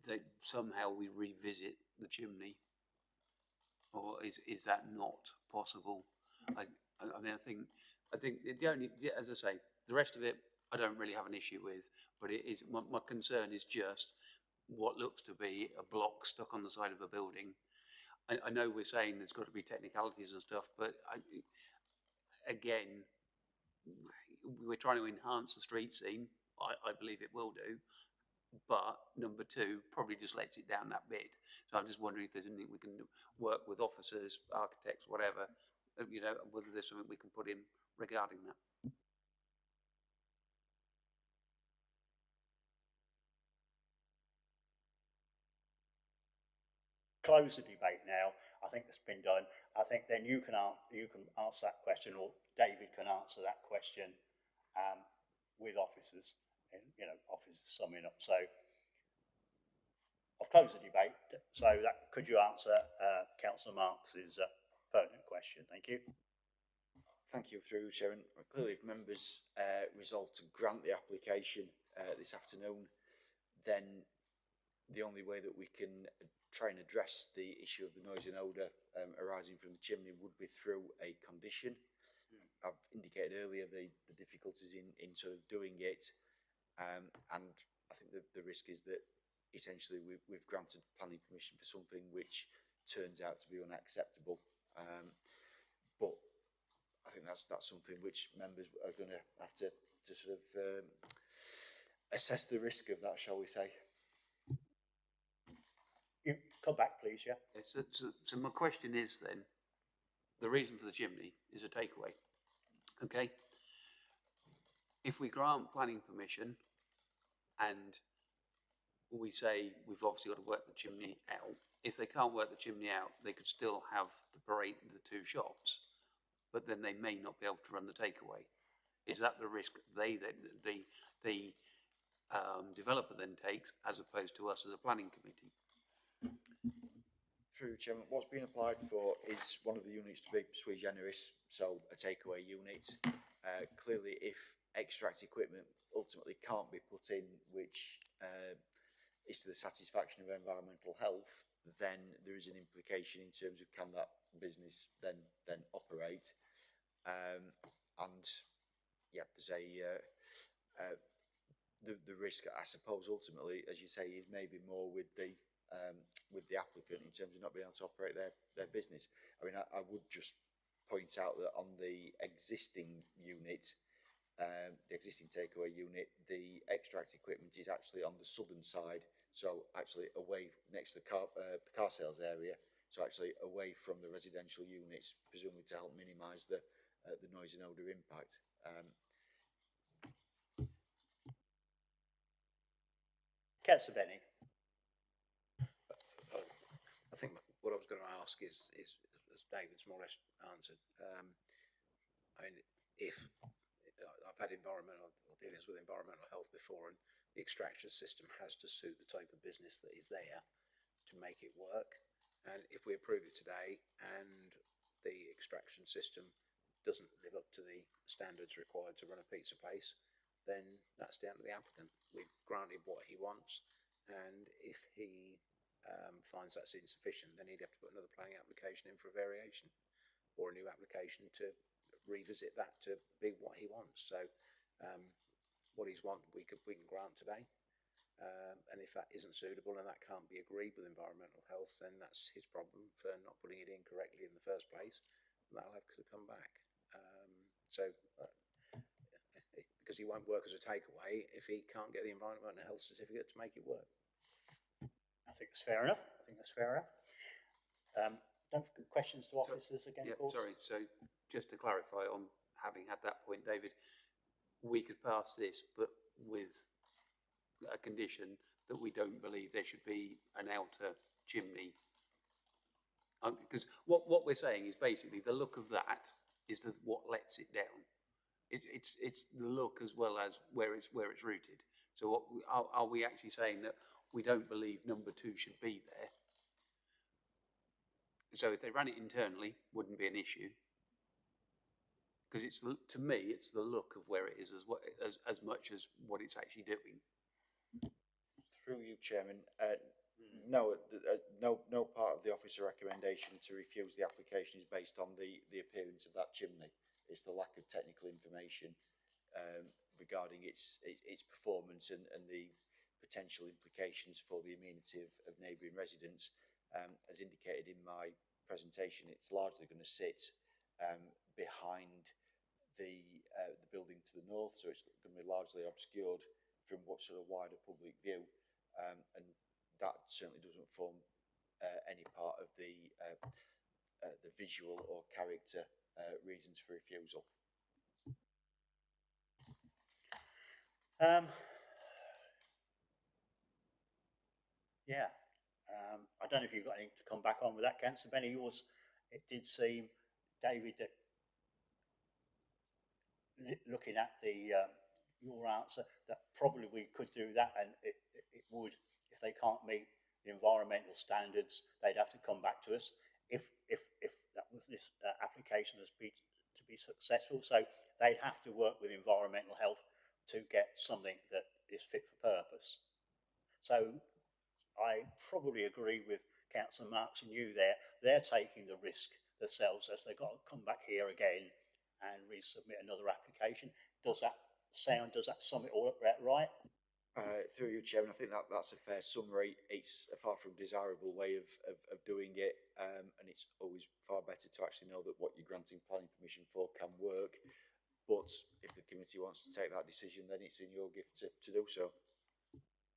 that somehow we revisit the chimney, or is that not possible? I think the only, as I say, the rest of it I don't really have an issue with, but it is my concern is just what looks to be a block stuck on the side of a building. I know we're saying there's got to be technicalities and stuff, but again, we're trying to enhance the street scene. I believe it will do. But number two, probably just lets it down that bit. So I'm just wondering if there's anything we can work with officers, architects, whatever, whether there's something we can put in regarding that. Close the debate now. I think that's been done. I think then you can answer that question, or David can answer that question with officers. And, officers summing up. So I've closed the debate. So could you answer Councillor Marks's pertinent question? Thank you. Thank you, through Chairman. Clearly, if members resolve to grant the application this afternoon, then the only way that we can try and address the issue of the noise and odour arising from the chimney would be through a condition. I've indicated earlier the difficulties in sort of doing it. And I think the risk is that essentially we've granted planning permission for something which turns out to be unacceptable. But I think that's something which members are going to have to sort of assess the risk of that, shall we say. You come back, please, yeah. So my question is then, the reason for the chimney is a takeaway. Okay. If we grant planning permission and we say we've obviously got to work the chimney out, if they can't work the chimney out, they could still have the parade of the two shops, but then they may not be able to run the takeaway. Is that the risk the developer then takes, as opposed to us as a planning committee. Through Chairman, what's being applied for is one of the units to be sui generis, so a takeaway unit. Clearly, if extract equipment ultimately can't be put in, which is to the satisfaction of environmental health, then there is an implication in terms of can that business then operate. And yeah, there's the risk, I suppose, ultimately, as you say, is maybe more with the applicant in terms of not being able to operate their business. I mean, I would just point out that on the existing unit, the existing takeaway unit, the extract equipment is actually on the southern side, so actually away next to the car sales area, so actually away from the residential units, presumably to help minimise the noise and odour impact. Councillor Benny. I think what I was going to ask is as David's more or less answered. I mean, if I've had environmental or dealings with environmental health before, and the extraction system has to suit the type of business that is there to make it work. And if we approve it today and the extraction system doesn't live up to the standards required to run a pizza place, then that's down to the applicant. We've granted what he wants, and if he finds that's insufficient, then he'd have to put another planning application in for a variation or a new application to revisit that to be what he wants. So what he's want we can grant today, and if that isn't suitable and that can't be agreed with environmental health, then that's his problem for not putting it in correctly in the first place, and that'll have to come back. Because he won't work as a takeaway if he can't get the environmental health certificate to make it work. I think that's fair enough. Don't forget questions to officers again, of course. Sorry, so just to clarify on having had that point, David, we could pass this, but with a condition that we don't believe there should be an outer chimney. Because what we're saying is basically the look of that is what lets it down. It's the look as well as where it's rooted. So are we actually saying that we don't believe number 2 should be there? So if they ran it internally, wouldn't be an issue. Because to me, it's the look of where it is as much as what it's actually doing. Through you, Chairman, no part of the officer recommendation to refuse the application is based on the appearance of that chimney. It's the lack of technical information regarding its performance and the potential implications for the amenity of neighbouring residents. As indicated in my presentation, it's largely going to sit behind the building to the north, so it's going to be largely obscured from what sort of wider public view, and that certainly doesn't form any part of the visual or character reasons for refusal. I don't know if you've got anything to come back on with that, Councillor Benny. It did seem, David, that looking at your answer, that probably we could do that, and it would, if they can't meet the environmental standards, they'd have to come back to us if that was this application to be successful. So they'd have to work with environmental health to get something that is fit for purpose. So I probably agree with Councillor Marks and you there. They're taking the risk themselves as they've got to come back here again and resubmit another application. Does that sum it all up right? Through you, Chairman, I think that's a fair summary. It's a far from desirable way of doing it, and it's always far better to actually know that what you're granting planning permission for can work. But if the committee wants to take that decision, then it's in your gift to do so.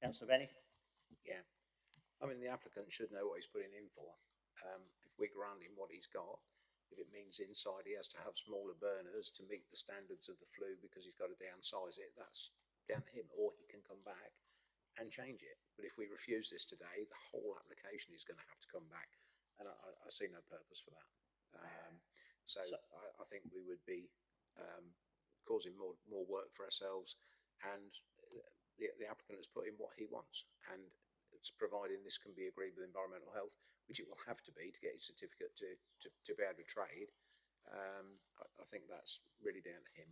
Councillor Benny? Yeah. I mean, the applicant should know what he's putting in for. If we grant him what he's got, if it means inside he has to have smaller burners to meet the standards of the flue because he's got to downsize it, that's down to him, or he can come back and change it. But if we refuse this today, the whole application is going to have to come back, and I see no purpose for that. So I think we would be causing more work for ourselves, and the applicant has put in what he wants, and it's providing this can be agreed with environmental health, which it will have to be to get his certificate to be able to trade. I think that's really down to him.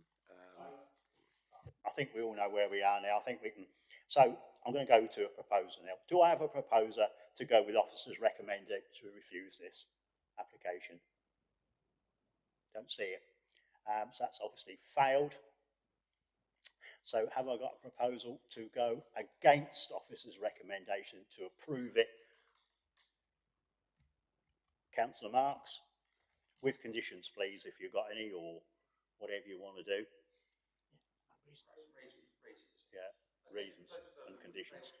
I think we all know where we are now. I think we can. So I'm going to go to a proposer now. Do I have a proposer to go with officers recommended to refuse this application? Don't see it. So that's obviously failed. So have I got a proposal to go against officers' recommendation to approve it? Councillor Marks, with conditions, please, if you've got any, or whatever you want to do. Yeah, reasons and conditions.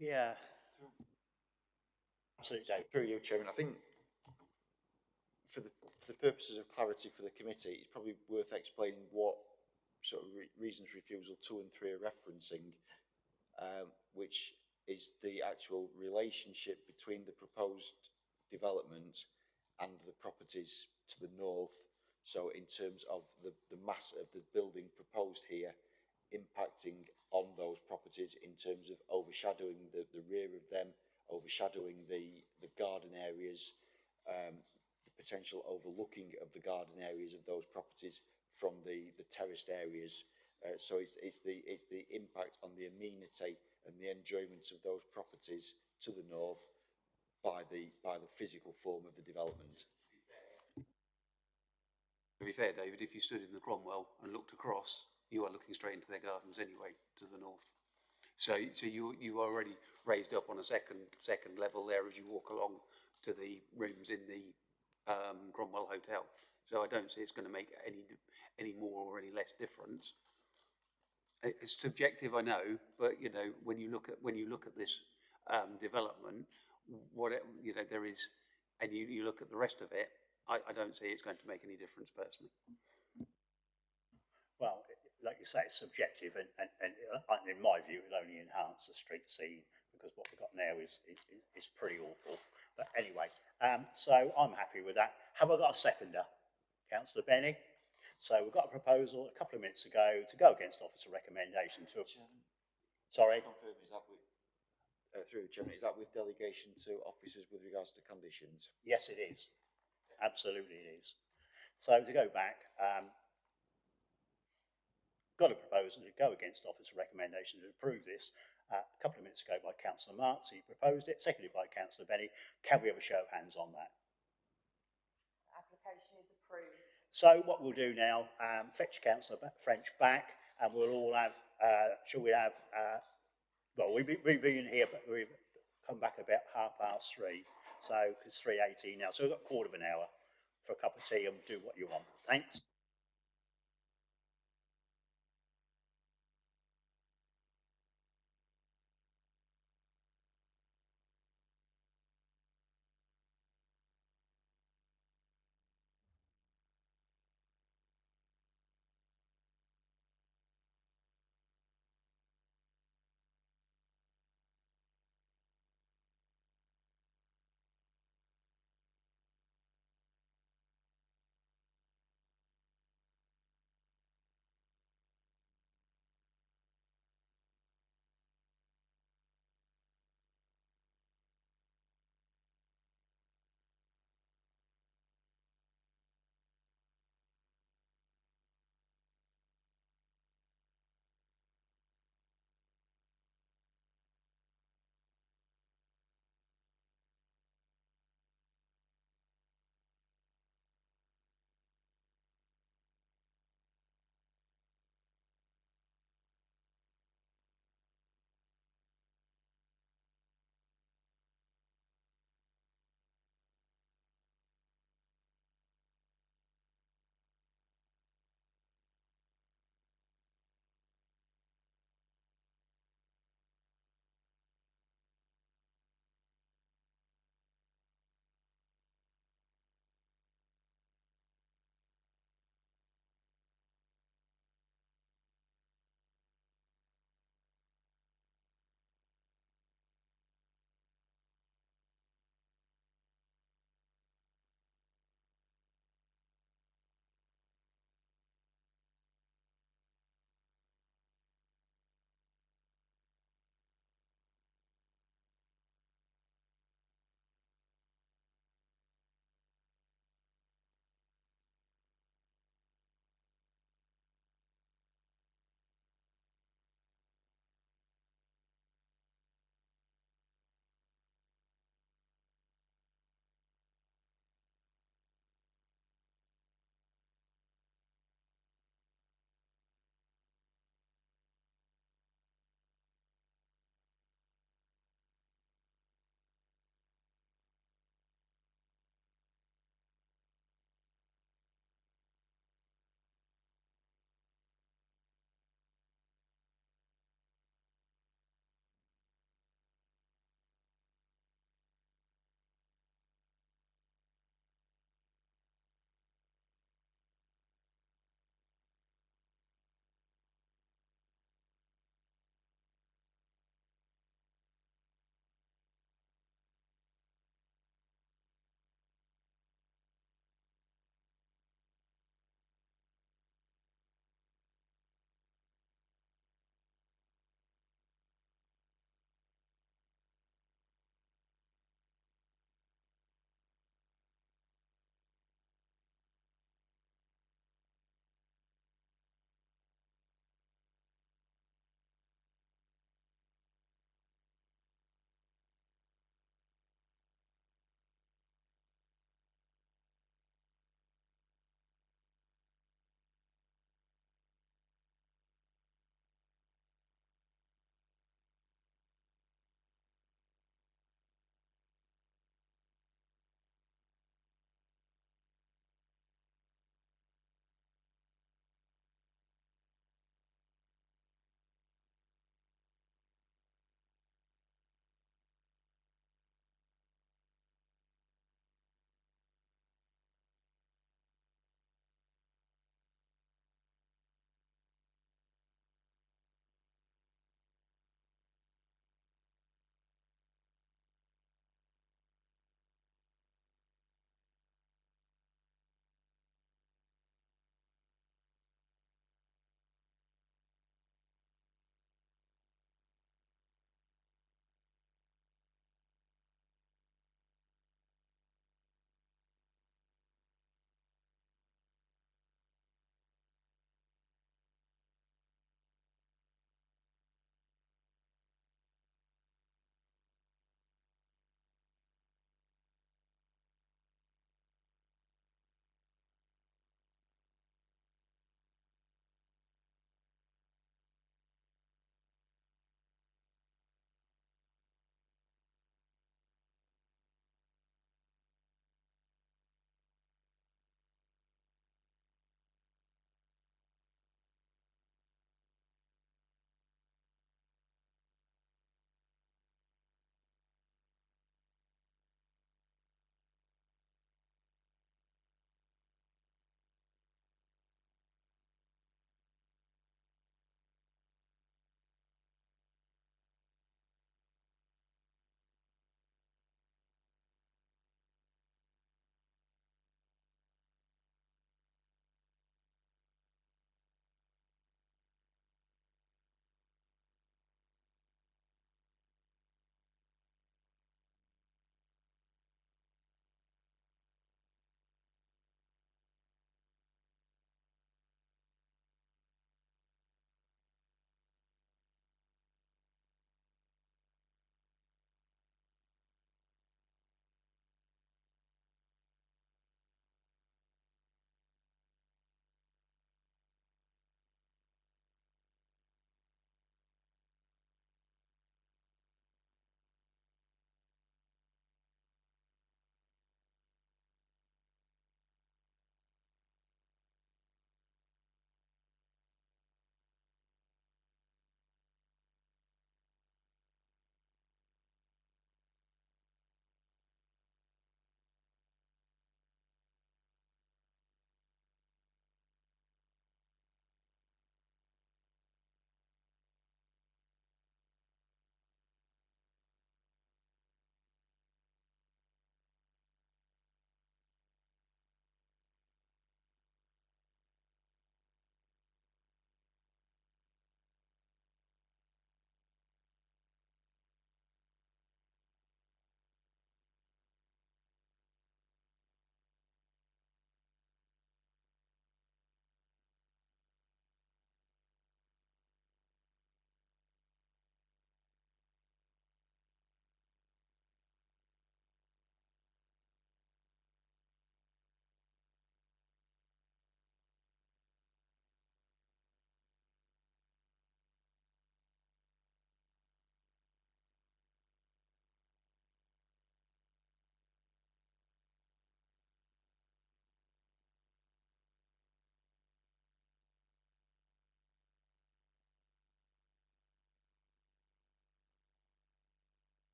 Yeah. Absolutely. Through you, Chairman, I think for the purposes of clarity for the committee, it's probably worth explaining what sort of reasons refusal 2 and 3 are referencing, which is the actual relationship between the proposed development and the properties to the north. So in terms of the mass of the building proposed here, impacting on those properties in terms of overshadowing the rear of them, overshadowing the garden areas, the potential overlooking of the garden areas of those properties from the terraced areas. So it's the impact on the amenity and the enjoyment of those properties to the north by the physical form of the development. To be fair, David, if you stood in the Cromwell and looked across, you are looking straight into their gardens anyway, to the north. So you are already raised up on a second level there as you walk along to the rooms in the Cromwell Hotel. So I don't see it's going to make any more or any less difference. It's subjective, I know, but you know when you look at this development, there is, and you look at the rest of it, I don't see it's going to make any difference personally. Well, like you say, it's subjective, and in my view, it'll only enhance the street scene, because what we've got now is pretty awful. But anyway, so I'm happy with that. Have I got a seconder? Councillor Benny? So we've got a proposal a couple of minutes ago to go against officer recommendation to... Sorry? Confirm, is that with, through the Chairman, is that with delegation to officers with regards to conditions? Yes, it is. Absolutely it is. So to go back, got a proposal to go against officer recommendation to approve this a couple of minutes ago by Councillor Marks. He proposed it, seconded by Councillor Benny. Can we have a show of hands on that? Application is approved. So what we'll do now, fetch Councillor French back, and we'll all have, shall we have, well, we've been here, but we've come back about 3:30, so it's 3:18 now, so we've got a quarter of an hour for a cup of tea and do what you want. Thanks.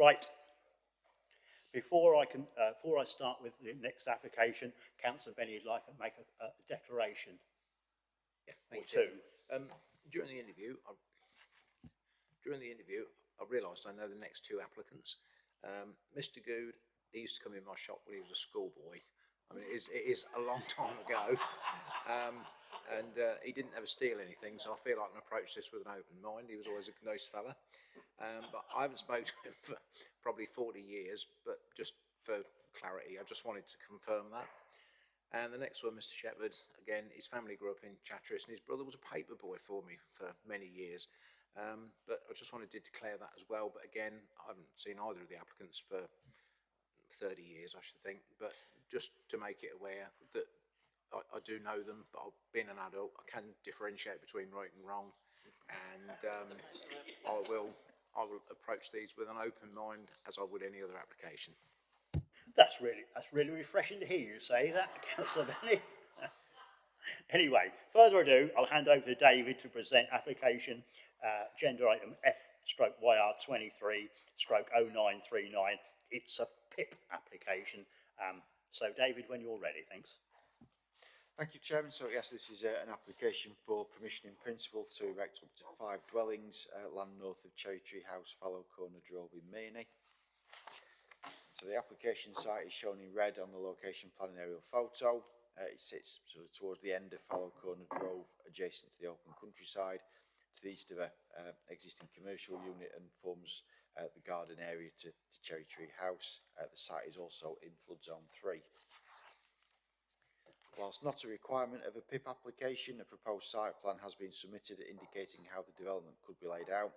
Right. Before I start with the next application, Councillor Benny would like to make a declaration. Yeah, or thank you. two. During the interview, I realised I know the next two applicants. Mr. Good, he used to come in my shop when he was a schoolboy. I mean, it is a long time ago. And he didn't ever steal anything, so I feel like I can approach this with an open mind. He was always a nice fella. But I haven't spoken to him for probably 40 years, but just for clarity, I just wanted to confirm that. And the next one, Mr. Shepherd, again, his family grew up in Chatteris, and his brother was a paper boy for me for many years. But I just wanted to declare that as well. But again, I haven't seen either of the applicants for 30 years, I should think. But just to make it aware that I do know them, but being an adult, I can differentiate between right and wrong. And I will approach these with an open mind, as I would any other application. That's really refreshing to hear you say that, Councillor Benny. Anyway, further ado, I'll hand over to David to present application agenda item F/YR23/0939. It's a PIP application. So David, when you're ready, thanks. Thank you, Chairman. So yes, this is an application for permission in principle to erect up to 5 dwellings, land north of Cherry Tree House, Fallow Corner Drove in Mearney. So the application site is shown in red on the location plan and aerial photo. It sits sort of towards the end of Fallow Corner Drove, adjacent to the open countryside, to the east of a existing commercial unit, and forms the garden area to Cherry Tree House. The site is also in flood zone 3. Whilst not a requirement of a PIP application, a proposed site plan has been submitted indicating how the development could be laid out.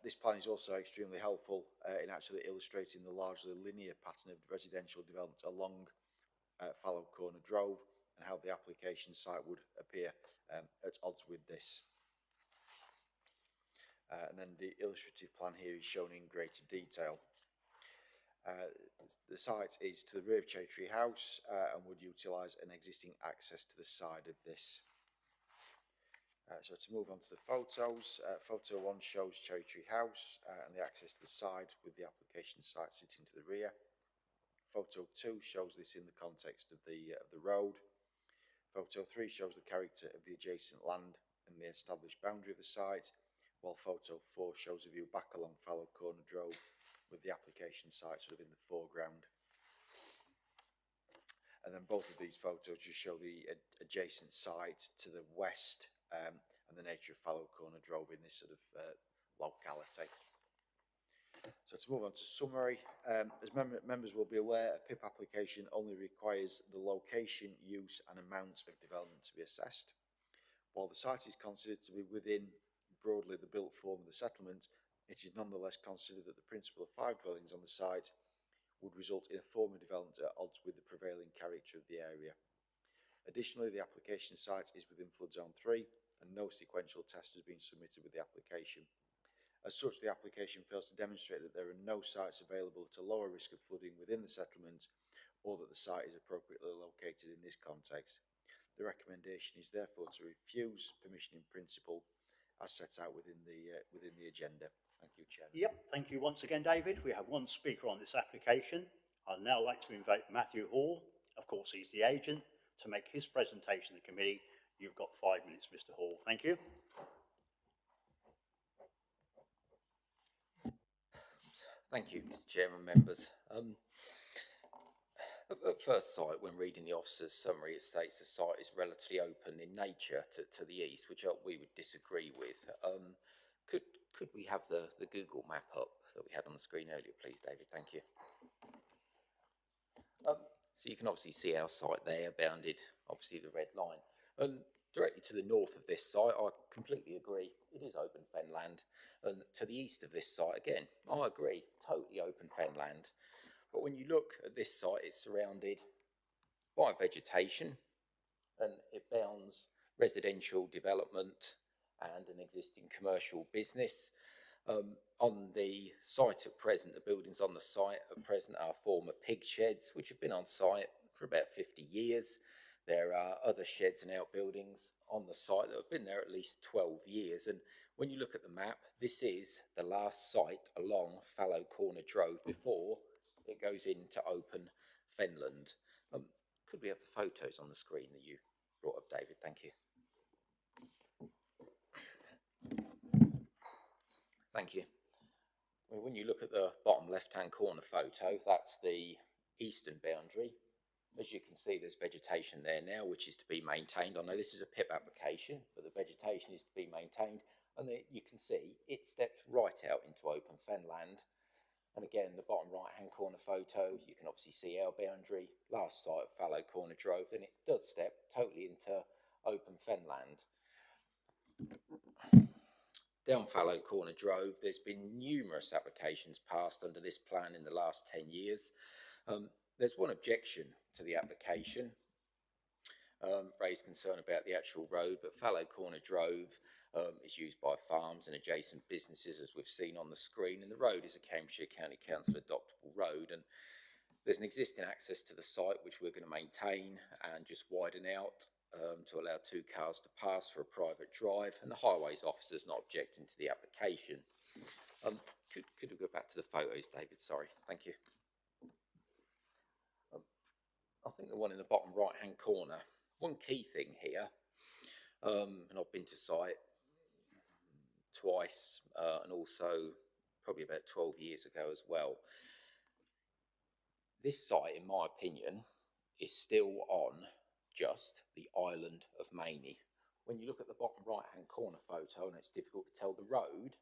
This plan is also extremely helpful in actually illustrating the largely linear pattern of residential development along Fallow Corner Drove, and how the application site would appear at odds with this. And then the illustrative plan here is shown in greater detail. The site is to the rear of Cherry Tree House and would utilise an existing access to the side of this. So to move on to the photos, photo 1 shows Cherry Tree House and the access to the side with the application site sitting to the rear. Photo 2 shows this in the context of the road. Photo 3 shows the character of the adjacent land and the established boundary of the site, while photo 4 shows a view back along Fallow Corner Drove with the application site sort of in the foreground. And then both of these photos just show the adjacent site to the west and the nature of Fallow Corner Drove in this sort of locality. So to move on to summary, as members will be aware, a PIP application only requires the location, use and amount of development to be assessed. While the site is considered to be within broadly the built form of the settlement, it is nonetheless considered that the principle of 5 dwellings on the site would result in a form of development at odds with the prevailing character of the area. Additionally, the application site is within flood zone 3 and no sequential test has been submitted with the application. As such, the application fails to demonstrate that there are no sites available at a lower risk of flooding within the settlement, or that the site is appropriately located in this context. The recommendation is therefore to refuse permission in principle as set out within the agenda. Thank you, Chairman. Yep, thank you once again, David. We have one speaker on this application. I'd now like to invite Matthew Hall, of course he's the agent, to make his presentation to the committee. You've got 5 minutes, Mr. Hall. Thank you. Thank you, Mr. Chairman, members. At first sight, when reading the officer's summary, it states the site is relatively open in nature to the east, which we would disagree with. Could we have the Google map up that we had on the screen earlier, please, David? Thank you. So you can obviously see our site there, bounded, obviously the red line. Directly to the north of this site, I completely agree, it is open fenland. And to the east of this site, again, I agree, totally open fenland. But when you look at this site, it's surrounded by vegetation and it bounds residential development and an existing commercial business. On the site at present, the buildings on the site at present are former pig sheds, which have been on site for about 50 years. There are other sheds and outbuildings on the site that have been there at least 12 years. And when you look at the map, this is the last site along Fallow Corner Drove before it goes into open Fenland. Could we have the photos on the screen that you brought up, David? Thank you. Thank you. Well, when you look at the bottom left-hand corner photo, that's the eastern boundary. As you can see, there's vegetation there now, which is to be maintained. I know this is a PIP application, but the vegetation is to be maintained. And there you can see it steps right out into open Fenland. And again, the bottom right-hand corner photo, you can obviously see our boundary, last site of Fallow Corner Drove, and it does step totally into open Fenland. Down Fallow Corner Drove, there's been numerous applications passed under this plan in the last 10 years. There's one objection to the application, raised concern about the actual road, but Fallow Corner Drove is used by farms and adjacent businesses, as we've seen on the screen, and the road is a Cambridgeshire County Council adoptable road, and there's an existing access to the site which we're going to maintain and just widen out to allow 2 cars to pass for a private drive, and the highways officer's not objecting to the application. Could we go back to the photos, David? Sorry, thank you. I think the one in the bottom right-hand corner, one key thing here, and I've been to site twice, and also probably about 12 years ago as well. This site, in my opinion, is still on just the island of Maney. When you look at the bottom right-hand corner photo, and it's difficult to tell, the road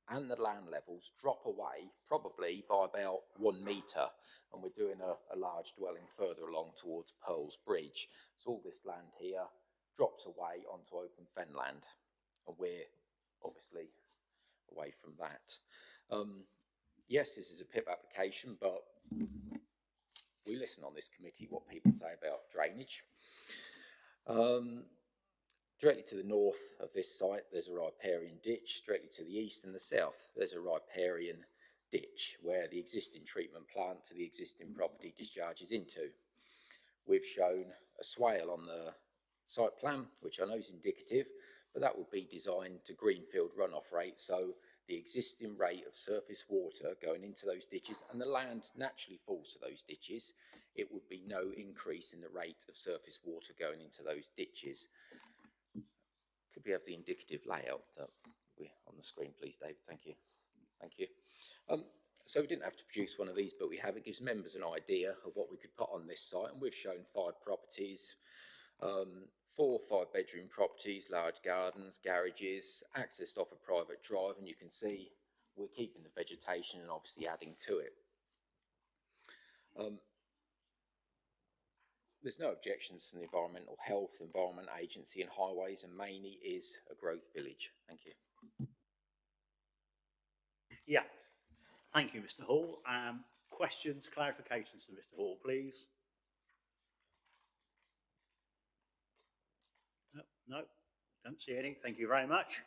and the land levels drop away probably by about 1 metre, and we're doing a large dwelling further along towards Pearl's Bridge. So all this land here drops away onto open Fenland, and we're obviously away from that. Yes, this is a PIP application, but we listen on this committee what people say about drainage. Directly to the north of this site, there's a riparian ditch. Directly to the east and the south, there's a riparian ditch where the existing treatment plant to the existing property discharges into. We've shown a swale on the site plan, which I know is indicative, but that would be designed to greenfield runoff rate, so the existing rate of surface water going into those ditches, and the land naturally falls to those ditches, it would be no increase in the rate of surface water going into those ditches. Could we have the indicative layout on the screen, please, David? Thank you. Thank you. So we didn't have to produce one of these, but we have. It gives members an idea of what we could put on this site, and we've shown 5 properties, 4 5-bedroom properties, large gardens, garages, accessed off a private drive, and you can see we're keeping the vegetation and obviously adding to it. There's no objections from the Environmental Health, Environment Agency and Highways, and Maney is a growth village. Thank you. Yeah, thank you, Mr. Hall. Questions, clarifications to Mr. Hall, please? No, don't see any. Thank you very much.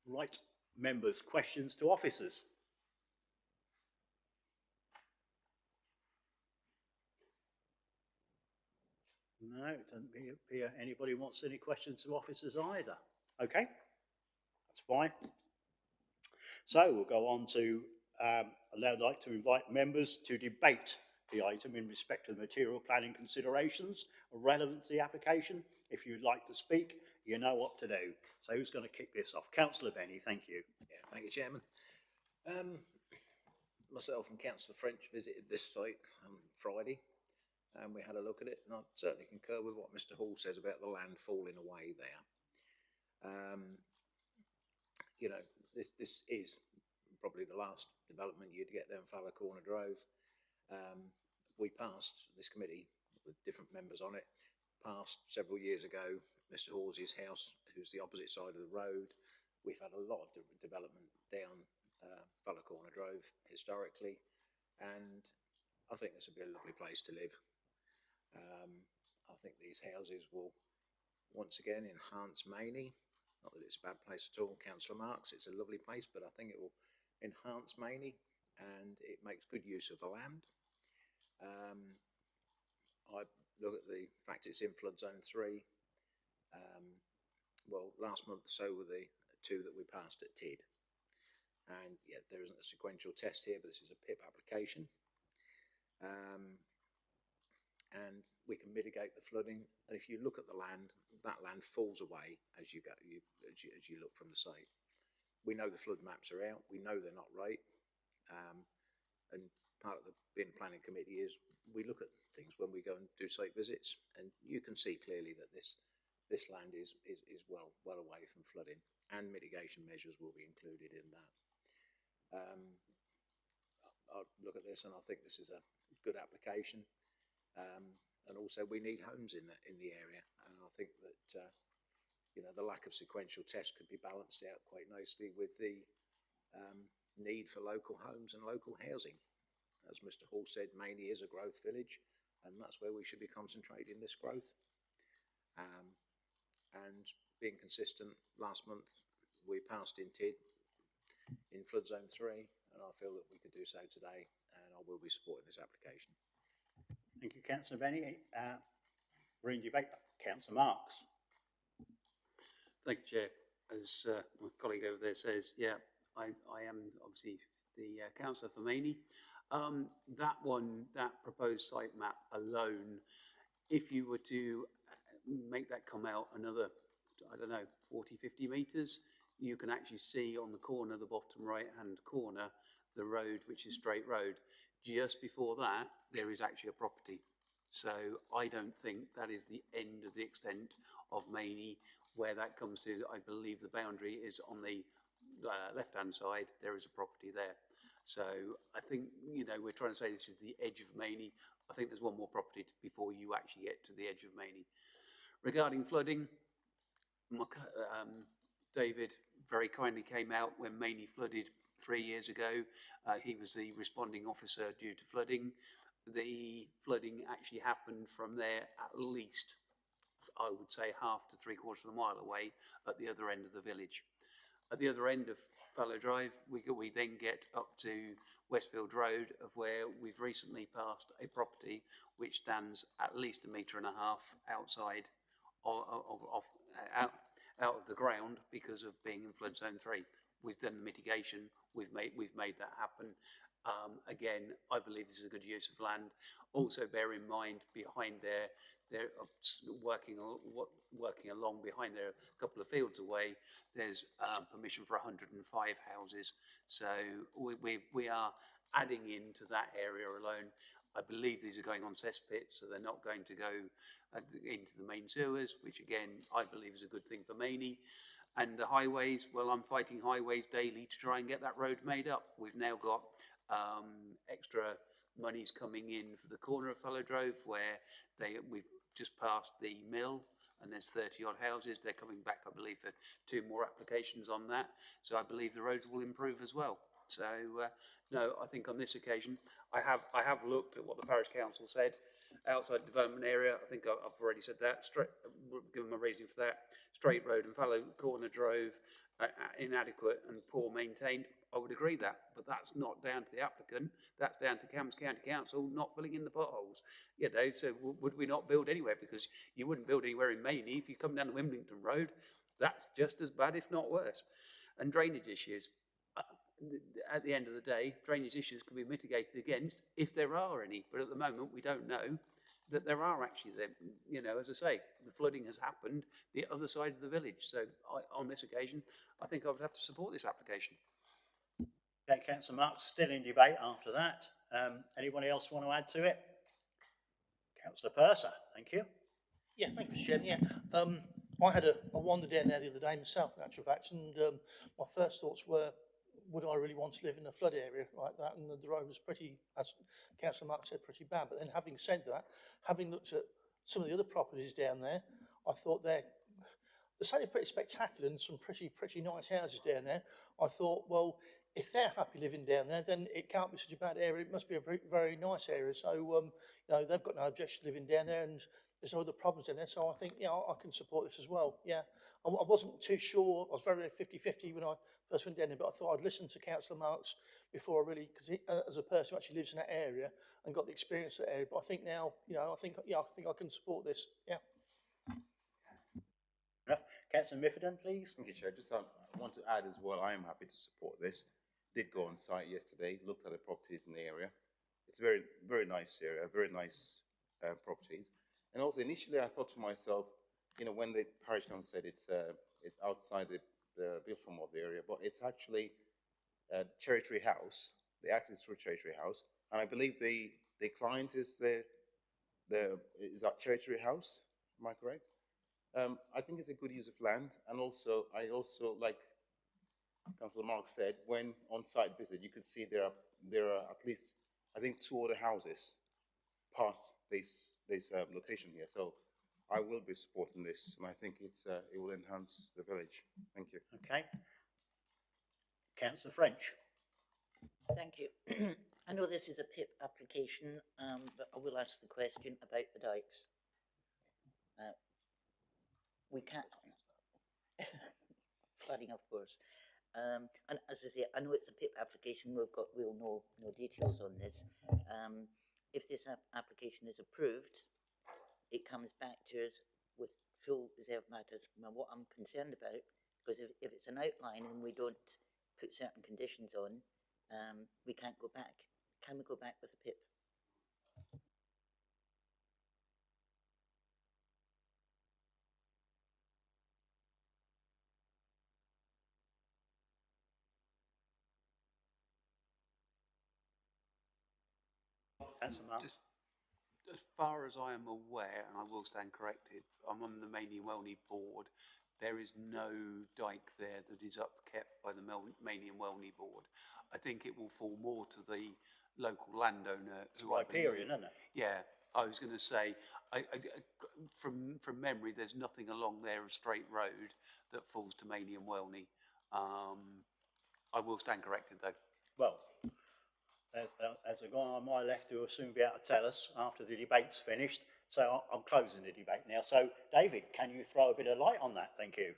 Right, members, questions to officers? No, it doesn't appear anybody wants any questions to officers either. Okay, that's fine. So we'll go on to, I'd like to invite members to debate the item in respect to the material planning considerations relevant to the application. If you'd like to speak, you know what to do. So who's going to kick this off? Councillor Benny, thank you. Yeah, thank you, Chairman. Myself and Councillor French visited this site on Friday, and we had a look at it, and I certainly concur with what Mr. Hall says about the land falling away there. You know, this is probably the last development you'd get down Fallow Corner Drove. We passed, this committee with different members on it, passed several years ago Mr. Hawes' house, who's the opposite side of the road. We've had a lot of development down Fallow Corner Drove historically, and I think this would be a lovely place to live. I think these houses will once again enhance Maney. Not that it's a bad place at all, Councillor Marks, it's a lovely place, but I think it will enhance Maney, and it makes good use of the land. I look at the fact it's in flood zone 3. Well, last month so were the 2 that we passed at TID. And yeah, there isn't a sequential test here, but this is a PIP application. And we can mitigate the flooding. And if you look at the land, that land falls away as you go, as you look from the site. We know the flood maps are out. We know they're not right. And part of the being planning committee is we look at things when we go and do site visits, and you can see clearly that this land is well away from flooding, and mitigation measures will be included in that. I look at this and I think this is a good application, and also we need homes in the area, and I think that you know, the lack of sequential tests could be balanced out quite nicely with the need for local homes and local housing. As Mr. Hall said, Mainey is a growth village, and that's where we should be concentrating this growth. And being consistent, last month we passed in TID in flood zone 3, and I feel that we could do so today, and I will be supporting this application. Thank you, Councillor Benny. We're in debate. Councillor Marks. Thank you, Chair. As my colleague over there says, yeah, I am obviously the councillor for Mainey. That proposed site map alone, if you were to make that come out another, I don't know, 40, 50 metres, you can actually see on the corner, the bottom right-hand corner, the road, which is straight road. Just before that, there is actually a property. So I don't think that is the end of the extent of Mainey. Where that comes to, I believe the boundary is on the left-hand side. There is a property there. So I think, you know, we're trying to say this is the edge of Mainey. I think there's one more property before you actually get to the edge of Mainey. Regarding flooding, David very kindly came out when Mainey flooded 3 years ago. He was the responding officer due to flooding. The flooding actually happened from there at least, I would say, half to 3/4 of a mile away at the other end of the village. At the other end of Fallow Drive, we then get up to Westfield Road, of where we've recently passed a property which stands at least 1.5 metres outside out of the ground because of being in flood zone 3. We've done the mitigation. We've made that happen. Again, I believe this is a good use of land. Also, bear in mind behind there, they're working along behind there, a couple of fields away. There's permission for 105 houses. So we are adding into that area alone. I believe these are going on cesspits, so they're not going to go into the main sewers, which again, I believe is a good thing for Mainey. And the highways, well, I'm fighting highways daily to try and get that road made up. We've now got extra monies coming in for the corner of Fallow Drove, where we've just passed the mill, and there's 30 odd houses. They're coming back, I believe, for 2 more applications on that. So I believe the roads will improve as well. So no, I think on this occasion, I have looked at what the parish council said. Outside development area, I think I've already said that. Given my reasoning for that, straight road and Fallow Corner Drove, inadequate and poor maintained. I would agree that, but that's not down to the applicant. That's down to Cambs County Council not filling in the potholes. You know, so would we not build anywhere? Because you wouldn't build anywhere in Mainey. If you come down the Wimbledon Road, that's just as bad, if not worse. And drainage issues. At the end of the day, drainage issues can be mitigated against if there are any. But at the moment, we don't know that there are actually them. You know, as I say, the flooding has happened the other side of the village. So on this occasion, I think I would have to support this application. Okay, Councillor Marks, still in debate after that. Anybody else want to add to it? Councillor Purser, thank you. Yeah, thank you, Mr. Chairman. Yeah, I had a wander down there the other day myself, in actual fact, and my first thoughts were, would I really want to live in a flood area like that? And the road was pretty, as Councillor Mark said, pretty bad. But then having said that, having looked at some of the other properties down there, I thought they say they're pretty spectacular and some pretty nice houses down there. I thought, well, if they're happy living down there, then it can't be such a bad area. It must be a very nice area. So, you know, they've got no objection to living down there, and there's no other problems in there. So I think, yeah, I can support this as well. Yeah, I wasn't too sure. I was very 50-50 when I first went down there, but I thought I'd listen to Councillor Marks before I really, because as a person who actually lives in that area and got the experience of that area. But I think now, you know, I think I can support this. Yeah. Councillor Mifferton, please. Thank you, Chair. Just I want to add as well, I am happy to support this. Did go on site yesterday, looked at the properties in the area. It's a very nice area, very nice properties. And also initially I thought to myself, you know, when the parish council said it's outside the built form of the area, but it's actually Cherry Tree House, the access through Cherry Tree House. And I believe the client is is that Cherry Tree House, am I correct? I think it's a good use of land, and also I like Councillor Mark said, when on site visit, you could see there are at least I think 2 other houses past this location here. So I will be supporting this, and I think it will enhance the village. Thank you. Okay. Councillor French. Thank you. I know this is a PIP application, but I will ask the question about the dikes. We can't, flooding of course. And as I say, I know it's a PIP application, we'll know no details on this. If this application is approved, it comes back to us with full reserve matters. Now, what I'm concerned about, because if it's an outline and we don't put certain conditions on, we can't go back. Can we go back with a PIP? As far as I am aware, and I will stand corrected, I'm on the Mainey and Welney board. There is no dike there that is upkept by the Mainey and Welney board. I think it will fall more to the local landowner. It's riparian, isn't it? Yeah, I was going to say, from memory, there's nothing along there, a straight road, that falls to Mainey and Welney. I will stand corrected though. Well, there's a guy on my left who will soon be able to tell us after the debate's finished. So I'm closing the debate now. So, David, can you throw a bit of light on that? Thank you.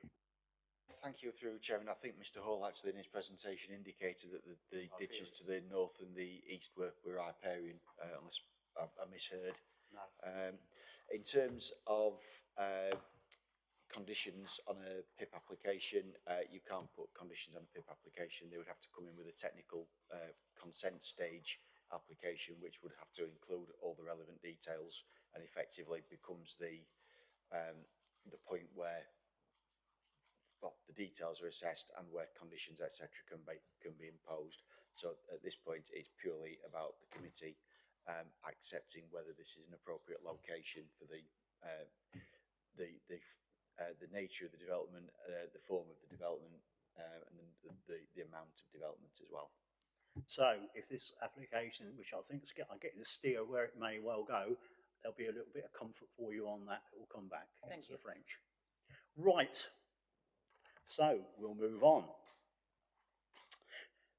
Thank you, through Chairman. I think Mr. Hall actually in his presentation indicated that the ditches to the north and the east were riparian, unless I misheard. No. In terms of conditions on a PIP application, you can't put conditions on a PIP application. They would have to come in with a technical consent stage application, which would have to include all the relevant details, and effectively becomes the point where, well, the details are assessed and where conditions, etc., can be imposed. So at this point, it's purely about the committee accepting whether this is an appropriate location for the nature of the development, the form of the development, and the amount of development as well. So if this application, which I think is getting a steer where it may well go, there'll be a little bit of comfort for you on that. It will come back. Thank you. French. Right. So we'll move on.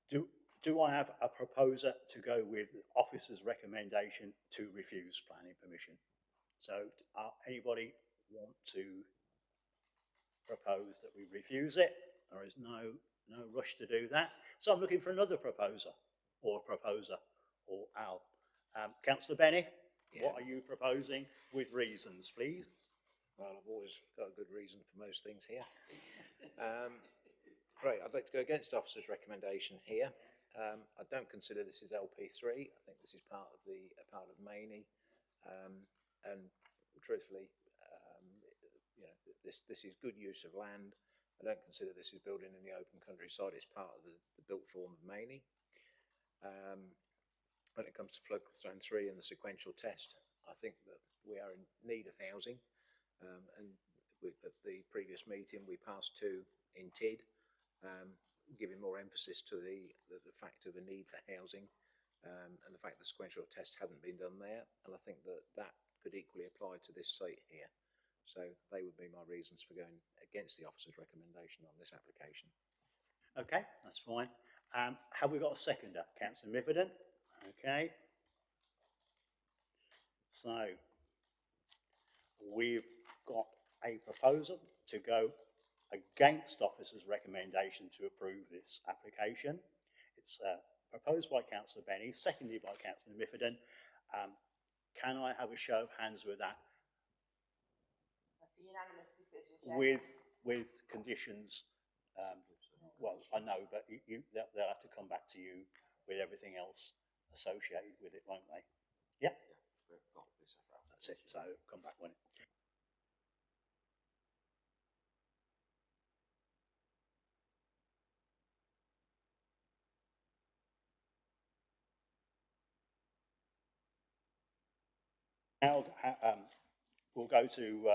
Do I have a proposer to go with the officer's recommendation to refuse planning permission? So anybody want to propose that we refuse it? There is no rush to do that. So I'm looking for another proposer or Al. Councillor Benny, yeah. What are you proposing with reasons, please? Well, I've always got a good reason for most things here. Right, I'd like to go against officer's recommendation here. I don't consider this is LP3. I think this is part of Mainey, and truthfully, you know, this is good use of land. I don't consider this is building in the open countryside. It's part of the built form of Mainey. When it comes to flood zone 3 and the sequential test, I think that we are in need of housing. And at the previous meeting, we passed 2 in TID, giving more emphasis to the fact of a need for housing, and the fact the sequential test hadn't been done there. And I think that could equally apply to this site here. So they would be my reasons for going against the officer's recommendation on this application. Okay, that's fine. Have we got a seconder? Councillor Mifferton? Okay. So we've got a proposal to go against officer's recommendation to approve this application. It's proposed by Councillor Benny, seconded by Councillor Mifferton. Can I have a show of hands with that? That's a unanimous decision, Chair. With conditions. Well, I know, but they'll have to come back to you with everything else associated with it, won't they? Yeah? We've got this application. That's it. So come back when it. Now we'll go to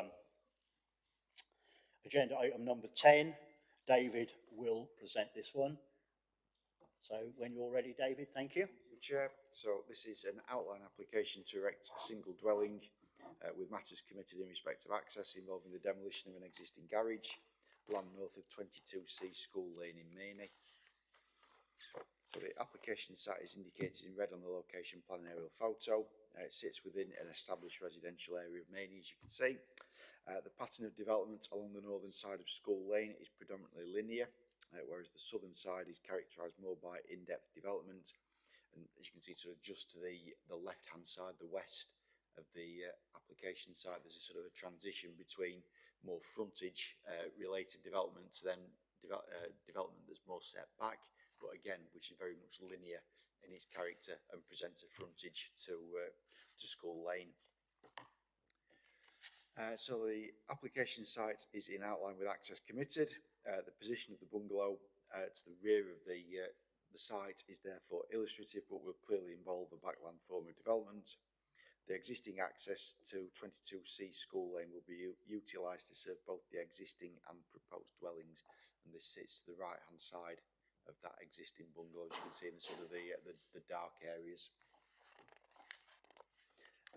agenda item number 10. David will present this one. So when you're ready, David, thank you. Chair, so this is an outline application to erect a single dwelling with matters committed in respect of access involving the demolition of an existing garage, land north of 22C School Lane in Maney. So the application site is indicated in red on the location plan and aerial photo. It sits within an established residential area of Maney, as you can see. The pattern of development along the northern side of School Lane is predominantly linear, whereas the southern side is characterised more by in-depth development. And as you can see, sort of just to the left-hand side, the west of the application site, there's a sort of a transition between more frontage related development to then development that's more set back, but again, which is very much linear in its character and presents a frontage to School Lane. So the application site is in outline with access committed. The position of the bungalow to the rear of the site is therefore illustrative, but will clearly involve a backland form of development. The existing access to 22C School Lane will be utilised to serve both the existing and proposed dwellings, and this sits to the right-hand side of that existing bungalow, as you can see in the sort of the dark areas.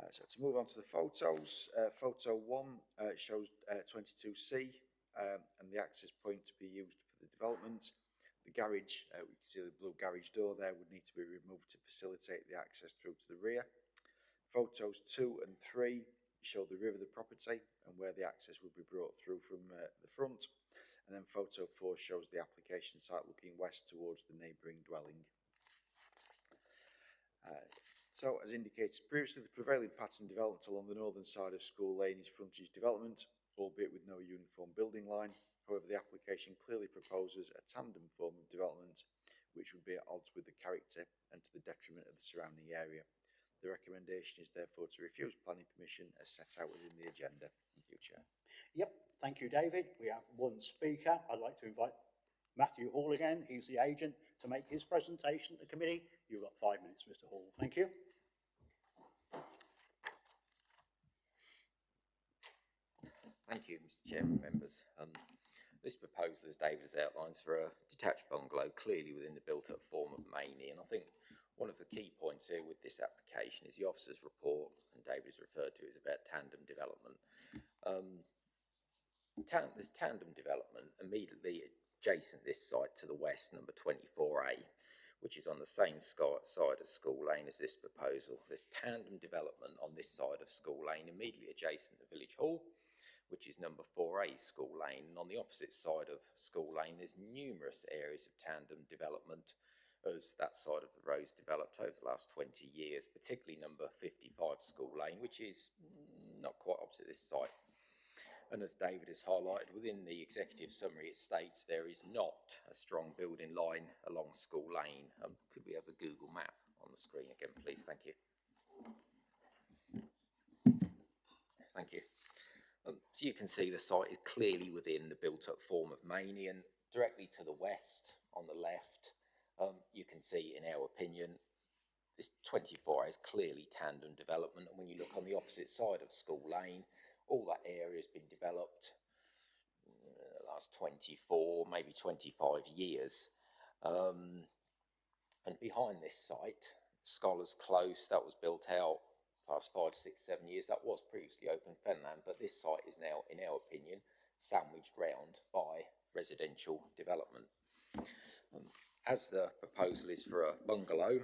So to move on to the photos, photo 1 shows 22C and the access point to be used for the development. The garage, we can see the blue garage door there, would need to be removed to facilitate the access through to the rear. Photos 2 and 3 show the rear of the property and where the access would be brought through from the front. And then photo 4 shows the application site looking west towards the neighbouring dwelling. So, as indicated previously, the prevailing pattern development along the northern side of School Lane is frontage development, albeit with no uniform building line. However, the application clearly proposes a tandem form of development, which would be at odds with the character and to the detriment of the surrounding area. The recommendation is therefore to refuse planning permission as set out within the agenda. Thank you, Chair. Yep, thank you, David. We have one speaker. I'd like to invite Matthew Hall again. He's the agent to make his presentation to the committee. You've got 5 minutes, Mr. Hall. Thank you. Thank you, Mr. Chairman, members. This proposal, as David has outlined, is for a detached bungalow clearly within the built-up form of Maney, and I think one of the key points here with this application is the officer's report, and David has referred to it as about tandem development. There's tandem development immediately adjacent this site to the west, number 24A, which is on the same side of School Lane as this proposal. There's tandem development on this side of School Lane immediately adjacent to Village Hall, which is number 4A School Lane. And on the opposite side of School Lane, there's numerous areas of tandem development as that side of the road's developed over the last 20 years, particularly number 55 School Lane, which is not quite opposite this site. And as David has highlighted, within the executive summary it states there is not a strong building line along School Lane. Could we have the Google map on the screen again, please? Thank you. Thank you. So you can see the site is clearly within the built-up form of Maney, and directly to the west on the left, you can see, in our opinion, this 24 is clearly tandem development. And when you look on the opposite side of School Lane, all that area has been developed the last 24, maybe 25 years. And behind this site, Scholars Close, that was built out past 5, 6, 7 years, that was previously open fenland, but this site is now, in our opinion, sandwiched round by residential development. As the proposal is for a bungalow,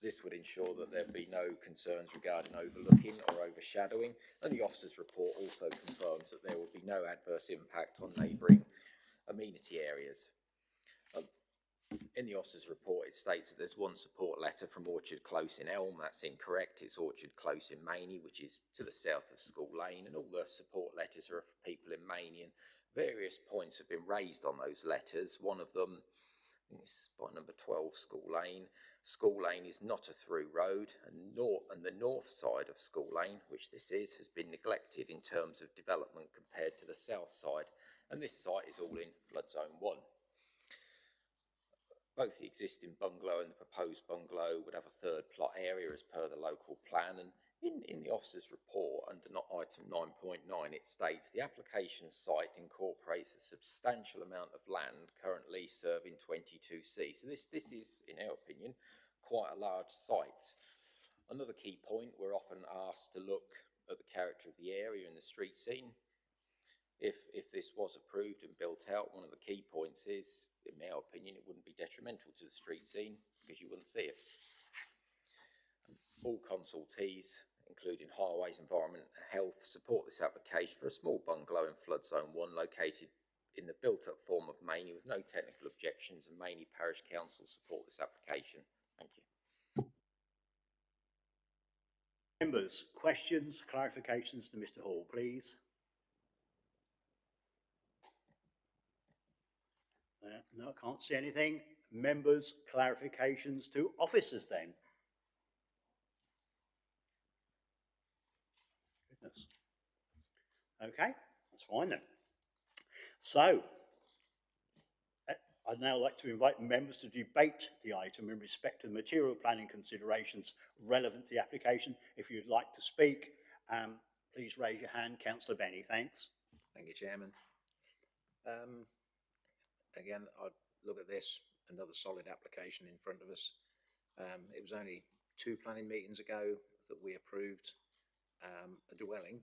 this would ensure that there be no concerns regarding overlooking or overshadowing, and the officer's report also confirms that there will be no adverse impact on neighbouring amenity areas. In the officer's report, it states that there's one support letter from Orchard Close in Elm. That's incorrect. It's Orchard Close in Maney, which is to the south of School Lane, and all the support letters are for people in Maney, and various points have been raised on those letters. One of them, I think it's by number 12, School Lane. School Lane is not a through road, and the north side of School Lane, which this is, has been neglected in terms of development compared to the south side, and this site is all in flood zone 1. Both the existing bungalow and the proposed bungalow would have a third plot area as per the local plan, and in the officer's report under item 9.9 it states the application site incorporates a substantial amount of land currently serving 22C. So this is, in our opinion, quite a large site. Another key point, we're often asked to look at the character of the area and the street scene. If this was approved and built out, one of the key points is, in my opinion, it wouldn't be detrimental to the street scene because you wouldn't see it. All consultees, including Highways, Environment and Health, support this application for a small bungalow in flood zone 1 located in the built-up form of Maney with no technical objections, and Maney Parish Council support this application. Thank you. Members, questions, clarifications to Mr Hall, please. No, I can't see anything. Members, clarifications to officers then. Goodness. Okay, that's fine then. So, I'd now like to invite members to debate the item in respect to the material planning considerations relevant to the application. If you'd like to speak, please raise your hand. Councillor Benny, thanks. Thank you, Chairman. Again, I'd look at this, another solid application in front of us. It was only 2 planning meetings ago that we approved a dwelling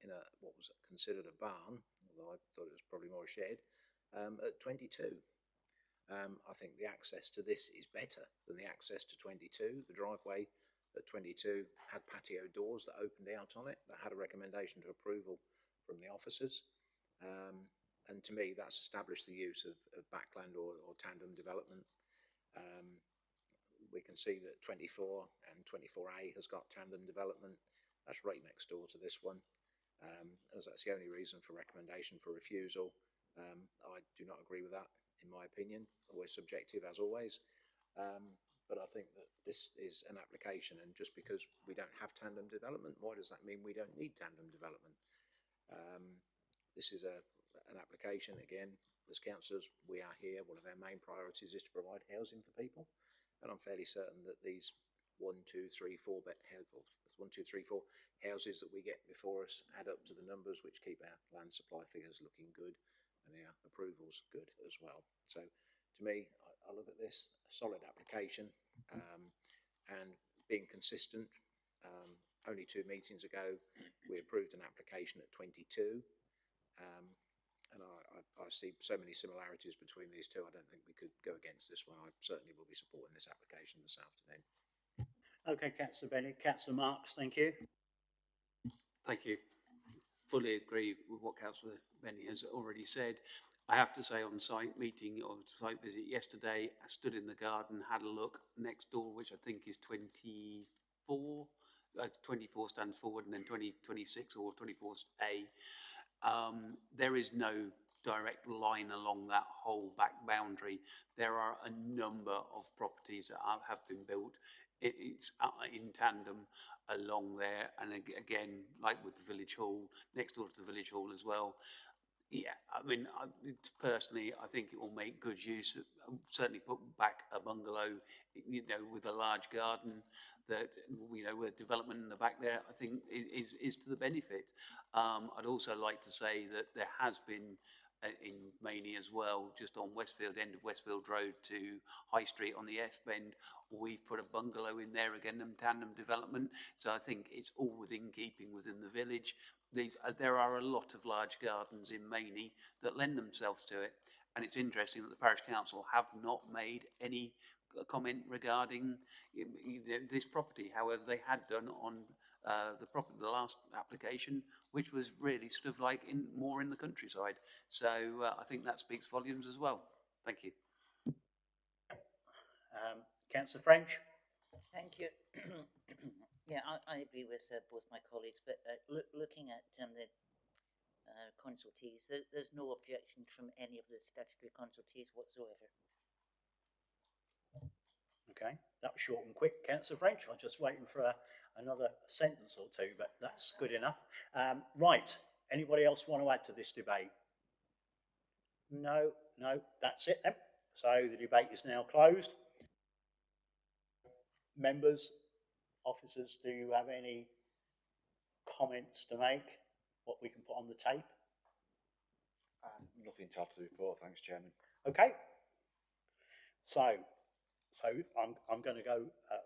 in what was considered a barn, although I thought it was probably more a shed, at 22. I think the access to this is better than the access to 22. The driveway at 22 had patio doors that opened out on it, that had a recommendation to approval from the officers. And to me, that's established the use of backland or tandem development. We can see that 24 and 24A has got tandem development. That's right next door to this one. As that's the only reason for recommendation for refusal. I do not agree with that, in my opinion. Always subjective, as always. But I think that this is an application, and just because we don't have tandem development, why does that mean we don't need tandem development? This is an application. Again, as councillors, we are here. One of our main priorities is to provide housing for people, and I'm fairly certain that these 1, 2, 3, 4 houses that we get before us add up to the numbers which keep our land supply figures looking good and our approvals good as well. So to me, I look at this, a solid application, and being consistent. Only 2 meetings ago, we approved an application at 22. And I see so many similarities between these two. I don't think we could go against this one. I certainly will be supporting this application this afternoon. Okay, Councillor Benny. Councillor Marks, thank you. Thank you. Fully agree with what Councillor Benny has already said. I have to say, on site meeting or site visit yesterday, I stood in the garden, had a look next door, which I think is 24. 24 stands forward, and then 26 or 24A. There is no direct line along that whole back boundary. There are a number of properties that have been built. It's in tandem along there, and again, like with the village hall, next door to the village hall as well. Yeah, I mean, personally, I think it will make good use. Certainly, put back a bungalow, with a large garden. That with development in the back there, I think is to the benefit. I'd also like to say that there has been in Maney as well, just on Westfield, end of Westfield Road to High Street on the S Bend. We've put a bungalow in there again, tandem development. So I think it's all within keeping within the village. There are a lot of large gardens in Maney that lend themselves to it. And it's interesting that the parish council have not made any comment regarding this property. However, they had done on the last application, which was really sort of like more in the countryside. So I think that speaks volumes as well. Thank you. Councillor French? Thank you. Yeah, I agree with both my colleagues, but looking at the consultees, there's no objection from any of the statutory consultees whatsoever. Okay, that was short and quick, Councillor French. I'm just waiting for another sentence or two, but that's good enough. Right, anybody else want to add to this debate? No, that's it then. So the debate is now closed. Members, officers, do you have any comments to make? What we can put on the tape? Nothing to add to the report, thanks, Chairman. Okay. So I'm going to go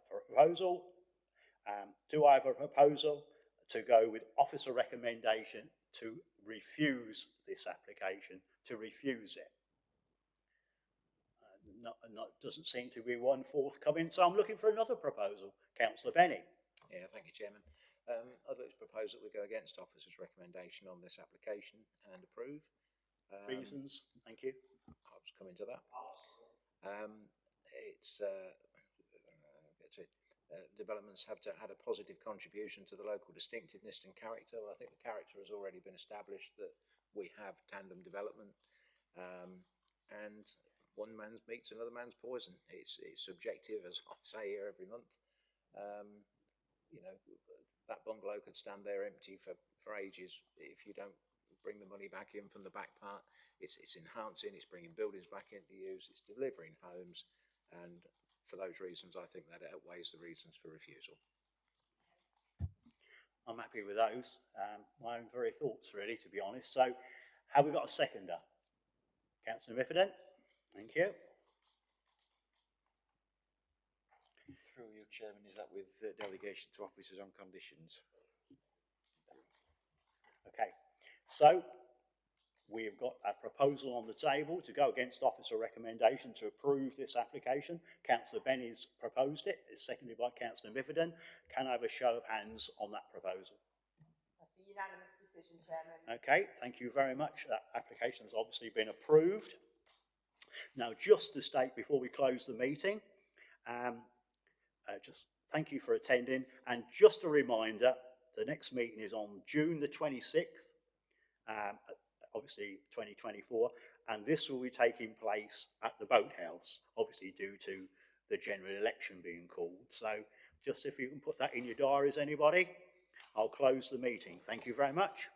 for a proposal. Do I have a proposal to go with officer recommendation to refuse this application, to refuse it? Doesn't seem to be one forthcoming, so I'm looking for another proposal. Councillor Benny. Yeah, thank you, Chairman. I'd like to propose that we go against officer's recommendation on this application and approve. Reasons, thank you. I was coming to that. Developments have to add a positive contribution to the local distinctiveness and character. Well, I think the character has already been established that we have tandem development, and one man's meat's another man's poison. It's subjective, as I say here every month. You know, that bungalow could stand there empty for ages if you don't bring the money back in from the back part. It's enhancing, it's bringing buildings back into use, it's delivering homes, and for those reasons I think that outweighs the reasons for refusal. I'm happy with those. My own very thoughts, really, to be honest. So have we got a seconder? Councillor Miffordin. Thank you. Through you, Chairman, is that with delegation to officers on conditions? Okay, so we've got a proposal on the table to go against officer recommendation to approve this application. Councillor Benny's proposed it. It's seconded by Councillor Miffordin. Can I have a show of hands on that proposal? That's a unanimous decision, Chairman. Okay, thank you very much. That application has obviously been approved. Now, just to state before we close the meeting, just thank you for attending, and just a reminder, the next meeting is on June the 26th, obviously 2024, and this will be taking place at the Boathouse, obviously due to the general election being called. So just if you can put that in your diaries, anybody, I'll close the meeting. Thank you very much.